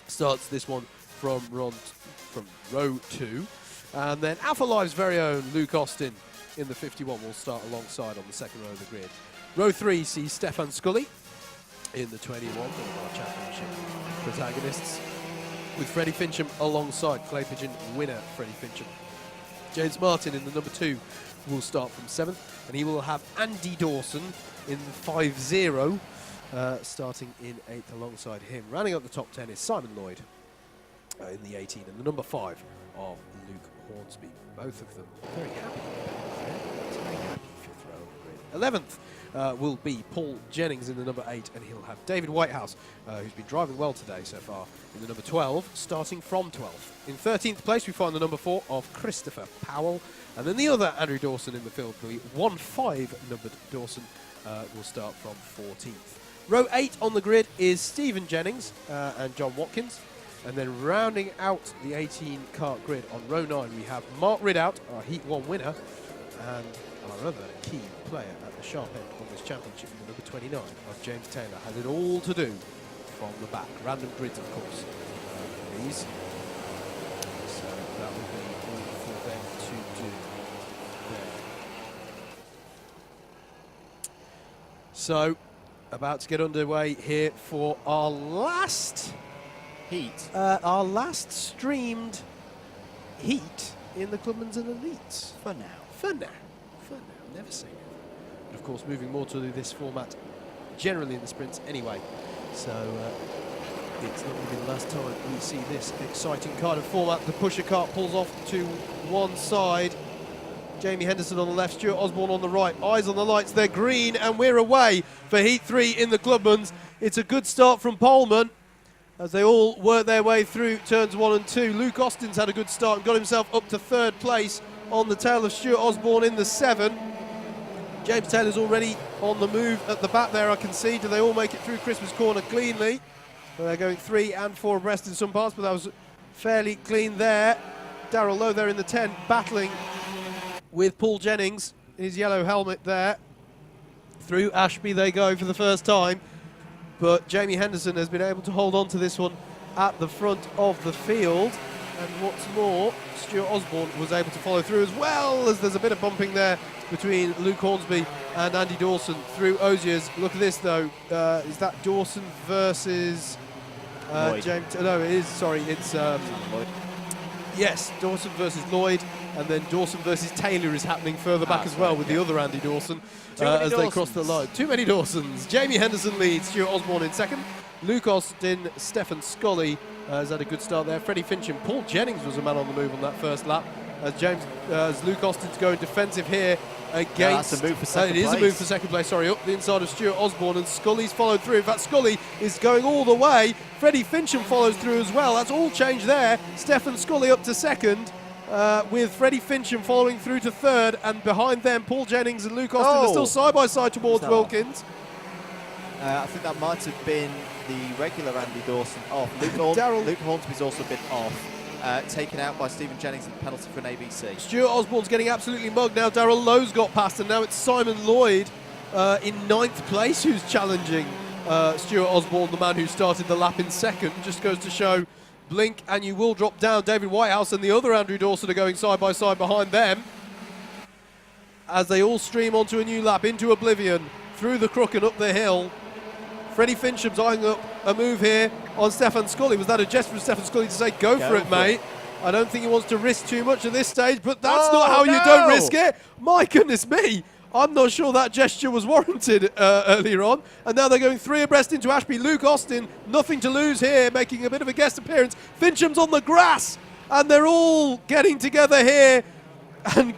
starts this one from row 2. And then Alpha Live's very own Luke Austin in the 51 will start alongside on the 2nd row of the grid. Row 3 sees Stefan Scully in the 21, one of our championship protagonists, with Freddie Fincham alongside Clay Pigeon winner Freddie Fincham. James Martin in the number 2 will start from 7th, and he will have Andy Dawson in the 5-0, starting in 8th alongside him. Rounding up the top 10 is Simon Lloyd in the 18, and the number 5 of Luke Hornsby. Both of them very happy. Very happy 5th row of the grid. 11th will be Paul Jennings in the number 8, and he'll have David Whitehouse, who's been driving well today so far, in the number 12, starting from 12th. In 13th place, we find the number 4 of Christopher Powell, and then the other Andrew Dawson in the field, the 1-5 numbered Dawson, will start from 14th. Row 8 on the grid is Stephen Jennings and John Watkins. And then rounding out the 18-cart grid on row 9, we have Mark Ridout, our Heat 1 winner, and our other key player at the sharp end of this championship, the number 29 of James Taylor, has it all to do from the back. Random grids, of course, these. So that will be all for them to do there. So, about to get underway here for our last Heat. our last streamed heat in the Clubman's and Elites. For now. For now. For now. Never say never. But of course, moving more to this format generally in the sprints anyway. So it's not going to be the last time we see this exciting kind of format. The pusher cart pulls off to one side. Jamie Henderson on the left, Stuart Osborne on the right. Eyes on the lights, they're green, and we're away for Heat 3 in the Clubman's. It's a good start from Poleman as they all work their way through turns 1 and 2. Luke Austin's had a good start and got himself up to 3rd place on the tail of Stuart Osborne in the 7. James Taylor's already on the move at the back there, I can see. Do they all make it through Christmas Corner cleanly? Well, they're going 3 and 4 abreast in some parts, but that was fairly clean there. Darrell Lowe there in the 10, battling with Paul Jennings in his yellow helmet there. Through Ashby they go for the first time. But Jamie Henderson has been able to hold on to this one at the front of the field. And what's more, Stuart Osborne was able to follow through, as well as there's a bit of bumping there between Luke Hornsby and Andy Dawson through Osiers. Look at this though, is that Dawson versus James? No, it is, sorry, it's Lloyd. Yes, Dawson versus Lloyd, and then Dawson versus Taylor is happening further back as well with the other Andy Dawson as they cross the line. Too many Dawsons. Jamie Henderson leads, Stuart Osborne in 2nd. Luke Austin, Stephen Scully has had a good start there. Freddie Fincham, Paul Jennings was a man on the move on that first lap. As Luke Austin's going defensive here against. That's a move for second place. It is a move for second place, sorry, up the inside of Stuart Osborne, and Scully's followed through. In fact, Scully is going all the way. Freddie Fincham follows through as well. That's all changed there. Stephen Scully up to 2nd. With Freddie Fincham following through to 3rd, and behind them Paul Jennings and Luke Austin are still side by side towards Wilkins. I think that might have been the regular Andy Dawson off. Luke Hornsby's also been off. Taken out by Stephen Jennings and penalty for an ABC. Stuart Osborne's getting absolutely mugged now. Darrell Lowe's got past, and now it's Simon Lloyd in 9th place who's challenging Stuart Osborne, the man who started the lap in 2nd. Just goes to show, blink and you will drop down. David Whitehouse and the other Andrew Dawson are going side by side behind them as they all stream onto a new lap into oblivion through the crook and up the hill. Freddie Fincham's eyeing up a move here on Stefan Scully. Was that a gesture from Stefan Scully to say, go for it, mate? I don't think he wants to risk too much at this stage, but that's not how you don't risk it. My goodness me. I'm not sure that gesture was warranted earlier on. And now they're going 3 abreast into Ashby. Luke Austin, nothing to lose here, making a bit of a guest appearance. Fincham's on the grass, and they're all getting together here. And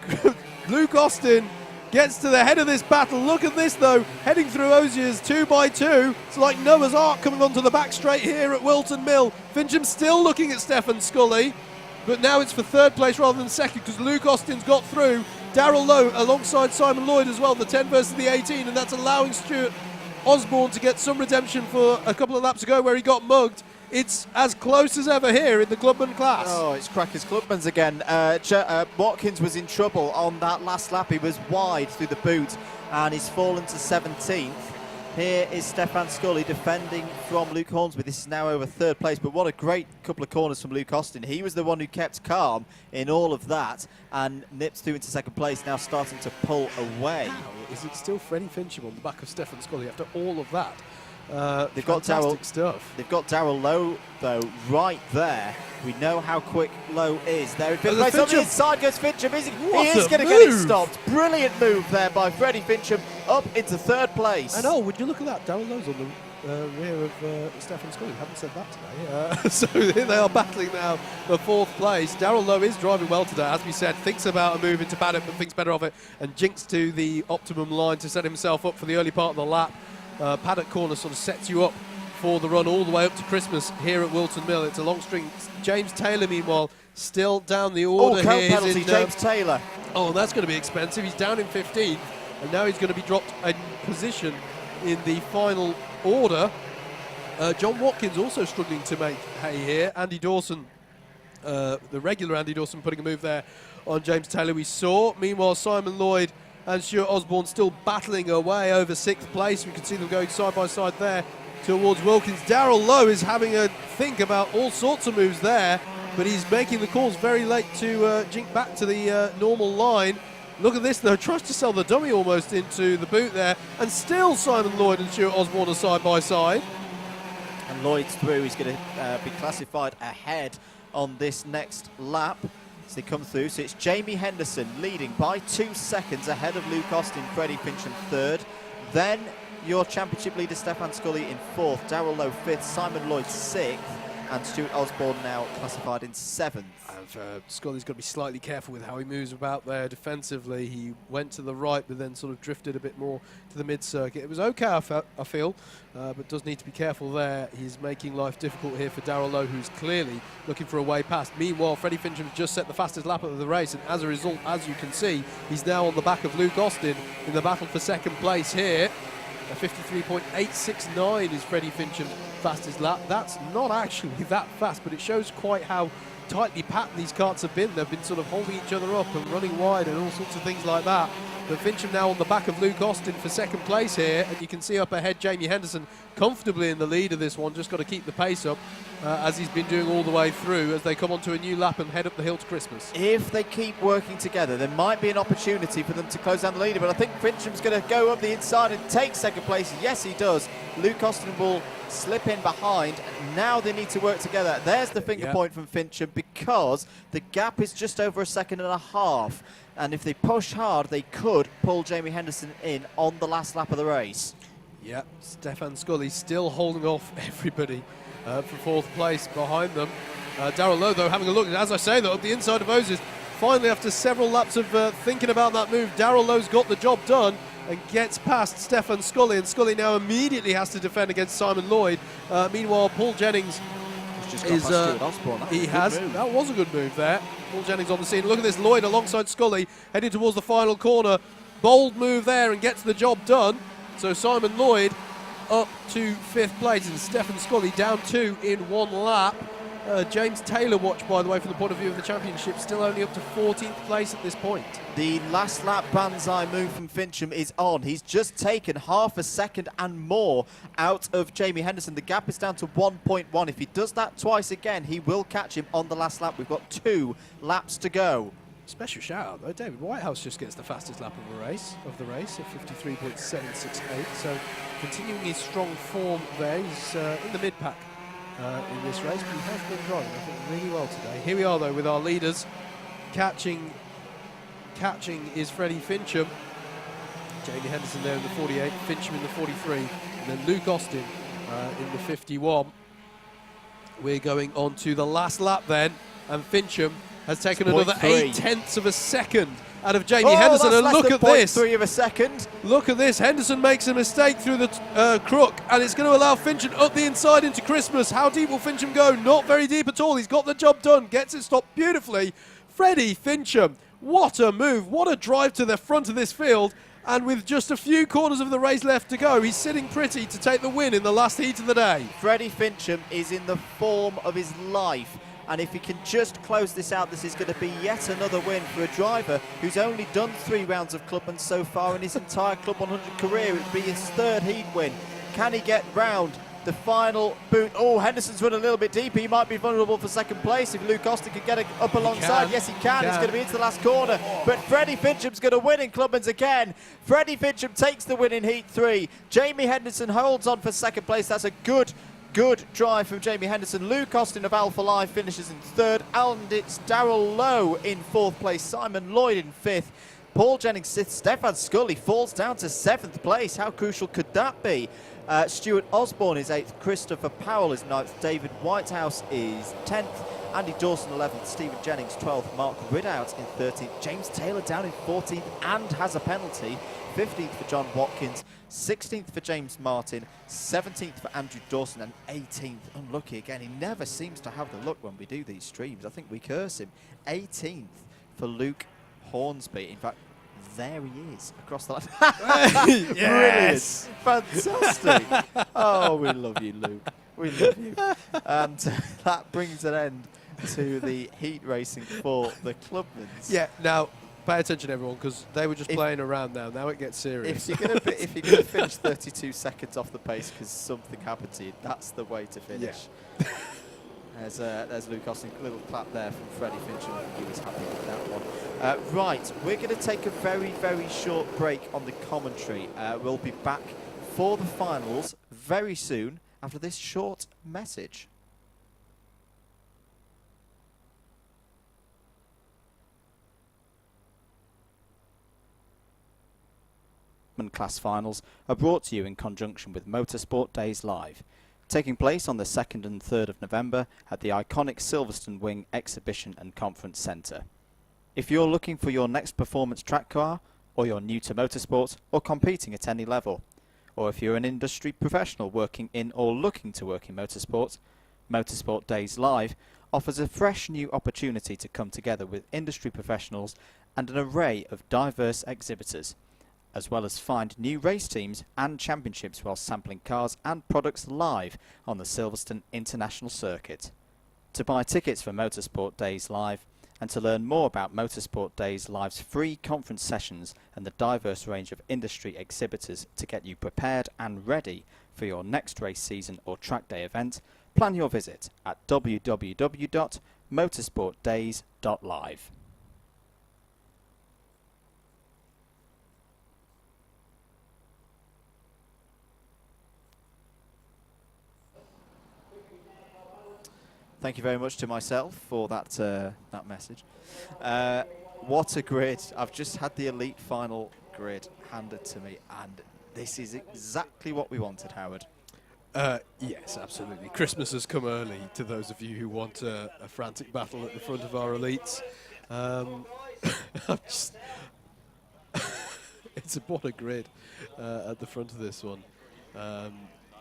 Luke Austin gets to the head of this battle. Look at this, though, heading through Osiers 2 by 2. It's like Noah's Ark coming onto the back straight here at Whilton Mill. Fincham still looking at Stefan Scully, but now it's for 3rd place rather than 2nd because Luke Austin's got through. Darrell Lowe alongside Simon Lloyd as well, the 10 versus the 18, and that's allowing Stuart Osborne to get some redemption for a couple of laps ago where he got mugged. It's as close as ever here in the Clubman class. Oh, it's Crackers Clubman's again. Watkins was in trouble on that last lap. He was wide through the boot and he's fallen to 17th. Here is Stefan Scully defending from Luke Hornsby. This is now over 3rd place, but what a great couple of corners from Luke Austin. He was the one who kept calm in all of that and nips through into 2nd place, now starting to pull away. How is it still Freddie Fincham on the back of Stefan Scully after all of that? They've got fantastic stuff. They've got Darrell Lowe, though, right there. We know how quick Lowe is. There, the on the Fincham. inside goes Fincham. He What is a going to get it move. stopped. Brilliant move there by Freddie Fincham, up into third place. And would you look at that? Darrell Lowe's on the rear of Stefan Scully. Haven't said that today. So here they are battling now for fourth place. Darrell Lowe is driving well today, as we said. Thinks about a move into paddock, but thinks better of it, and jinks to the optimum line to set himself up for the early part of the lap. Paddock corner sort of sets you up for the run all the way up to Christmas here at Whilton Mill. It's a long string. James Taylor, meanwhile, still down the order cone here. penalty, James Taylor. Oh, that's going to be expensive. He's down in 15th, and now he's going to be dropped a position in the final order. John Watkins also struggling to make hay here. Andy Dawson, the regular Andy Dawson, putting a move there on James Taylor we saw. Meanwhile, Simon Lloyd and Stuart Osborne still battling away over 6th place. We can see them going side by side there towards Wilkins. Darrell Lowe is having a think about all sorts of moves there, but he's making the calls very late to jink back to the normal line. Look at this, though. Tries to sell the dummy almost into the boot there, and still Simon Lloyd and Stuart Osborne are side by side. And Lloyd's through. He's going to be classified ahead on this next lap as they come through. So it's Jamie Henderson leading by 2 seconds ahead of Luke Austin, Freddie Fincham third. Then your championship leader Stefan Scully in 4th, Darrell Lowe 5th, Simon Lloyd 6th, and Stuart Osborne now classified in 7th. And Scully's got to be slightly careful with how he moves about there defensively. He went to the right, but then sort of drifted a bit more to the mid-circuit. It was okay, I feel, but does need to be careful there. He's making life difficult here for Darrell Lowe, who's clearly looking for a way past. Meanwhile, Freddie Fincham's just set the fastest lap of the race, and as a result, as you can see, he's now on the back of Luke Austin in the battle for second place here. A 53.869 is Freddie Fincham's fastest lap. That's not actually that fast, but it shows quite how tightly packed these carts have been. They've been sort of holding each other up and running wide and all sorts of things like that. But Fincham now on the back of Luke Austin for second place here, and you can see up ahead Jamie Henderson comfortably in the lead of this one. Just got to keep the pace up as he's been doing all the way through as they come onto a new lap and head up the hill to Christmas. If they keep working together, there might be an opportunity for them to close down the leader, but I think Fincham's going to go up the inside and take second place. Yes, he does. Luke Austin will slip in behind. Now they need to work together. There's the finger point from Fincham, because the gap is just over a second and a half. And if they push hard, they could pull Jamie Henderson in on the last lap of the race. Yeah, Stefan Scully still holding off everybody for fourth place behind them. Darrell Lowe, though, having a look, as I say, though, up the inside of Moses. Finally, after several laps of thinking about that move, Darrell Lowe's got the job done and gets past Stefan Scully, and Scully now immediately has to defend against Simon Lloyd. Meanwhile, Paul Jennings is Stuart Osborne. That was a good move there. Paul Jennings on the scene. Look at this, Lloyd alongside Scully heading towards the final corner. Bold move there and gets the job done. So Simon Lloyd up to 5th place and Stefan Scully down 2 in 1 lap. James Taylor watch, by the way, from the point of view of the championship, still only up to 14th place at this point. The last lap banzai move from Fincham is on. He's just taken half a second and more out of Jamie Henderson. The gap is down to 1.1. If he does that twice again, he will catch him on the last lap. We've got 2 laps to go. Special shout out though, David Whitehouse just gets the fastest lap of the race at 53.768. So continuing his strong form there. He's in the mid pack in this race, but he has been driving, I think, really well today. Here we are though with our leaders. Catching is Freddie Fincham. Jamie Henderson there in the 48, Fincham in the 43, and then Luke Austin in the 51. We're going on to the last lap then, and Fincham has taken another 0.8 of a second out of Jamie Henderson, and look at this. 0.3 of a second. Look at this. Henderson makes a mistake through the crook, and it's going to allow Fincham up the inside into Christmas. How deep will Fincham go? Not very deep at all. He's got the job done. Gets it stopped beautifully. Freddie Fincham, what a move. What a drive to the front of this field. And with just a few corners of the race left to go, he's sitting pretty to take the win in the last heat of the day. Freddie Fincham is in the form of his life. And if he can just close this out, this is going to be yet another win for a driver who's only done 3 rounds of Clubman so far in his entire Club 100 career. It would be his 3rd heat win. Can he get round The final boot. Oh, Henderson's run a little bit deeper. He might be vulnerable for second place if Luke Austin can get it up alongside. Yes, he can. It's going to be into the last corner. But Freddie Fincham's going to win in Clubman's again. Freddie Fincham takes the win in Heat 3. Jamie Henderson holds on for second place. That's a good drive from Jamie Henderson. Luke Austin of Alpha Live finishes in third. And it's Darrell Lowe in fourth place. Simon Lloyd in fifth. Paul Jennings sixth. Stefan Scully falls down to seventh place. How crucial could that be? Stuart Osborne is 8th, Christopher Powell is 9th, David Whitehouse is 10th, Andy Dawson 11th, Stephen Jennings 12th, Mark Ridout in 13th, James Taylor down in 14th and has a penalty, 15th for John Watkins, 16th for James Martin, 17th for Andrew Dawson and 18th, unlucky again, he never seems to have the luck when we do these streams, I think we curse him, 18th for Luke Hornsby, in fact there he is across the line. Yes! Brilliant. Fantastic. Oh, we love you, Luke. We love you. And that brings an end to the heat racing for the Clubmans. Yeah, now, pay attention, everyone, because they were just playing around now. Now it gets serious. If you're going to finish 32 seconds off the pace because something happened to you, that's the way to finish. Yeah. There's Luke Austin, little clap there from Freddie Fincham. He was happy with that one. Right, we're going to take a very, very short break on the commentary. We'll be back for the finals very soon after this short message. Class finals are brought to you in conjunction with Motorsport Days Live, taking place on the 2nd and 3rd of November at the iconic Silverstone Wing Exhibition and Conference Centre. If you're looking for your next performance track car, or you're new to motorsport, or competing at any level, or if you're an industry professional working in or looking to work in motorsport, Motorsport Days Live offers a fresh new opportunity to come together with industry professionals and an array of diverse exhibitors, as well as find new race teams and championships while sampling cars and products live on the Silverstone International Circuit. To buy tickets for Motorsport Days Live and to learn more about Motorsport Days Live's free conference sessions and the diverse range of industry exhibitors to get you prepared and ready for your next race season or track day event, plan your visit at www.motorsportdays.live. Thank you very much to myself for that that message. What a grid. I've just had the elite final grid handed to me, and this is exactly what we wanted, Howard. Yes, absolutely. Christmas has come early to those of you who want a frantic battle at the front of our elites. What a grid at the front of this one.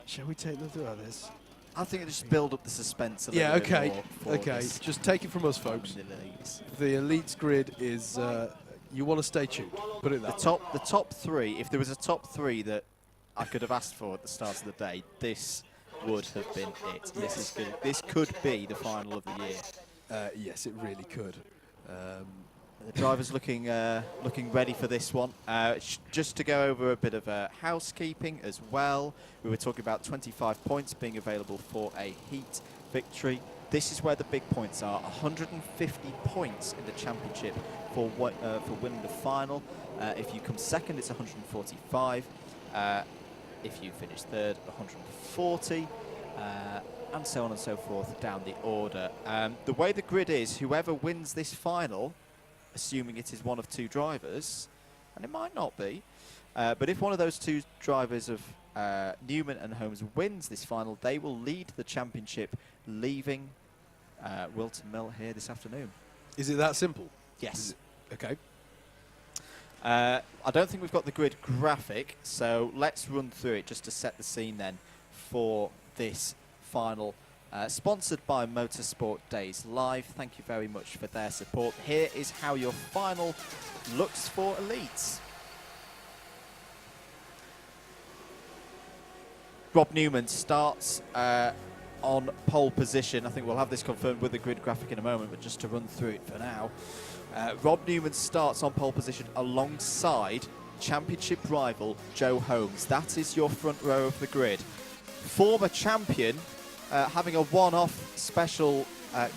Shall we take them through this? I think it just build up the suspense a little bit more. Okay. Just take it from us, folks. The elites grid is, you want to stay tuned. Put it that way. The top three, if there was a top three that I could have asked for at the start of the day, this would have been it. This is good. This could be the final of the year. Yes, it really could. The driver's looking ready for this one. Just to go over a bit of housekeeping as well. We were talking about 25 points being available for a heat victory. This is where the big points are. 150 points in the championship for winning the final. If you come second, it's 145. If you finish third, 140. And so on and so forth down the order. The way the grid is, whoever wins this final, assuming it is one of two drivers, and it might not be, but if one of those two drivers of Newman and Holmes wins this final, they will lead the championship, leaving Whilton Mill here this afternoon. Is it that simple? Yes. Okay. I don't think we've got the grid graphic, so let's run through it just to set the scene then for this final. Sponsored by Motorsport Days Live. Thank you very much for their support. Here is how your final looks for elites. Rob Newman starts on pole position. I think we'll have this confirmed with the grid graphic in a moment, but just to run through it for now. Rob Newman starts on pole position alongside championship rival Joe Holmes. That is your front row of the grid. former champion, having a one-off special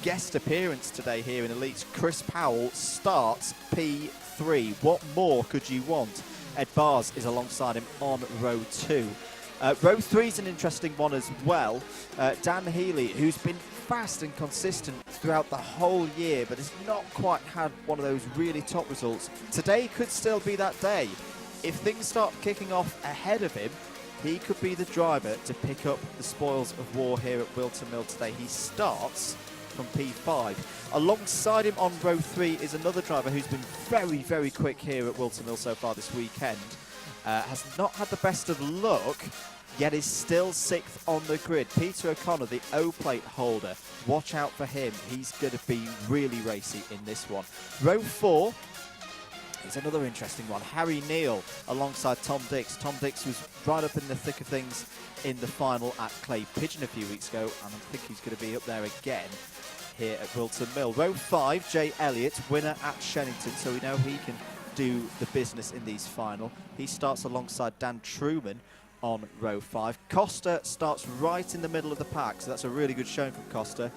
guest appearance today here in Elites. Chris Powell starts P3. What more could you want? Ed Bars is alongside him on row 2. Row 3 is an interesting one as well. Dan Healy, who's been fast and consistent throughout the whole year, but has not quite had one of those really top results. Today could still be that day. If things start kicking off ahead of him, he could be the driver to pick up the spoils of war here at Whilton Mill today. He starts from P5. Alongside him on row 3 is another driver who's been very, very quick here at Whilton Mill so far this weekend. Has not had the best of luck, yet is still 6th on the grid. Peter O'Connor, the O-plate holder. Watch out for him. He's going to be really racy in this one. Row 4 is another interesting one. Harry Neal alongside Tom Dix. Tom Dix was right up in the thick of things in the final at Clay Pigeon a few weeks ago, and I think he's going to be up there again here at Whilton Mill. Row 5, Jay Elliott, winner at Shenington, so we know he can do the business in these final. He starts alongside Dan Truman on row 5. Costa starts right in the middle of the pack, so that's a really good showing from Costa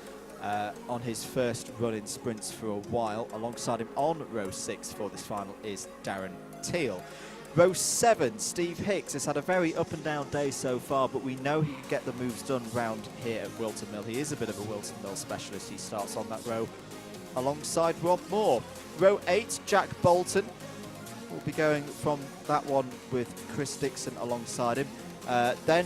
on his first run in sprints for a while. Alongside him on row 6 for this final is Darren Teal. Row 7, Steve Hicks has had a very up and down day so far, but we know he can get the moves done round here at Whilton Mill. He is a bit of a Whilton Mill specialist. He starts on that row alongside Rob Moore. Row 8, Jack Bolton will be going from that one with Chris Dixon alongside him. Then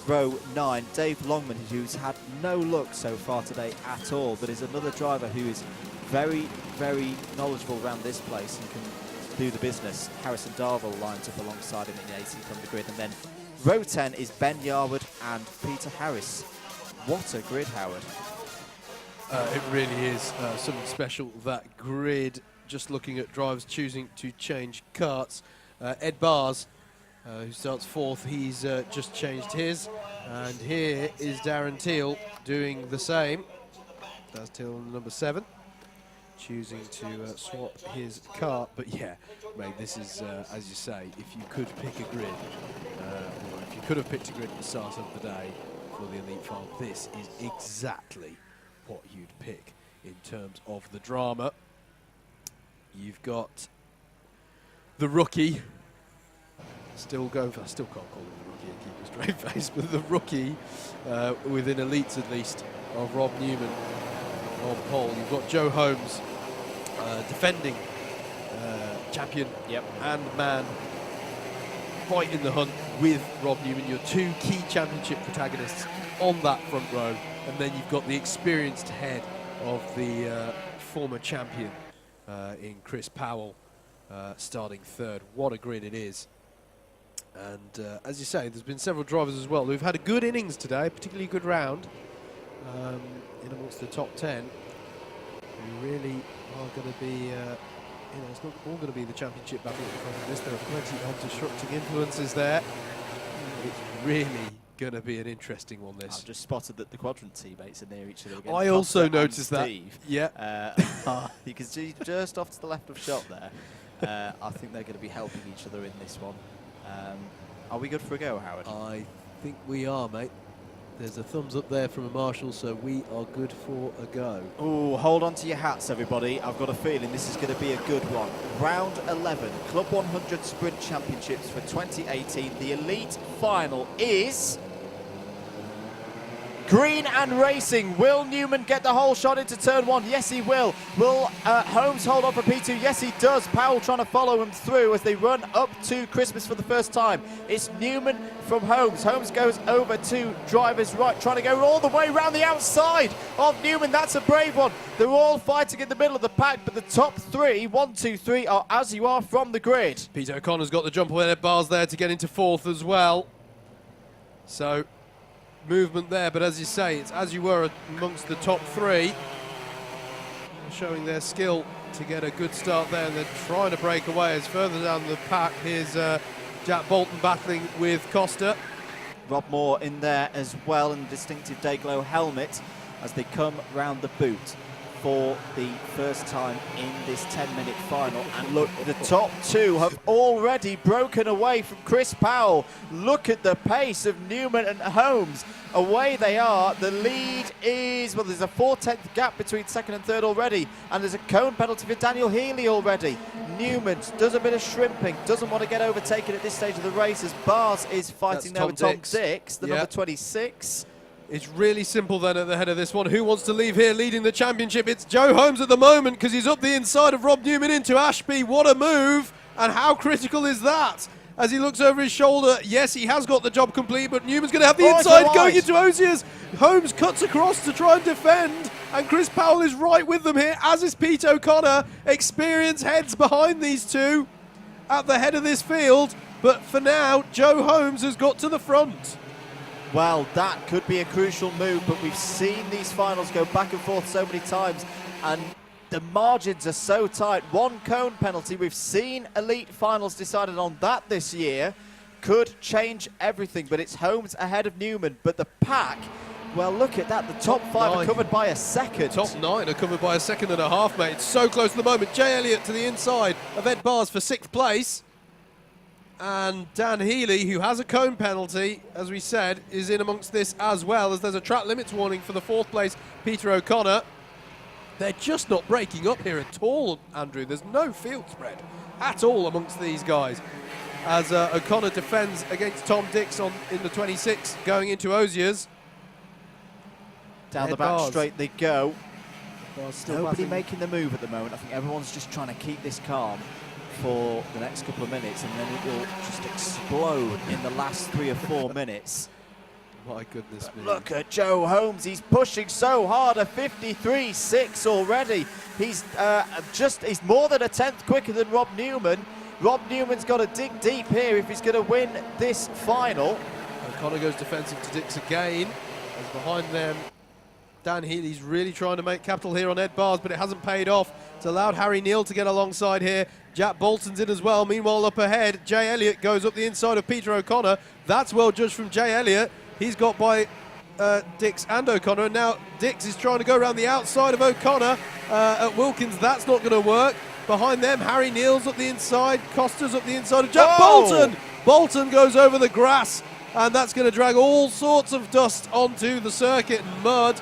row 9, Dave Longman, who's had no luck so far today at all, but is another driver who is very, very knowledgeable around this place and can do the business. Harrison Darville lines up alongside him in the 18th on the grid. And then row 10 is Ben Yarwood and Peter Harris. What a grid, Howard. It really is something special, that grid. Just looking at drivers choosing to change karts. Ed Bars, who starts 4th, he's just changed his. And here is Darren Teal doing the same. That's Teal number 7, choosing to swap his kart. But yeah, mate, this is, as you say, if you could pick a grid, or if you could have picked a grid at the start of the day for the Elite Final, this is exactly what you'd pick in terms of the drama. You've got the rookie, I still can't call him the rookie and keep a straight face, but the rookie within Elites at least, of Rob Newman on pole. You've got Joe Holmes, defending champion and man, right in the hunt with Rob Newman. Your 2 key championship protagonists on that front row, and then you've got the experienced head of the former champion in Chris Powell, starting 3rd. What a grid it is. And as you say, there's been several drivers as well who've had a good innings today, particularly a good round in amongst the top 10, who really are going to be, it's not all going to be the championship battle in front of this. There are plenty of disrupting influences there. It's really going to be an interesting one, this. I've just spotted that the quadrant teammates are near each other again. I also noticed that. Steve. Yeah. You can see just off to the left of shot there. I think they're going to be helping each other in this one. Are we good for a go, Howard? I think we are, mate. There's a thumbs up there from a marshal, so we are good for a go. Oh, hold on to your hats, everybody. I've got a feeling this is going to be a good one. Round 11, Club 100 Sprint Championships for 2018. The Elite Final is green and racing. Will Newman get the whole shot into turn 1? Yes, he will. Will Holmes hold on for P2? Yes, he does. Powell trying to follow him through as they run up to Christmas for the first time. It's Newman from Holmes. Holmes goes over to driver's right, trying to go all the way around the outside of Newman. That's a brave one. They're all fighting in the middle of the pack, but the top 3, 1, 2, 3, are as you are from the grid. Peter O'Connor's got the jump on Ed Bars there to get into 4th as well. So movement there, but as you say, it's as you were amongst the top 3, showing their skill to get a good start there, and they're trying to break away as further down the pack. Here's Jack Bolton battling with Costa. Rob Moore in there as well in the distinctive Dayglow helmet as they come round the boot. for the first time in this 10-minute final. And look, the top two have already broken away from Chris Powell. Look at the pace of Newman and Holmes. Away they are. The lead is, well, there's a 4/10 gap between second and third already, and there's a cone penalty for Daniel Healy already. Newman does a bit of shrimping, doesn't want to get overtaken at this stage of the race, as Bars is fighting there with Tom Dix, the number 26. It's really simple then at the head of this one. Who wants to leave here leading the championship? It's Joe Holmes at the moment, because he's up the inside of Rob Newman into Ashby. What a move, and how critical is that? As he looks over his shoulder, yes, he has got the job complete, but Newman's going to have the inside going into Oziers. Holmes cuts across to try and defend, and Chris Powell is right with them here, as is Pete O'Connor. Experience heads behind these two at the head of this field, but for now, Joe Holmes has got to the front. Well, that could be a crucial move, but we've seen these finals go back and forth so many times, and the margins are so tight. One cone penalty, we've seen elite finals decided on that this year, could change everything, but it's Holmes ahead of Newman. But the pack, well, look at that, the top five are covered by a second. Top 9 are covered by a second and a half, mate. It's so close at the moment. Jay Elliott to the inside of Ed Bars for 6th place. And Dan Healy, who has a cone penalty, as we said, is in amongst this as well, as there's a track limits warning for the 4th place, Peter O'Connor. They're just not breaking up here at all, Andrew. There's no field spread at all amongst these guys. As O'Connor defends against Tom Dix in the 26, going into Oziers. Down the back straight they go. Still Nobody making the move at the moment. I think everyone's just trying to keep this calm for the next couple of minutes, and then it will just explode in the last 3 or 4 minutes. My goodness me. Look at Joe Holmes, he's pushing so hard, a 53.6 already. He's he's more than a 10th quicker than Rob Newman. Rob Newman's got to dig deep here if he's going to win this final. O'Connor goes defensive to Dix again, as behind them Dan Healy's really trying to make capital here on Ed Bars, but it hasn't paid off. It's allowed Harry Neal to get alongside here. Jack Bolton's in as well. Meanwhile, up ahead, Jay Elliott goes up the inside of Peter O'Connor. That's well judged from Jay Elliott. He's got by Dix and O'Connor, and now Dix is trying to go around the outside of O'Connor at Wilkins. That's not going to work. Behind them, Harry Neal's up the inside. Costa's up the inside of Jack Bolton. Bolton goes over the grass, and that's going to drag all sorts of dust onto the circuit and mud.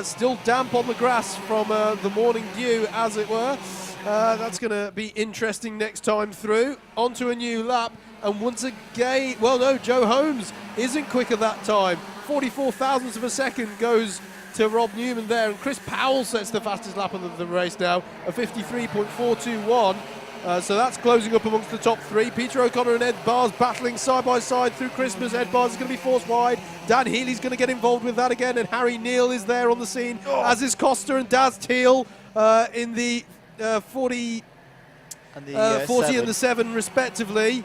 Still damp on the grass from the morning dew, as it were. That's going to be interesting next time through. Onto a new lap, and once again, well, no, Joe Holmes isn't quicker that time. 44 thousandths of a second goes to Rob Newman there, and Chris Powell sets the fastest lap of the race now, a 53.421. So that's closing up amongst the top three. Peter O'Connor and Ed Bars battling side by side through Christmas. Ed Bars is going to be forced wide. Dan Healy's going to get involved with that again, and Harry Neal is there on the scene, as is Costa and Daz Teal in the 40 and the 7 respectively.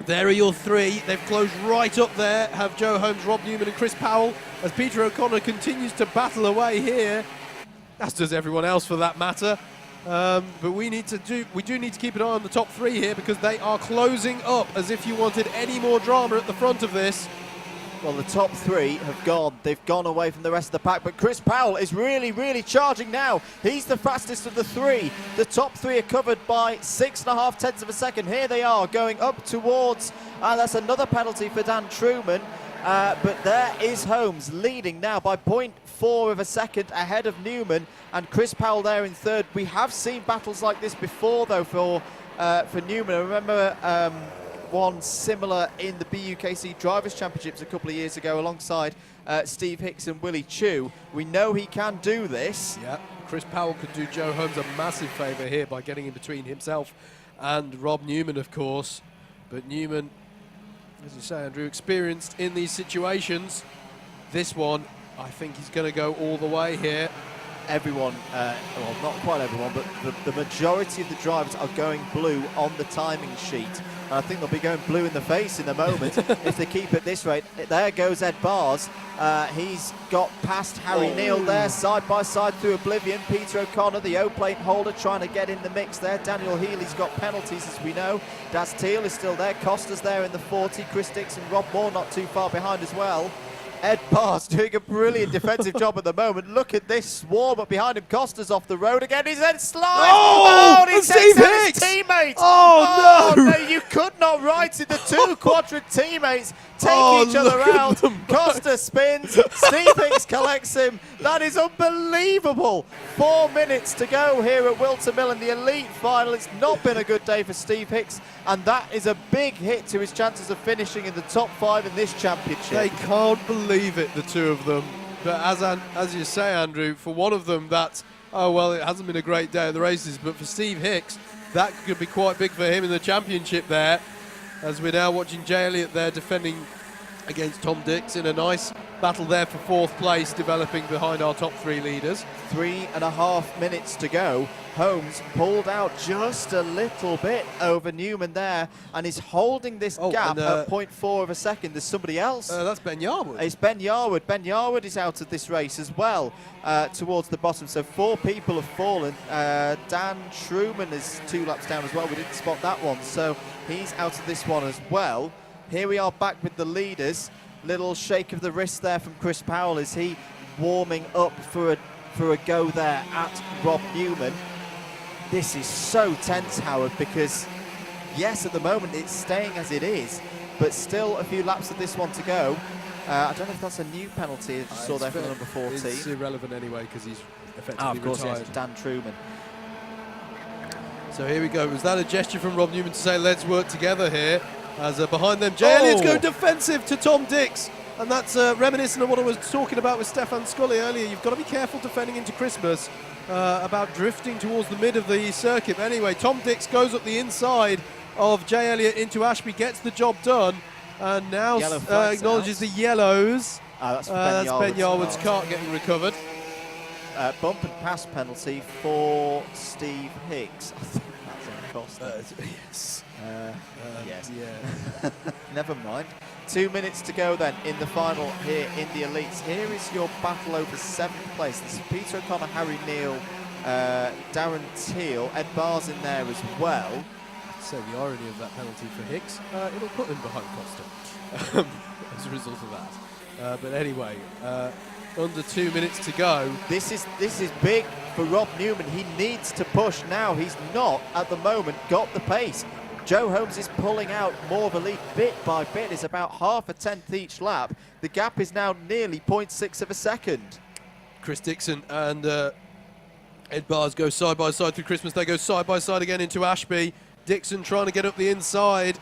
There are your three. They've closed right up there, have Joe Holmes, Rob Newman and Chris Powell, as Peter O'Connor continues to battle away here, as does everyone else for that matter. But we do need to keep an eye on the top three here, because they are closing up as if you wanted any more drama at the front of this. Well, the top three have gone. They've gone away from the rest of the pack, but Chris Powell is really, really charging now. He's the fastest of the three. The top three are covered by 6.5 tenths of a second. Here they are going up towards, that's another penalty for Dan Truman. But there is Holmes leading now by 0.4 of a second ahead of Newman, and Chris Powell there in third. We have seen battles like this before, though, for Newman. I remember one similar in the BUKC Drivers' Championships a couple of years ago alongside Steve Hicks and Willie Chu. We know he can do this. Yeah, Chris Powell could do Joe Holmes a massive favour here by getting in between himself and Rob Newman, of course. But Newman, as you say, Andrew, experienced in these situations. This one, I think he's going to go all the way here. Everyone, well, not quite everyone, but the majority of the drivers are going blue on the timing sheet. And I think they'll be going blue in the face in a moment if they keep at this rate. There goes Ed Bars. He's got past Harry Neal there, side by side through oblivion. Peter O'Connor, the O-plate holder, trying to get in the mix there. Daniel Healy's got penalties, as we know. Daz Teal is still there. Costa's there in the 40. Chris Dix and Rob Moore not too far behind as well. Ed Barr's doing a brilliant defensive job at the moment. Look at this swarm up behind him. Costa's off the road again. He's then slides. Oh, and he and takes Steve out Hicks. his teammate. Oh, no. You could not write it. The two quadrant teammates take each other look at out. them. Costa spins. Steve Hicks collects him. That is unbelievable. 4 minutes to go here at Whilton Mill in the elite final. It's not been a good day for Steve Hicks, and that is a big hit to his chances of finishing in the top 5 in this championship. They can't believe it, the two of them. But as you say, Andrew, for one of them, that's, oh, well, it hasn't been a great day at the races. But for Steve Hicks, that could be quite big for him in the championship there. As we're now watching Jay Elliott there defending against Tom Dix in a nice battle there for 4th place, developing behind our top 3 leaders. 3.5 minutes to go. Holmes pulled out just a little bit over Newman there, and is holding this gap at 0.4 of a second. There's somebody else. That's Ben Yarwood. It's Ben Yarwood. Ben Yarwood is out of this race as well, towards the bottom. So 4 people have fallen. Dan Truman is 2 laps down as well. We didn't spot that one. So he's out of this one as well. Here we are back with the leaders. Little shake of the wrist there from Chris Powell. Is he warming up for a go there at Rob Newman? This is so tense, Howard, because yes, at the moment it's staying as it is, but still a few laps of this one to go. I don't know if that's a new penalty I just saw there for number 14. It's irrelevant anyway because he's effectively of course, retired. yes, Dan Truman. So here we go. Was that a gesture from Rob Newman to say let's work together here? As behind them, Jay Elliott's going defensive to Tom Dix. And that's reminiscent of what I was talking about with Stefan Scully earlier. You've got to be careful defending into Christmas about drifting towards the mid of the circuit. But anyway, Tom Dix goes up the inside of Jay Elliott into Ashby, gets the job done, and now acknowledges the yellows. That's Ben Yarwood's kart getting recovered. Bump and pass penalty for Steve Hicks. I think that's on Costa. Yes. Yes. Yeah. Never mind. 2 minutes to go then in the final here in the elites. Here is your battle over 7th place. This is Peter O'Connor, Harry Neal, Darren Teal, Ed Barr's in there as well. So the irony of that penalty for Hicks, it'll put him behind Costa as a result of that. But anyway, under 2 minutes to go. This is big for Rob Newman. He needs to push now. He's not at the moment got the pace. Joe Holmes is pulling out more of a lead bit by bit. It's about half a tenth each lap. The gap is now nearly 0.6 of a second. Chris Dixon and Ed Barrs go side by side through Christmas. They go side by side again into Ashby. Dixon trying to get up the inside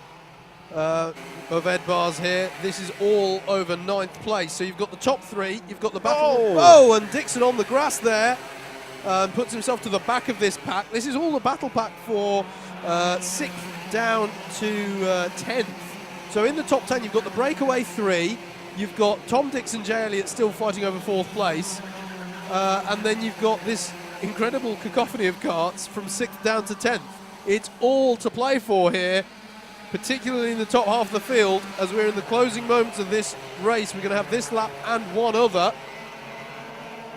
of Ed Barrs here. This is all over 9th place. So you've got the top 3, you've got the battle. Oh, and Dixon on the grass there puts himself to the back of this pack. This is all the battle pack for 6th down to 10th. So in the top 10, you've got the breakaway 3. You've got Tom Dix and Jay Elliott still fighting over 4th place. And then you've got this incredible cacophony of karts from 6th down to 10th. It's all to play for here, particularly in the top half of the field. As we're in the closing moments of this race, we're going to have this lap and one other.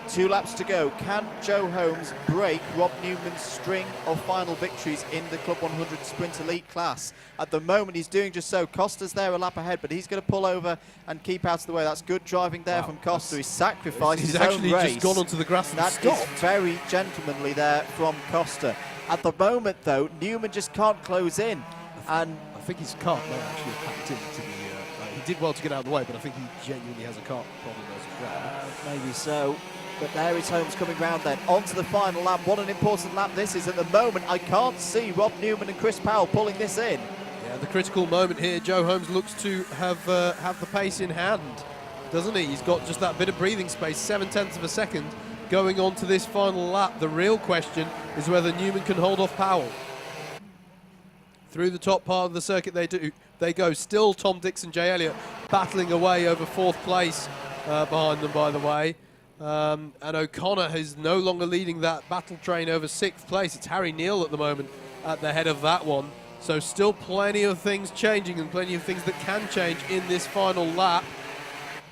2 laps to go. Can Joe Holmes break Rob Newman's string of final victories in the Club 100 Sprint Elite class? At the moment, he's doing just so. Costa's there a lap ahead, but he's going to pull over and keep out of the way. That's good driving there from Costa. He's sacrificed his own race. He's actually just gone onto the grass and stopped. That is very gentlemanly there from Costa. At the moment, though, Newman just can't close in. And I think his kart may actually have packed into the... he did well to get out of the way, but I think he genuinely has a kart problem as well. Maybe so. But there is Holmes coming round then, onto the final lap. What an important lap this is at the moment. I can't see Rob Newman and Chris Powell pulling this in. Yeah, the critical moment here. Joe Holmes looks to have the pace in hand, doesn't he? He's got just that bit of breathing space, 7/10 of a second, going on to this final lap. The real question is whether Newman can hold off Powell. Through the top part of the circuit they go. Still Tom Dix and Jay Elliott battling away over 4th place behind them, by the way. And O'Connor is no longer leading that battle train over 6th place. It's Harry Neal at the moment at the head of that one. So still plenty of things changing and plenty of things that can change in this final lap.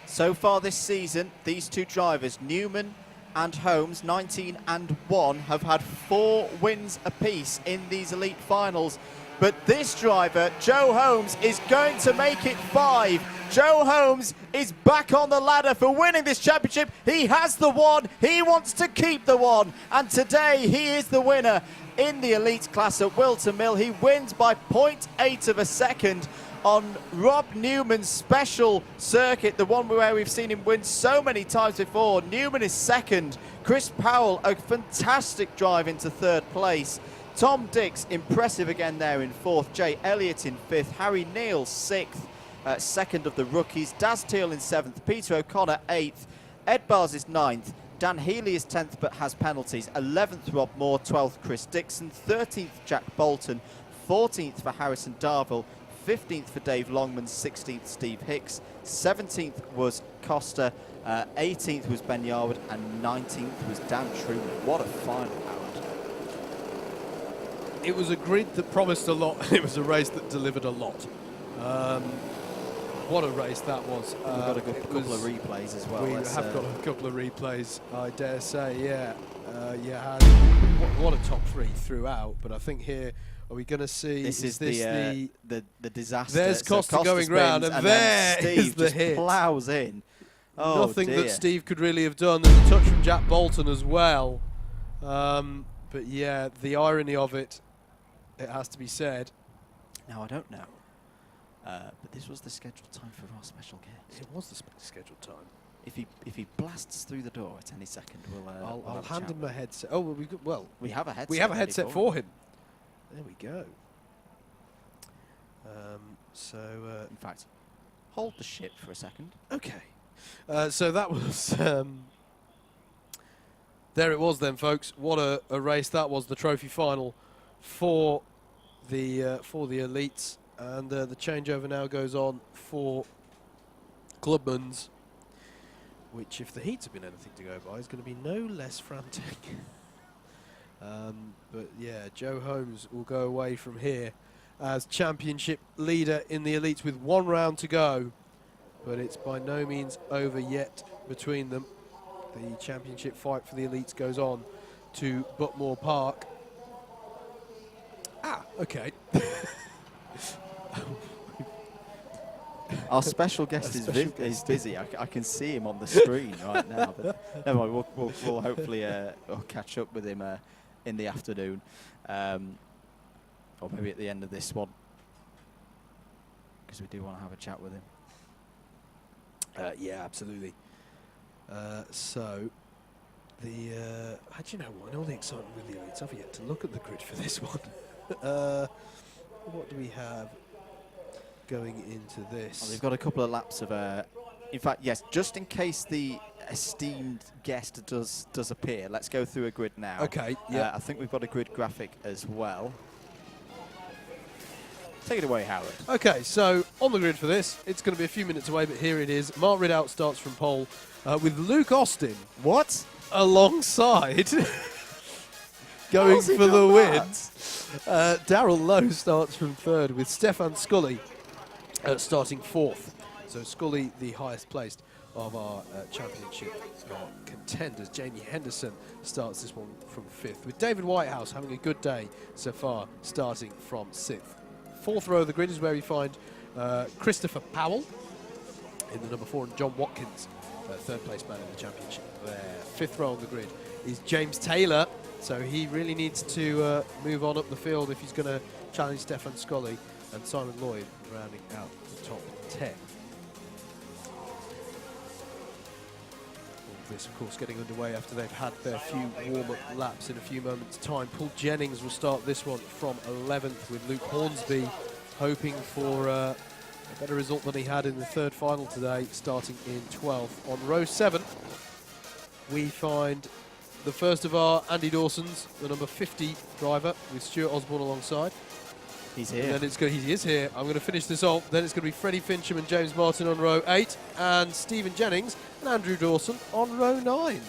So far this season, these two drivers, Newman and Holmes, 19 and 1, have had 4 wins apiece in these elite finals. But this driver, Joe Holmes, is going to make it 5. Joe Holmes is back on the ladder for winning this championship. He has the 1. He wants to keep the 1. And today he is the winner in the elite class at Whilton Mill. He wins by 0.8 of a second on Rob Newman's special circuit, the one where we've seen him win so many times before. Newman is second. Chris Powell, a fantastic drive into 3rd place. Tom Dix, impressive again there in 4th. Jay Elliott in 5th. Harry Neal, 6th. 2nd of the rookies. Daz Teal in 7th. Peter O'Connor, 8th. Ed Bars is 9th. Dan Healy is 10th but has penalties. 11th, Rob Moore. 12th, Chris Dixon. 13th, Jack Bolton. 14th for Harrison Darville. 15th for Dave Longman. 16th, Steve Hicks. 17th was Costa. 18th was Ben Yarwood. And 19th was Dan Truman. What a final round. It was a grid that promised a lot. It was a race that delivered a lot. What a race that was. We've got a couple of replays as well. We have got a couple of replays, I dare say, yeah. What a top 3 throughout, but I think here, are we going to see... This is the disaster. There's Costa going round, and there Steve is the just hit. plows in. Oh, Nothing dear. that Steve could really have done. There's a touch from Jack Bolton as well. But yeah, the irony of it, it has to be said. Now, I don't know, but this was the scheduled time for our special guest. It was the scheduled time. If he blasts through the door at any second, we'll I'll have a hand chat him with a headset. Oh, well, we have a headset. we have a ready headset for him. There we go. In fact, hold the ship for a second. Okay. So that was... there it was then, folks. What a race that was, the trophy final for the elites. And the changeover now goes on for Clubman's, which, if the heats have been anything to go by, is going to be no less frantic. But yeah, Joe Holmes will go away from here as championship leader in the elites with 1 round to go. But it's by no means over yet between them. The championship fight for the elites goes on to Butmore Park. Ah, okay. Our special guest is busy. I can see him on the screen right now. But never mind, we'll hopefully we'll catch up with him in the afternoon, or maybe at the end of this one, because we do want to have a chat with him. Yeah, absolutely. So, do you know what? In all the excitement with the elites, I've yet to look at the grid for this one. What do we have going into this? Well, we've got a couple of laps of... in fact, yes, just in case the esteemed guest does appear, let's go through a grid now. Okay, yeah. I think we've got a grid graphic as well. Take it away, Howard. Okay, so on the grid for this, it's going to be a few minutes away, but here it is. Mark Ridout starts from pole with Luke Austin. What? Alongside going for the wins. Darrell Lowe starts from 3rd with Stefan Scully starting 4th. So Scully, the highest placed of our championship contenders. Jamie Henderson starts this one from 5th, with David Whitehouse having a good day so far, starting from 6th. 4th row of the grid is where we find Christopher Powell in the number 4, and John Watkins, 3rd place man in the championship there. 5th row on the grid is James Taylor, so he really needs to move on up the field if he's going to challenge Stefan Scully, and Simon Lloyd rounding out the top 10. All this, of course, getting underway after they've had their few warm-up laps in a few moments' time. Paul Jennings will start this one from 11th, with Luke Hornsby hoping for a better result than he had in the 3rd final today, starting in 12th. On row 7, we find the first of our Andy Dawsons, the number 50 driver, with Stuart Osborne alongside. He's here. And then he is here. I'm going to finish this off. Then it's going to be Freddie Fincham and James Martin on row 8, and Stephen Jennings and Andrew Dawson on row 9.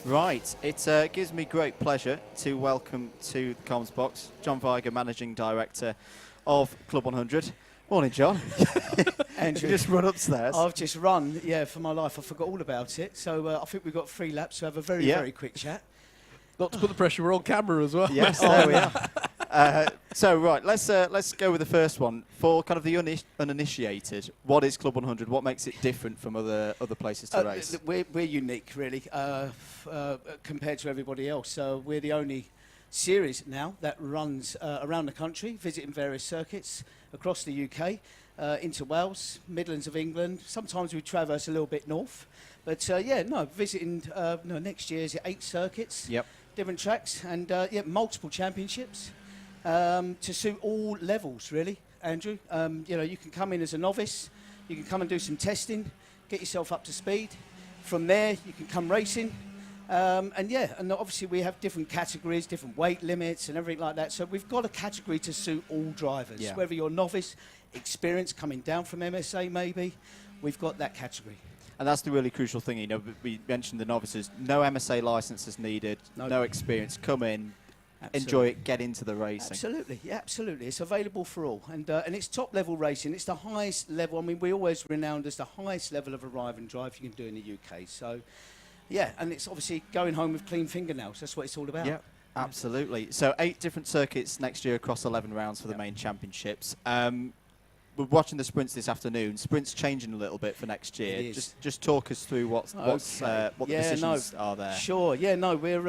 Right, it gives me great pleasure to welcome to the comms box John Viger, Managing Director of Club 100. Morning, John. Andrew, You just run upstairs. I've just run, for my life. I forgot all about it. So I think we've got 3 laps to have a very, very quick chat. Not to put the pressure, we're on camera as well. Yes, there we are. So right, let's go with the first one. For kind of the uninitiated, what is Club 100? What makes it different from other places to race? We're unique, really, compared to everybody else. So we're the only series now that runs around the country, visiting various circuits across the UK, into Wales, Midlands of England. Sometimes we traverse a little bit north. But visiting next year is 8 circuits, different tracks, and multiple championships to suit all levels, really, Andrew. You can come in as a novice, you can come and do some testing, get yourself up to speed. From there, you can come racing. And obviously we have different categories, different weight limits and everything like that. So we've got a category to suit all drivers, whether you're novice, experienced, coming down from MSA maybe, we've got that category. And that's the really crucial thing, we mentioned the novices, no MSA licence is needed, no experience, come in, enjoy it, get into the racing. Absolutely, yeah, absolutely. It's available for all. And it's top level racing, it's the highest level, we're always renowned as the highest level of arrive and drive you can do in the UK. So, yeah, and it's obviously going home with clean fingernails, that's what it's all about. Yeah, absolutely. So 8 different circuits next year across 11 rounds for the main championships. We're watching the sprints this afternoon. Sprints changing a little bit for next year. Just talk us through what the decisions are there. Sure. Yeah. No. We're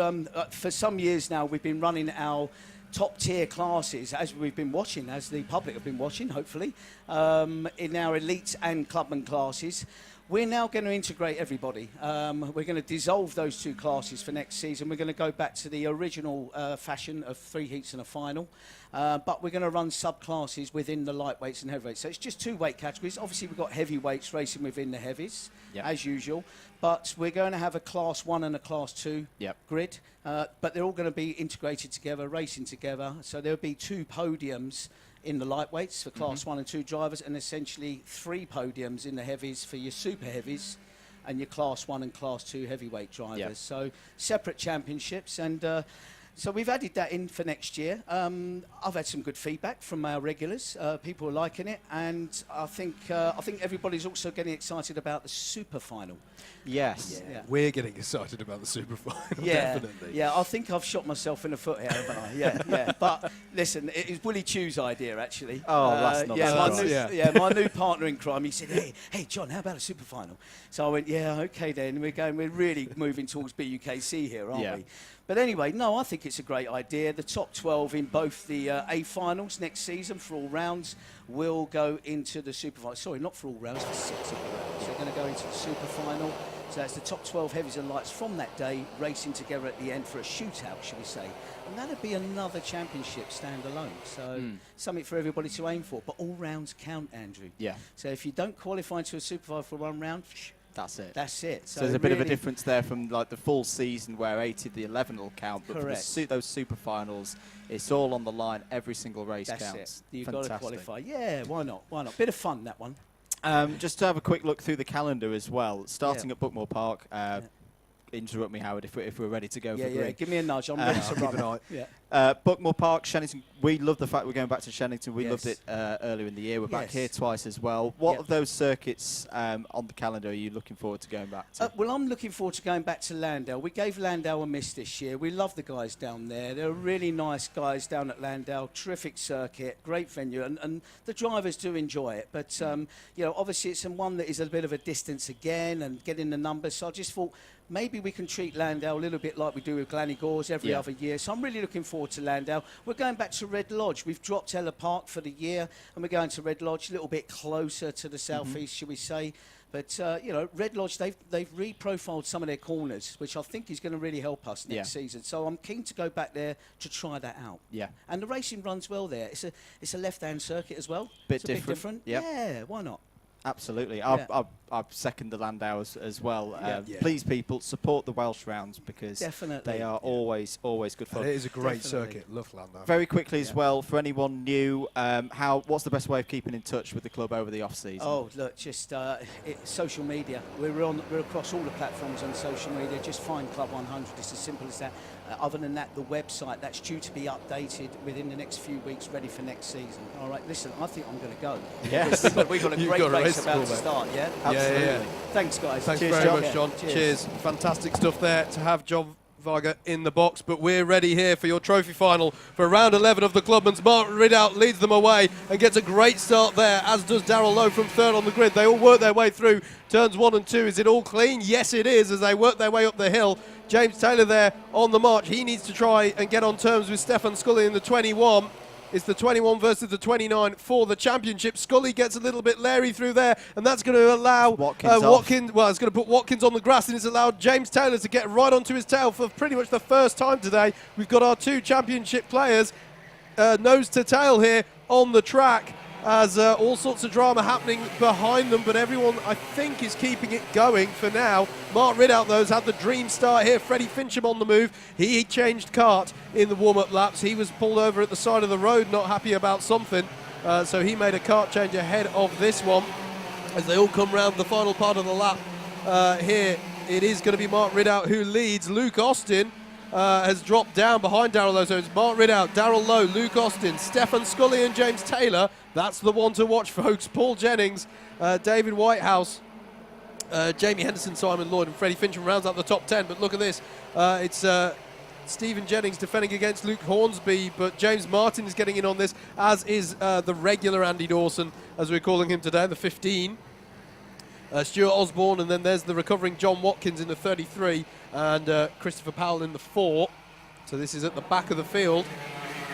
for some years now. We've been running our top tier classes as we've been watching, as the public have been watching. Hopefully, in our elite and clubman classes. We're now going to integrate everybody. We're going to dissolve those 2 classes for next season. We're going to go back to the original fashion of 3 heats and a final. But we're going to run sub-classes within the lightweights and heavyweights. So it's just 2 weight categories. Obviously, we've got heavyweights racing within the heavies, as usual. But we're going to have a Class 1 and a Class 2 grid. But they're all going to be integrated together, racing together. So there'll be 2 podiums in the lightweights for Class 1 and 2 drivers, and essentially 3 podiums in the heavies for your super heavies and your Class 1 and Class 2 heavyweight drivers. So separate championships, and so we've added that in for next year. I've had some good feedback from our regulars. People are liking it, and I think everybody's also getting excited about the super final. Yes. Yeah. We're getting excited about the super final, definitely. Yeah, I think I've shot myself in the foot here, haven't I? Yeah. But listen, it is Willie Chew's idea, actually. Oh, that's not my new partner in crime, he said, hey, John, how about a super final? So I went, yeah, okay then. We're really moving towards BUKC here, aren't we? But anyway, no, I think it's a great idea. The top 12 in both the A finals next season for all rounds will go into the super final. Sorry, not for all rounds, for 6 of the rounds. They're going to go into the super final. So that's the top 12 heavies and lights from that day racing together at the end for a shootout, should we say. And that'll be another championship standalone. So something for everybody to aim for. But all rounds count, Andrew. Yeah. So if you don't qualify to a super final for 1 round, that's it. That's it. So there's a bit of a difference there from like the full season where 8 of the 11 will count, but correct. for those super finals, it's all on the line. Every single race that's counts. It. You've got to qualify. Yeah, why not? Why not? Bit of fun, that one. Just to have a quick look through the calendar as well, starting at Bookmore Park. Interrupt me, Howard, if we're ready to go for green. Yeah, give me a nudge. I'm ready to keep an eye. Bookmore Park, Shennington. We love the fact we're going back to Shennington. We loved it earlier in the year. We're back here twice as well. What of those circuits on the calendar are you looking forward to going back to? Well, I'm looking forward to going back to Landau. We gave Landau a miss this year. We love the guys down there. They're really nice guys down at Landau. Terrific circuit, great venue, and the drivers do enjoy it. But obviously it's one that is a bit of a distance again, and getting the numbers. So I just thought maybe we can treat Landau a little bit like we do with Glannygores every other year. So I'm really looking forward to Landau. We're going back to Red Lodge. We've dropped Ella Park for the year, and we're going to Red Lodge, a little bit closer to the southeast, shall we say. But, Red Lodge, they've re-profiled some of their corners, which I think is going to really help us next season. So I'm keen to go back there to try that out. Yeah. And the racing runs well there. It's a left-hand circuit as well. Bit different. Yep. Yeah, why not? Absolutely. I second the Landau as well. Please, people, support the Welsh rounds because they are always good fun. It is a great circuit. Love Landau. Very quickly as well, for anyone new, what's the best way of keeping in touch with the club over the off-season? Oh, look, just social media. We're across all the platforms on social media. Just find Club 100. It's as simple as that. Other than that, the website, that's due to be updated within the next few weeks, ready for next season. All right, listen, I think I'm going to go. Yes. We've got a great race about to start, yeah? Absolutely. Thanks, guys. Thanks very much, John. Cheers. Fantastic stuff there to have John Varga in the box, but we're ready here for your trophy final for round 11 of the Clubman's. Mark Ridout leads them away and gets a great start there, as does Darrell Lowe from third on the grid. They all work their way through turns 1 and 2. Is it all clean? Yes, it is, as they work their way up the hill. James Taylor there on the march. He needs to try and get on terms with Stefan Scully in the 21. It's the 21 versus the 29 for the championship. Scully gets a little bit leery through there, and that's going to allow Watkins. Well, it's going to put Watkins on the grass, and it's allowed James Taylor to get right onto his tail for pretty much the first time today. We've got our 2 championship players nose to tail here on the track, as all sorts of drama happening behind them, but everyone, I think, is keeping it going for now. Mark Ridout, though, has had the dream start here. Freddie Fincham on the move. He changed kart in the warm-up laps. He was pulled over at the side of the road, not happy about something, so he made a kart change ahead of this one. As they all come round the final part of the lap here, it is going to be Mark Ridout who leads. Luke Austin has dropped down behind Darrell Lowe. So it's Mark Ridout, Darrell Lowe, Luke Austin, Stefan Scully and James Taylor. That's the one to watch, folks. Paul Jennings, David Whitehouse, Jamie Henderson, Simon Lloyd and Freddie Fincham rounds out the top 10. But look at this. It's Stephen Jennings defending against Luke Hornsby, but James Martin is getting in on this, as is the regular Andy Dawson, as we're calling him today, the 15. Stuart Osborne, and then there's the recovering John Watkins in the 33, and Christopher Powell in the 4. So this is at the back of the field.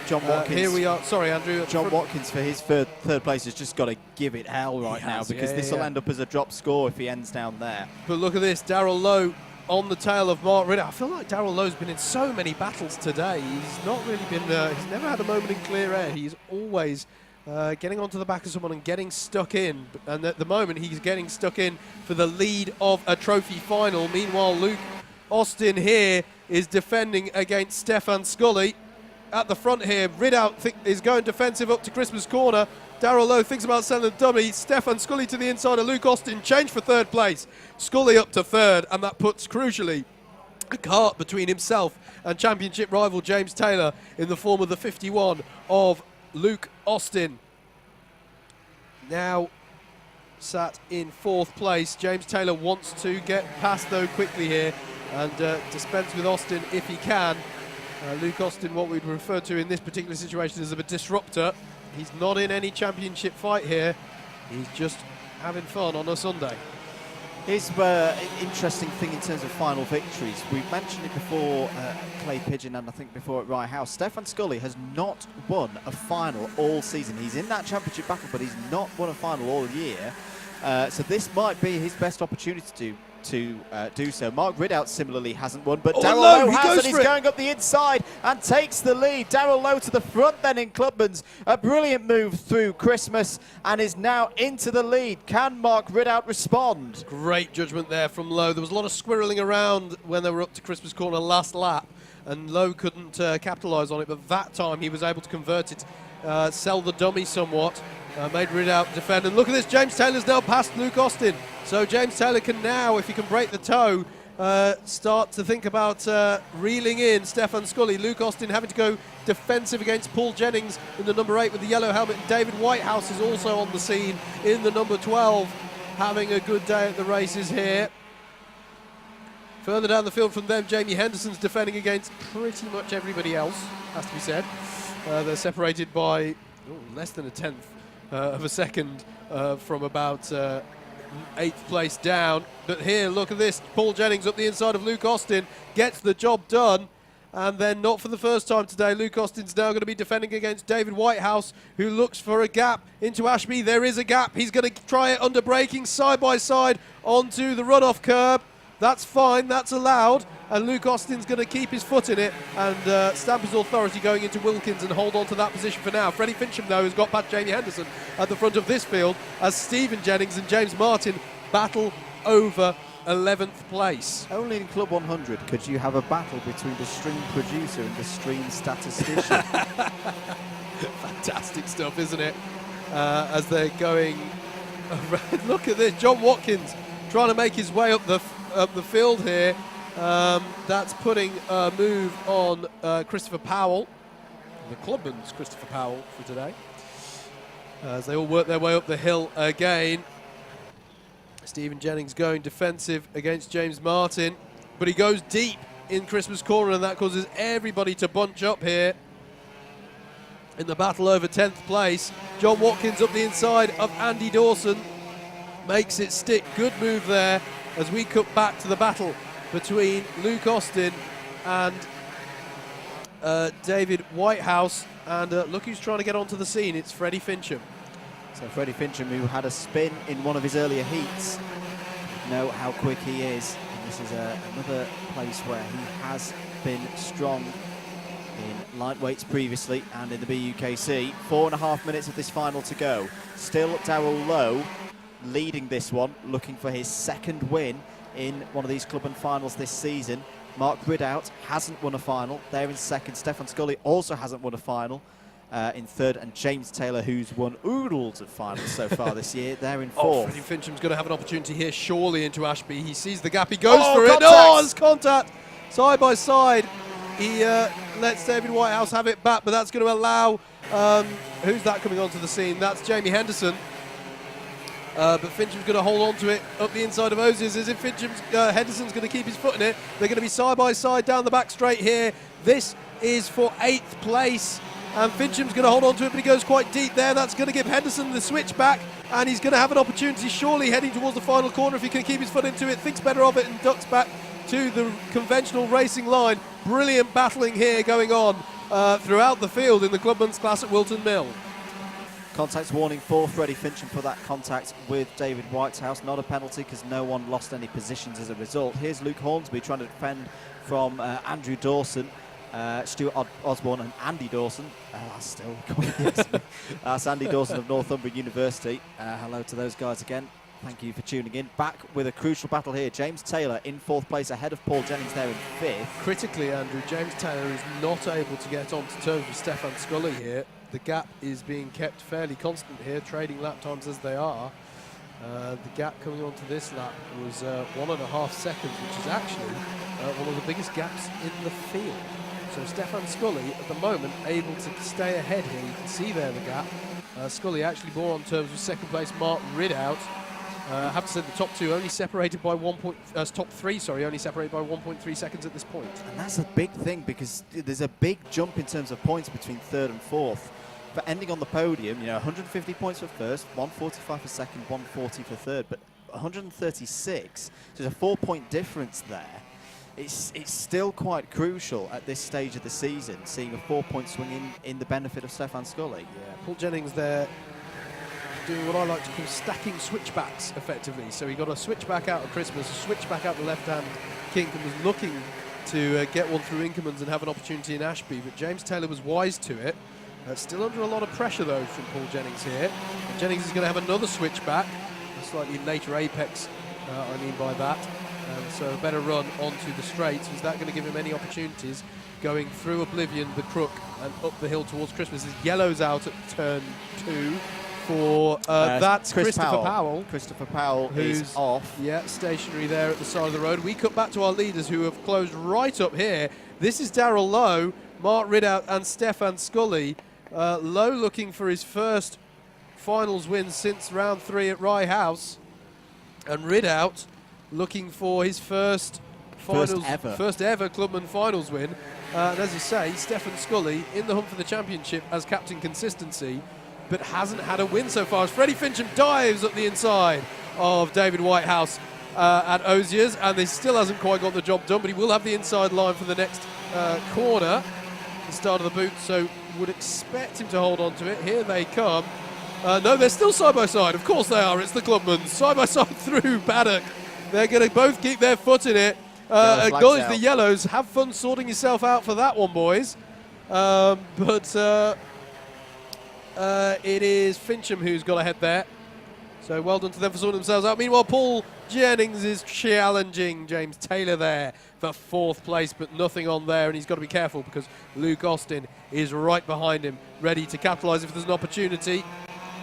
John Watkins. Here we are. Sorry, Andrew. John Watkins for his third place has just got to give it hell right now, because this will end up as a drop score if he ends down there. But look at this, Darrell Lowe on the tail of Mark Ridout. I feel like Darrell Lowe's been in so many battles today. He's not really been. He's never had a moment in clear air. He's always getting onto the back of someone and getting stuck in. And at the moment, he's getting stuck in for the lead of a trophy final. Meanwhile, Luke Austin here is defending against Stefan Scully. At the front here, Ridout is going defensive up to Christmas corner. Darrell Lowe thinks about sending the dummy. Stefan Scully to the inside of Luke Austin. Change for third place. Scully up to third, and that puts, crucially, a kart between himself and championship rival James Taylor in the form of the 51 of Luke Austin. Now sat in 4th place. James Taylor wants to get past, though, quickly here and dispense with Austin if he can. Luke Austin, what we'd refer to in this particular situation as a disruptor. He's not in any championship fight here. He's just having fun on a Sunday. Here's an interesting thing in terms of final victories. We've mentioned it before Clay Pigeon, and I think before at Rye House. Stefan Scully has not won a final all season. He's in that championship battle, but he's not won a final all year. So this might be his best opportunity to do so. Mark Ridout similarly hasn't won, but Darrell Lowe has, and he's going up the inside and takes the lead. Darrell Lowe to the front then in Clubman's. A brilliant move through Christmas and is now into the lead. Can Mark Ridout respond? Great judgment there from Lowe. There was a lot of squirreling around when they were up to Christmas corner last lap, and Lowe couldn't capitalise on it, but that time he was able to convert it, sell the dummy somewhat. Made Ridout defend, and look at this, James Taylor's now past Luke Austin, so James Taylor can now, if he can break the toe, start to think about reeling in Stefan Scully. Luke Austin having to go defensive against Paul Jennings in the number 8 with the yellow helmet. David Whitehouse is also on the scene in the number 12, having a good day at the races here. Further down the field from them, Jamie Henderson's defending against pretty much everybody else, has to be said. They're separated by less than a tenth of a second from about 8th place down. But here, look at this. Paul Jennings up the inside of Luke Austin, gets the job done. And then, not for the first time today, Luke Austin's now going to be defending against David Whitehouse, who looks for a gap into Ashby. There is a gap. He's going to try it under braking, side by side, onto the runoff curb. That's fine, that's allowed, and Luke Austin's going to keep his foot in it and stamp his authority going into Wilkins and hold on to that position for now. Freddie Fincham, though, has got past Jamie Henderson at the front of this field as Stephen Jennings and James Martin battle over 11th place. Only in Club 100 could you have a battle between the stream producer and the stream statistician. Fantastic stuff, isn't it? As they're going around. Look at this, John Watkins trying to make his way up the field here. That's putting a move on Christopher Powell, the Clubman's Christopher Powell for today, as they all work their way up the hill again. Stephen Jennings going defensive against James Martin, but he goes deep in Christmas corner, and that causes everybody to bunch up here in the battle over 10th place. John Watkins up the inside of Andy Dawson, makes it stick. Good move there as we cut back to the battle between Luke Austin and David Whitehouse. And look who's trying to get onto the scene. It's Freddie Fincham. So Freddie Fincham, who had a spin in one of his earlier heats, know how quick he is. And this is another place where he has been strong in lightweights previously and in the BUKC. 4.5 minutes of this final to go. Still Darrell Lowe leading this one, looking for his second win in one of these Clubman finals this season. Mark Ridout hasn't won a final. They're in second. Stefan Scully also hasn't won a final. In third, and James Taylor, who's won oodles of finals so far this year, they're in fourth. Freddie Fincham's going to have an opportunity here, surely, into Ashby. He sees the gap, he goes for contact. it. Oh, there's contact. Side by side. He lets David Whitehouse have it back, but that's going to allow, who's that coming onto the scene? That's Jamie Henderson. But Fincham's going to hold on to it up the inside of Oziers, as if Henderson's going to keep his foot in it. They're going to be side by side down the back straight here. This is for 8th place. And Fincham's going to hold on to it, but he goes quite deep there. That's going to give Henderson the switch back, and he's going to have an opportunity, surely, heading towards the final corner if he can keep his foot into it. Thinks better of it and ducks back to the conventional racing line. Brilliant battling here going on throughout the field in the Clubman's class at Whilton Mill. Contact warning for Freddie Fincham for that contact with David Whitehouse. Not a penalty because no one lost any positions as a result. Here's Luke Hornsby trying to defend from Andrew Dawson. Stuart Osborne and Andy Dawson. That's Andy Dawson of Northumberland University. Hello to those guys again. Thank you for tuning in. Back with a crucial battle here. James Taylor in 4th place ahead of Paul Jennings there in 5th. Critically, Andrew, James Taylor is not able to get onto terms with Stefan Scully here. The gap is being kept fairly constant here, trading lap times as they are. The gap coming onto this lap was 1.5 seconds, which is actually one of the biggest gaps in the field. So Stefan Scully, at the moment, able to stay ahead here. You can see there the gap. Scully actually more on terms with 2nd place Mark Ridout. I have to say the top two only separated by top three, only separated by 1.3 seconds at this point. And that's a big thing because there's a big jump in terms of points between 3rd and 4th. For ending on the podium, 150 points for 1st, 145 for 2nd, 140 for 3rd, but 136. So there's a 4-point difference there. It's still quite crucial at this stage of the season, seeing a 4-point swing in the benefit of Stefan Scully. Yeah, Paul Jennings there doing what I like to call stacking switchbacks effectively. So he got a switchback out of Christmas, a switchback out the left-hand kink, and was looking to get one through Inkermans and have an opportunity in Ashby, but James Taylor was wise to it. Still under a lot of pressure though from Paul Jennings here. And Jennings is going to have another switchback, a slightly later apex, I mean by that. So a better run onto the straights. Is that going to give him any opportunities going through Oblivion, the Crook, and up the hill towards Christmas? His yellow's out at turn 2 for that's Christopher Powell. Christopher Powell is off. Yeah, stationary there at the side of the road. We cut back to our leaders who have closed right up here. This is Darrell Lowe, Mark Ridout, and Stefan Scully. Lowe looking for his first finals win since round 3 at Rye House, and Ridout looking for his first ever Clubman finals win. And as you say, Stefan Scully in the hunt for the championship as captain consistency, but hasn't had a win so far. As Freddie Fincham dives up the inside of David Whitehouse at Oziers, and he still hasn't quite got the job done, but he will have the inside line for the next corner, the start of the boot, so would expect him to hold on to it. Here they come. No, they're still side by side. Of course they are. It's the Clubmans side by side through Baddock. They're going to both keep their foot in it. Acknowledge the yellows. Have fun sorting yourself out for that one, boys. But it is Fincham who's got ahead there. So well done to them for sorting themselves out. Meanwhile, Paul Jennings is challenging James Taylor there for 4th place, but nothing on there, and he's got to be careful because Luke Austin is right behind him, ready to capitalise if there's an opportunity.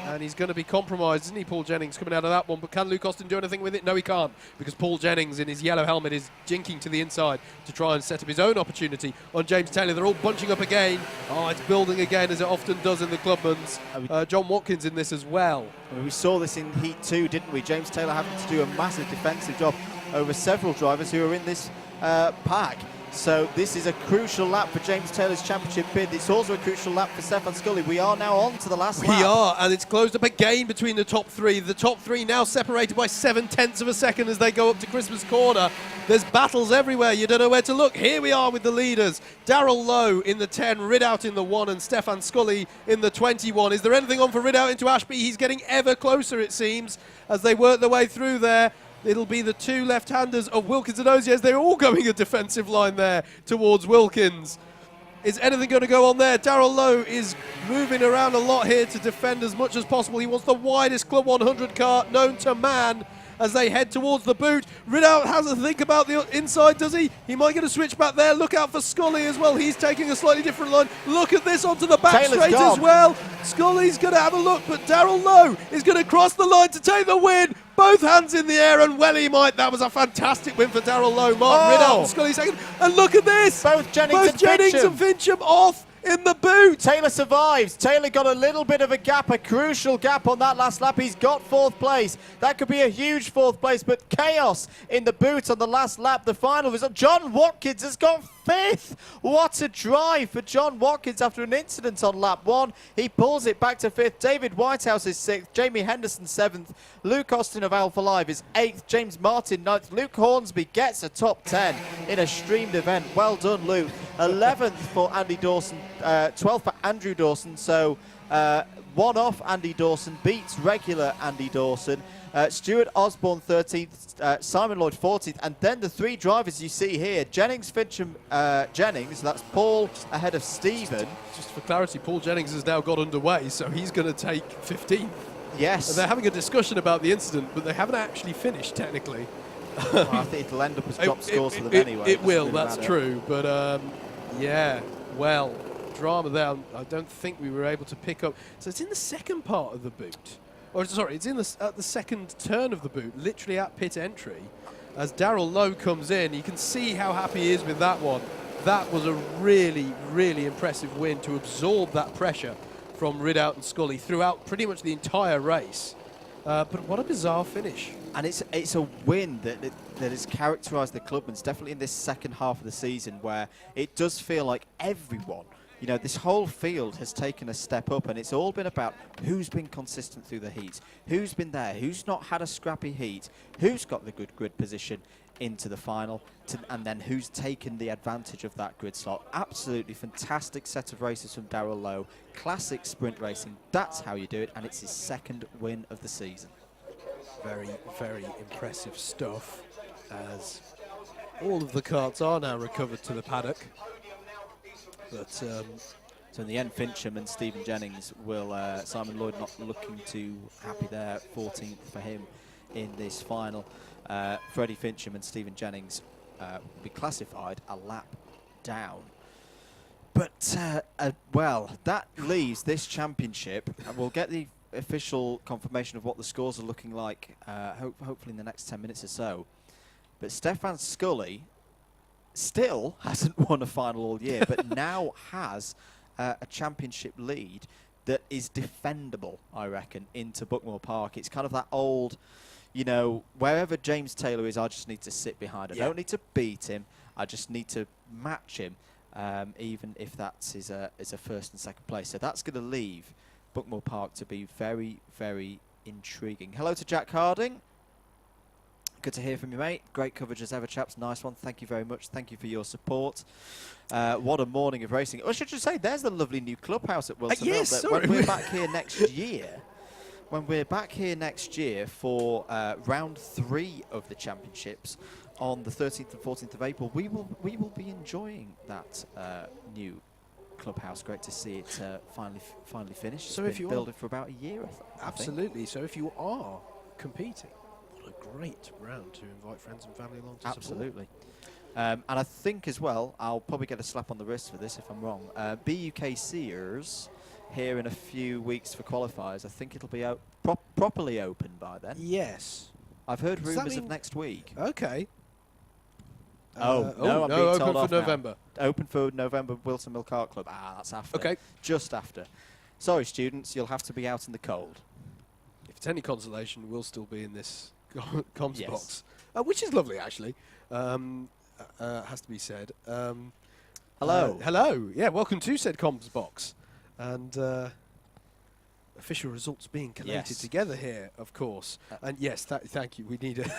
And he's going to be compromised, isn't he, Paul Jennings, coming out of that one? But can Luke Austin do anything with it? No, he can't, because Paul Jennings in his yellow helmet is jinking to the inside to try and set up his own opportunity on James Taylor. They're all bunching up again. Oh, it's building again, as it often does in the Clubmans. John Watkins in this as well. I mean, we saw this in Heat 2, didn't we? James Taylor having to do a massive defensive job over several drivers who are in this pack. So this is a crucial lap for James Taylor's championship bid. It's also a crucial lap for Stefan Scully. We are now on to the last lap. We are, and it's closed up again between the top three. The top three now separated by 0.7 of a second as they go up to Christmas Corner. There's battles everywhere. You don't know where to look. Here we are with the leaders. Darrell Lowe in the 10, Ridout in the 1, and Stefan Scully in the 21. Is there anything on for Ridout into Ashby? He's getting ever closer, it seems, as they work their way through there. It'll be the two left-handers of Wilkins and Ozies. They're all going a defensive line there towards Wilkins. Is anything going to go on there? Darrell Lowe is moving around a lot here to defend as much as possible. He wants the widest Club 100 car known to man as they head towards the boot. Ridout has a think about the inside, does he? He might get a switch back there. Look out for Scully as well. He's taking a slightly different line. Look at this onto the back Taylor's straight gone. as well. Scully's going to have a look, but Darrell Lowe is going to cross the line to take the win. Both hands in the air, and well he might. That was a fantastic win for Darrell Lowe. Mark Ridout and Scully second. And look at this. Both Jennings and Fincham off in the boot. Taylor survives. Taylor got a little bit of a gap, a crucial gap on that last lap. He's got 4th place. That could be a huge 4th place, but chaos in the boot on the last lap. The final result, John Watkins has got 5th. What a drive for John Watkins after an incident on lap 1. He pulls it back to 5th. David Whitehouse is 6th. Jamie Henderson 7th. Luke Austin of Alpha Live is 8th. James Martin 9th. Luke Hornsby gets a top 10 in a streamed event. Well done, Luke. 11th for Andy Dawson. 12th for Andrew Dawson. So one off Andy Dawson beats regular Andy Dawson. Stuart Osborne 13th, Simon Lloyd 14th, and then the 3 drivers you see here, Jennings, Fincham, Jennings, that's Paul ahead of Stephen. Just for clarity, Paul Jennings has now got underway, so he's going to take 15th. Yes. And they're having a discussion about the incident, but they haven't actually finished, technically. Well, I think it'll end up as drop scores for them anyway. It will, that's true, but yeah, well, drama there. I don't think we were able to pick up. So it's in the second part of the boot. Or sorry, it's in at the second turn of the boot, literally at pit entry. As Darrell Lowe comes in, you can see how happy he is with that one. That was a really, really impressive win to absorb that pressure from Ridout and Scully throughout pretty much the entire race. But what a bizarre finish. And it's a win that has characterised the Clubmans, definitely in this second half of the season, where it does feel like everyone, you know, this whole field has taken a step up, and it's all been about who's been consistent through the heat, who's been there, who's not had a scrappy heat, who's got the good grid position into the final, and then who's taken the advantage of that grid slot. Absolutely fantastic set of races from Darrell Lowe. Classic sprint racing. That's how you do it, and it's his 2nd win of the season. Very, very impressive stuff, as all of the carts are now recovered to the paddock. But so in the end, Fincham and Stephen Jennings will, Simon Lloyd not looking too happy there, 14th for him in this final. Freddie Fincham and Stephen Jennings will be classified a lap down. But, well, that leaves this championship, and we'll get the official confirmation of what the scores are looking like, hopefully in the next 10 minutes or so. But Stefan Scully still hasn't won a final all year, but now has a championship lead that is defendable, I reckon, into Buckmore Park. It's kind of that old, you know, wherever James Taylor is, I just need to sit behind. I don't need to beat him. I just need to match him, even if that's is a 1st and 2nd place. So that's going to leave Buckmore Park to be very, very intriguing. Hello to Jack Harding. Good to hear from you, mate. Great coverage as ever, chaps. Nice one. Thank you very much. Thank you for your support. What a morning of racing. I should just say, there's the lovely new clubhouse at Whilton. Yes, sorry. When we're back here next year, for round 3 of the championships on the 13th and 14th of April, we will be enjoying that new clubhouse. Great to see it finally finished. So it's if been you building for about a year, I think. absolutely. So if you are competing, what a great round to invite friends and family along to Absolutely. And I think as well, I'll probably get a slap on the wrist for this if I'm wrong. BUKCers here in a few weeks for qualifiers. I think it'll be properly open by then. Yes. I've heard Does that rumours of mean- next week. Okay. No, I'm being open told for off now. November. Open for November, Wilton Mill Kart Club. That's after. Okay. Just after. Sorry, students, you'll have to be out in the cold. If it's any consolation, we'll still be in this comms Yes. box, which is lovely, actually. has to be said. Hello. Hello. Yeah, welcome to said comms box. And official results being collated together here, of course. And yes, thank you. We need a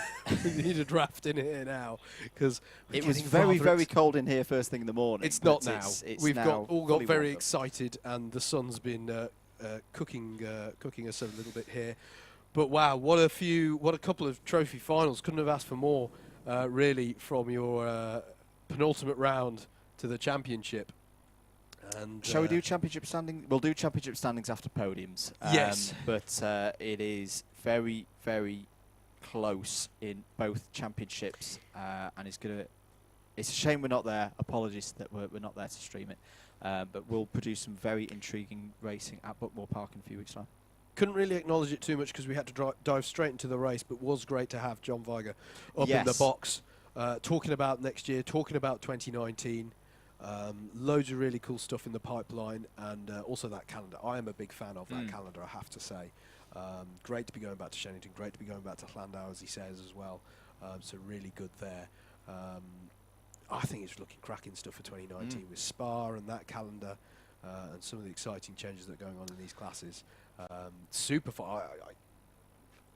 we need a draft in here now because It was very cold in here first thing in the morning. It's not now. It's We've now all fully got very warmed up. excited, and the sun's been cooking us a little bit here. But wow, what a couple of trophy finals! Couldn't have asked for more, really, from your penultimate round to the championship. And Shall we do championship standing? We'll do championship standings after podiums. Yes. But it is very close in both championships, and it's a shame we're not there. Apologies that we're not there to stream it. But we'll produce some very intriguing racing at Buckmore Park in a few weeks' time. Couldn't really acknowledge it too much because we had to dive straight into the race, but was great to have John Viger up in the box, talking about next year, talking about 2019. Loads of really cool stuff in the pipeline, and also that calendar. I am a big fan of that calendar, I have to say. Great to be going back to Shenington, great to be going back to Llandau, as he says, as well. So really good there. I think it's looking cracking stuff for 2019 with Spa and that calendar, and some of the exciting changes that are going on in these classes. Super fun.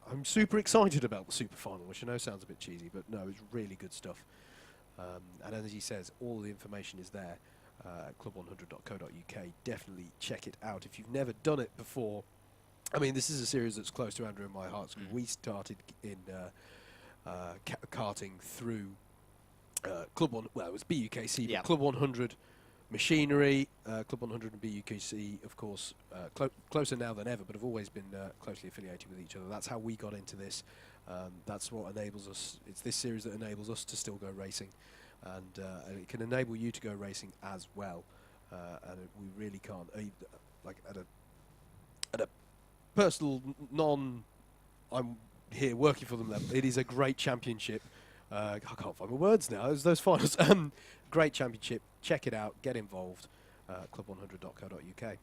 I'm super excited about the super final, which I know sounds a bit cheesy, but no, it's really good stuff. And as he says, all the information is there at club100.co.uk. Definitely check it out if you've never done it before. I mean, this is a series that's close to Andrew and my hearts. We started in karting through Club 1. Well, it was BUKC, but Club 100 machinery, Club 100 and BUKC, of course, closer now than ever, but have always been closely affiliated with each other. That's how we got into this. That's what enables us. It's this series that enables us to still go racing, and it can enable you to go racing as well. And we really can't, like at a personal I'm here working for them level. It is a great championship. I can't find my words now. Those finals. Great championship. Check it out. Get involved. Club100.co.uk.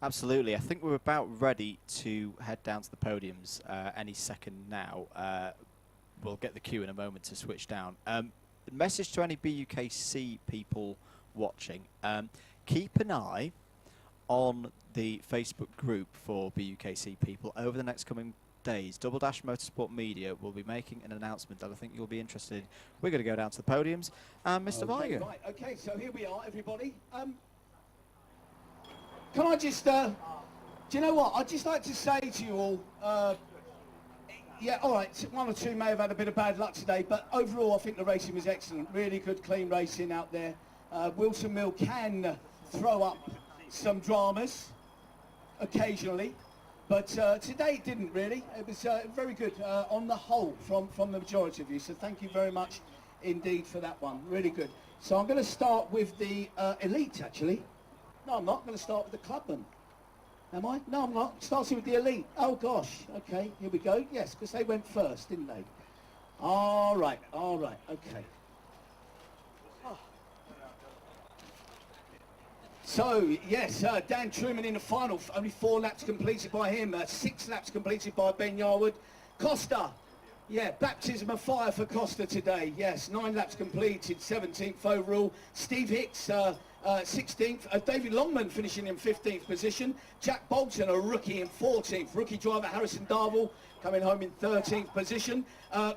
Absolutely. I think we're about ready to head down to the podiums any second now. We'll get the cue in a moment to switch down. The message to any BUKC people watching, keep an eye on the Facebook group for BUKC people over the next coming days. Double Dash Motorsport Media will be making an announcement that I think you'll be interested in. We're going to go down to the podiums. Mr. Viger. Right, okay, so here we are, everybody. Can I just, do you know what? I'd just like to say to you all, yeah, all right, one or two may have had a bit of bad luck today, but overall I think the racing was excellent. Really good, clean racing out there. Wilson Mill can throw up some dramas occasionally, but today it didn't really. It was very good on the whole from the majority of you, so thank you very much indeed for that one. Really good. So I'm going to start with the elite, actually. No, I'm not. I'm going to start with the Clubman. Am I? No, I'm not. Starting with the elite. Oh, gosh. Okay, here we go. Yes, because they went first, didn't they? All right, okay. So, yes, Dan Truman in the final. Only 4 laps completed by him. 6 laps completed by Ben Yarwood. Costa. Yeah, baptism of fire for Costa today. Yes, 9 laps completed, 17th overall. Steve Hicks, 16th. David Longman finishing in 15th position. Jack Bolton, a rookie, in 14th. Rookie driver Harrison Darwell coming home in 13th position.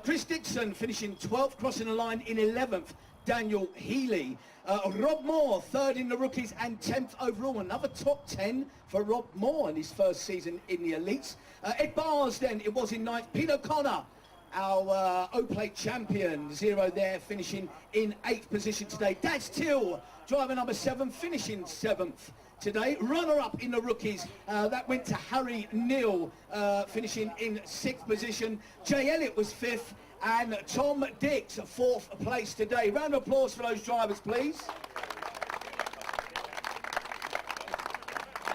Chris Dixon finishing 12th, crossing the line in 11th. Daniel Healy. Rob Moore, 3rd in the rookies and 10th overall. Another top 10 for Rob Moore in his first season in the elites. Ed Bars then, it was in 9th. Pete O'Connor, our O-Plate champion, 0 there, finishing in 8th position today. Daz Till, driver number 7, finishing 7th today. Runner-up in the rookies, that went to Harry Neal, finishing in 6th position. Jay Elliott was 5th, and Tom Dix, 4th place today. Round of applause for those drivers, please.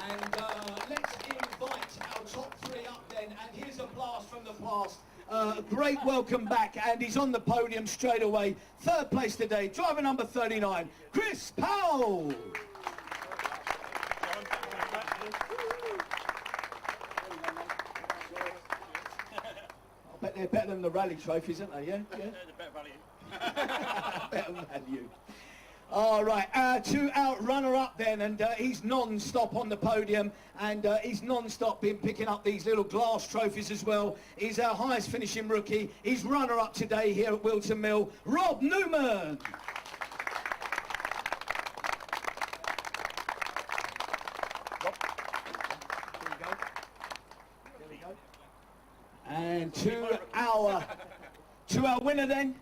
And let's invite our top 3 up then, and here's a blast from the past. Great welcome back, and he's on the podium straight away. 3rd place today, driver number 39, Chris Powell. I bet they're better than the rally trophies, aren't they? Yeah? They're the better value. Better value. All right, to our runner-up then, and he's non-stop on the podium, and he's non-stop been picking up these little glass trophies as well. He's our highest finishing rookie. He's runner-up today here at Whilton Mill, Rob Newman. And to our winner then,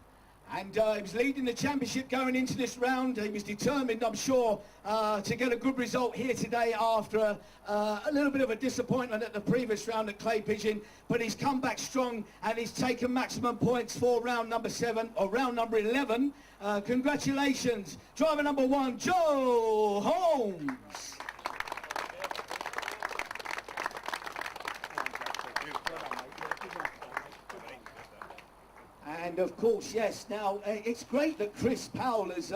and he was leading the championship going into this round. He was determined, I'm sure, to get a good result here today after a little bit of a disappointment at the previous round at Clay Pigeon, but he's come back strong and he's taken maximum points for round number 7 or round number 11. Congratulations, driver number 1, Joe Holmes. And of course, yes, now it's great that Chris Powell has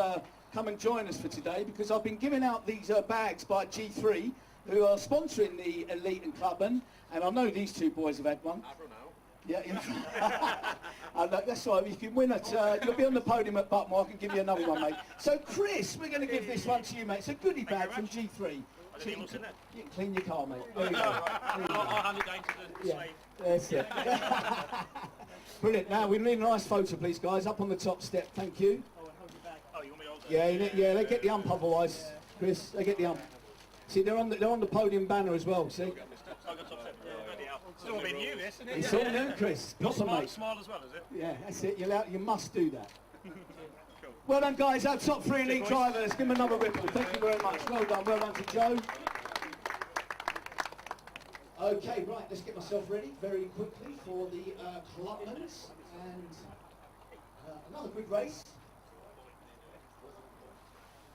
come and joined us for today, because I've been giving out these bags by G3, who are sponsoring the Elite and Clubman, and I know these two boys have had one. Yeah, that's right. If you can win it, you'll be on the podium at Buckmore. I can give you another one, mate. So, Chris, we're going to give this one to you, mate. It's a goodie bag from G3. So you can clean your car, mate. There you go. I'll hand it down to the slave. That's it. Brilliant. Now, we need a nice photo, please, guys. Up on the top step. Thank you. Oh, you want me to hold it? Yeah, they get the ump otherwise, Chris. They get the ump. See, they're on the podium banner as well, see? I got top step. Bloody hell. It's all been new, this, isn't it? It's all new, Chris. Proper, mate. Small as well, is it? Yeah, that's it. You must do that. Well done, guys. Our top 3 elite drivers. Give them another ripple. Thank you very much. Well done. Well done to Joe. Okay, right. Let's get myself ready very quickly for the Clubmans and another good race.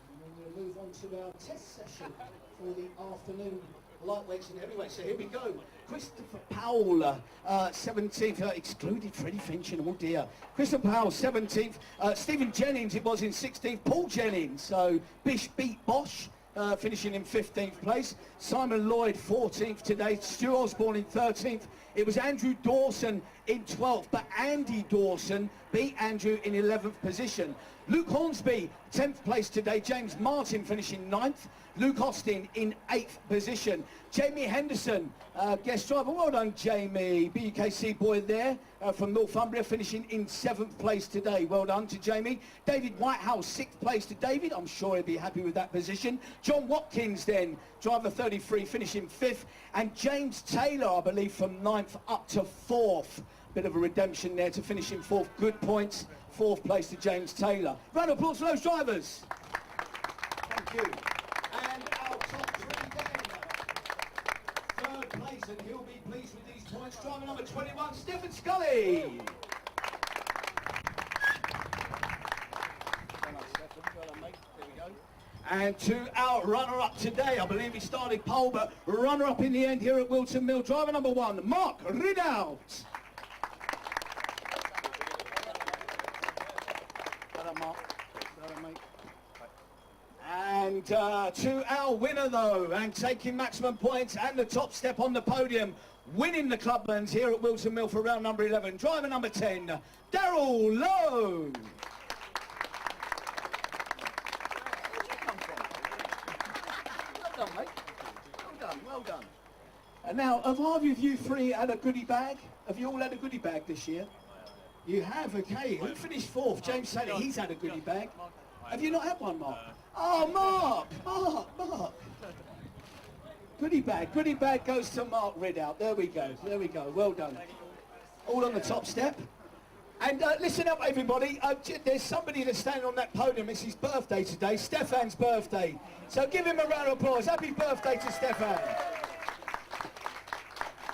And then we'll move on to our test session for the afternoon lightweights and heavyweights. So here we go. Christopher Powell, 17th, excluded Freddie Finch, and oh dear. Christopher Powell, 17th. Stephen Jennings, it was in 16th. Paul Jennings, so Bish beat Bosch, finishing in 15th place. Simon Lloyd, 14th today. Stu Osborne in 13th. It was Andrew Dawson in 12th, but Andy Dawson beat Andrew in 11th position. Luke Hornsby, 10th place today. James Martin finishing 9th. Luke Austin in 8th position. Jamie Henderson, guest driver. Well done, Jamie. BUKC boy there from Northumbria, finishing in 7th place today. Well done to Jamie. David Whitehouse, 6th place to David. I'm sure he'll be happy with that position. John Watkins then, driver 33, finishing 5th. And James Taylor, I believe, from 9th up to 4th. Bit of a redemption there to finish in 4th. Good points. 4th place to James Taylor. Round of applause for those drivers. Thank you. And our top 3 then. 3rd place, and he'll be pleased with these points. Driver number 21, Stephen Scully. Well done, Stephen. Well done, mate. There we go. And to our runner-up today, I believe he started pole, but runner-up in the end here at Whilton Mill. Driver number 1, Mark Ridout. And to our winner, though, and taking maximum points and the top step on the podium, winning the Clubmans here at Whilton Mill for round number 11, driver number 10, Daryl Lowe. Well done, mate. Well done, well done. And now, have either of you 3 had a goodie bag? Have you all had a goodie bag this year? You have, okay. Who finished 4th? James Taylor, he's had a goodie bag. Have you not had one, Mark? Oh, Mark! Goodie bag goes to Mark Ridout. There we go, well done. All on the top step. And listen up, everybody. There's somebody that's standing on that podium. It's his birthday today, Stefan's birthday. So give him a round of applause. Happy birthday to Stefan.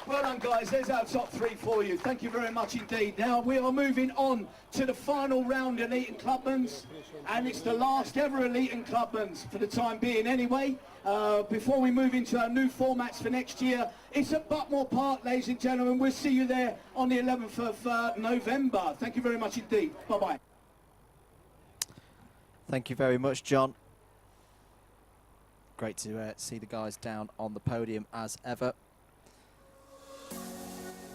Well done, guys. There's our top 3 for you. Thank you very much indeed. Now we are moving on to the final round in Elite and Clubmans, and it's the last ever Elite and Clubmans for the time being anyway. Before we move into our new formats for next year, it's at Buckmore Park, ladies and gentlemen. We'll see you there on the 11th of November. Thank you very much indeed. Bye-bye. Thank you very much, John. Great to see the guys down on the podium as ever.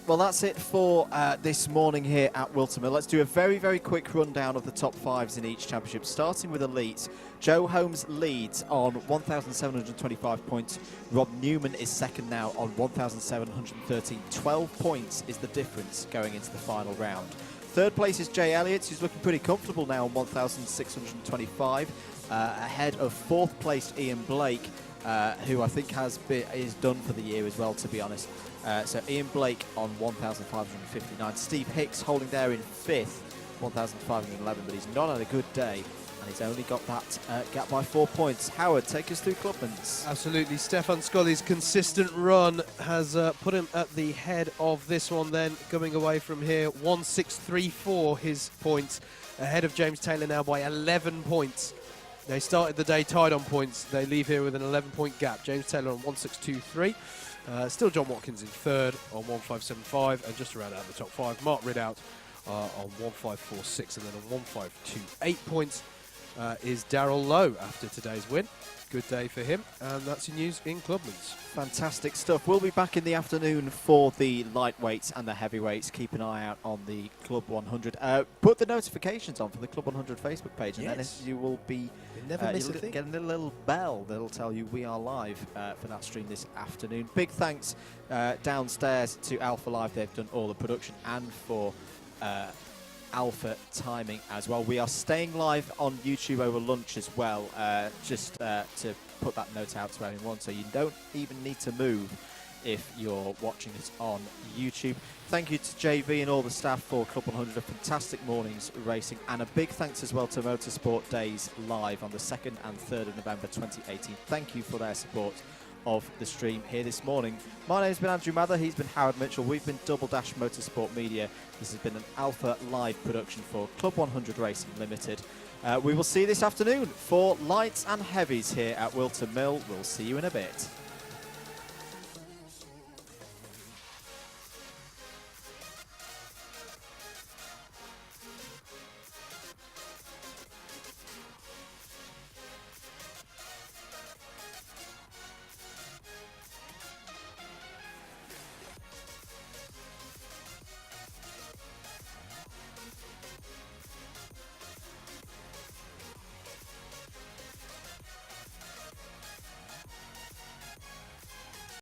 Well, that's it for this morning here at Whilton. Let's do a very, very quick rundown of the top fives in each championship, starting with Elite. Joe Holmes leads on 1,725 points. Rob Newman is second now on 1,713. 12 points is the difference going into the final round. Third place is Jay Elliott, who's looking pretty comfortable now on 1,625, ahead of fourth place Ian Blake, who I think is done for the year as well, to be honest. So Ian Blake on 1,559. Steve Hicks holding there in fifth, 1,511, but he's not had a good day, and he's only got that gap by 4 points. Howard, take us through Clubman's. Absolutely. Stefan Scully's consistent run has put him at the head of this one then, coming away from here. 1,634 his points, ahead of James Taylor now by 11 points. They started the day tied on points. They leave here with an 11-point gap. James Taylor on 1,623. Still John Watkins in third on 1,575, and just around out the top five, Mark Ridout on 1,546, and then on 1,528 points is Darryl Lowe after today's win. Good day for him, and that's your news in Clubman's. Fantastic stuff. We'll be back in the afternoon for the lightweights and the heavyweights. Keep an eye out on the Club 100. Put the notifications on for the Club 100 Facebook page, and then you will be getting a little bell that'll tell you we are live for that stream this afternoon. Big thanks downstairs to Alpha Live. They've done all the production, and for Alpha timing as well. We are staying live on YouTube over lunch as well, just to put that note out to everyone, so you don't even need to move if you're watching this on YouTube. Thank you to JV and all the staff for Club 100, a fantastic morning's racing, and a big thanks as well to Motorsport Days Live on the 2nd and 3rd of November 2018. Thank you for their support of the stream here this morning. My name's been Andrew Mather, he's been Howard Mitchell, we've been Double Dash Motorsport Media. This has been an Alpha Live production for Club 100 Racing Limited. We will see you this afternoon for lights and heavies here at Whilton Mill. We'll see you in a bit.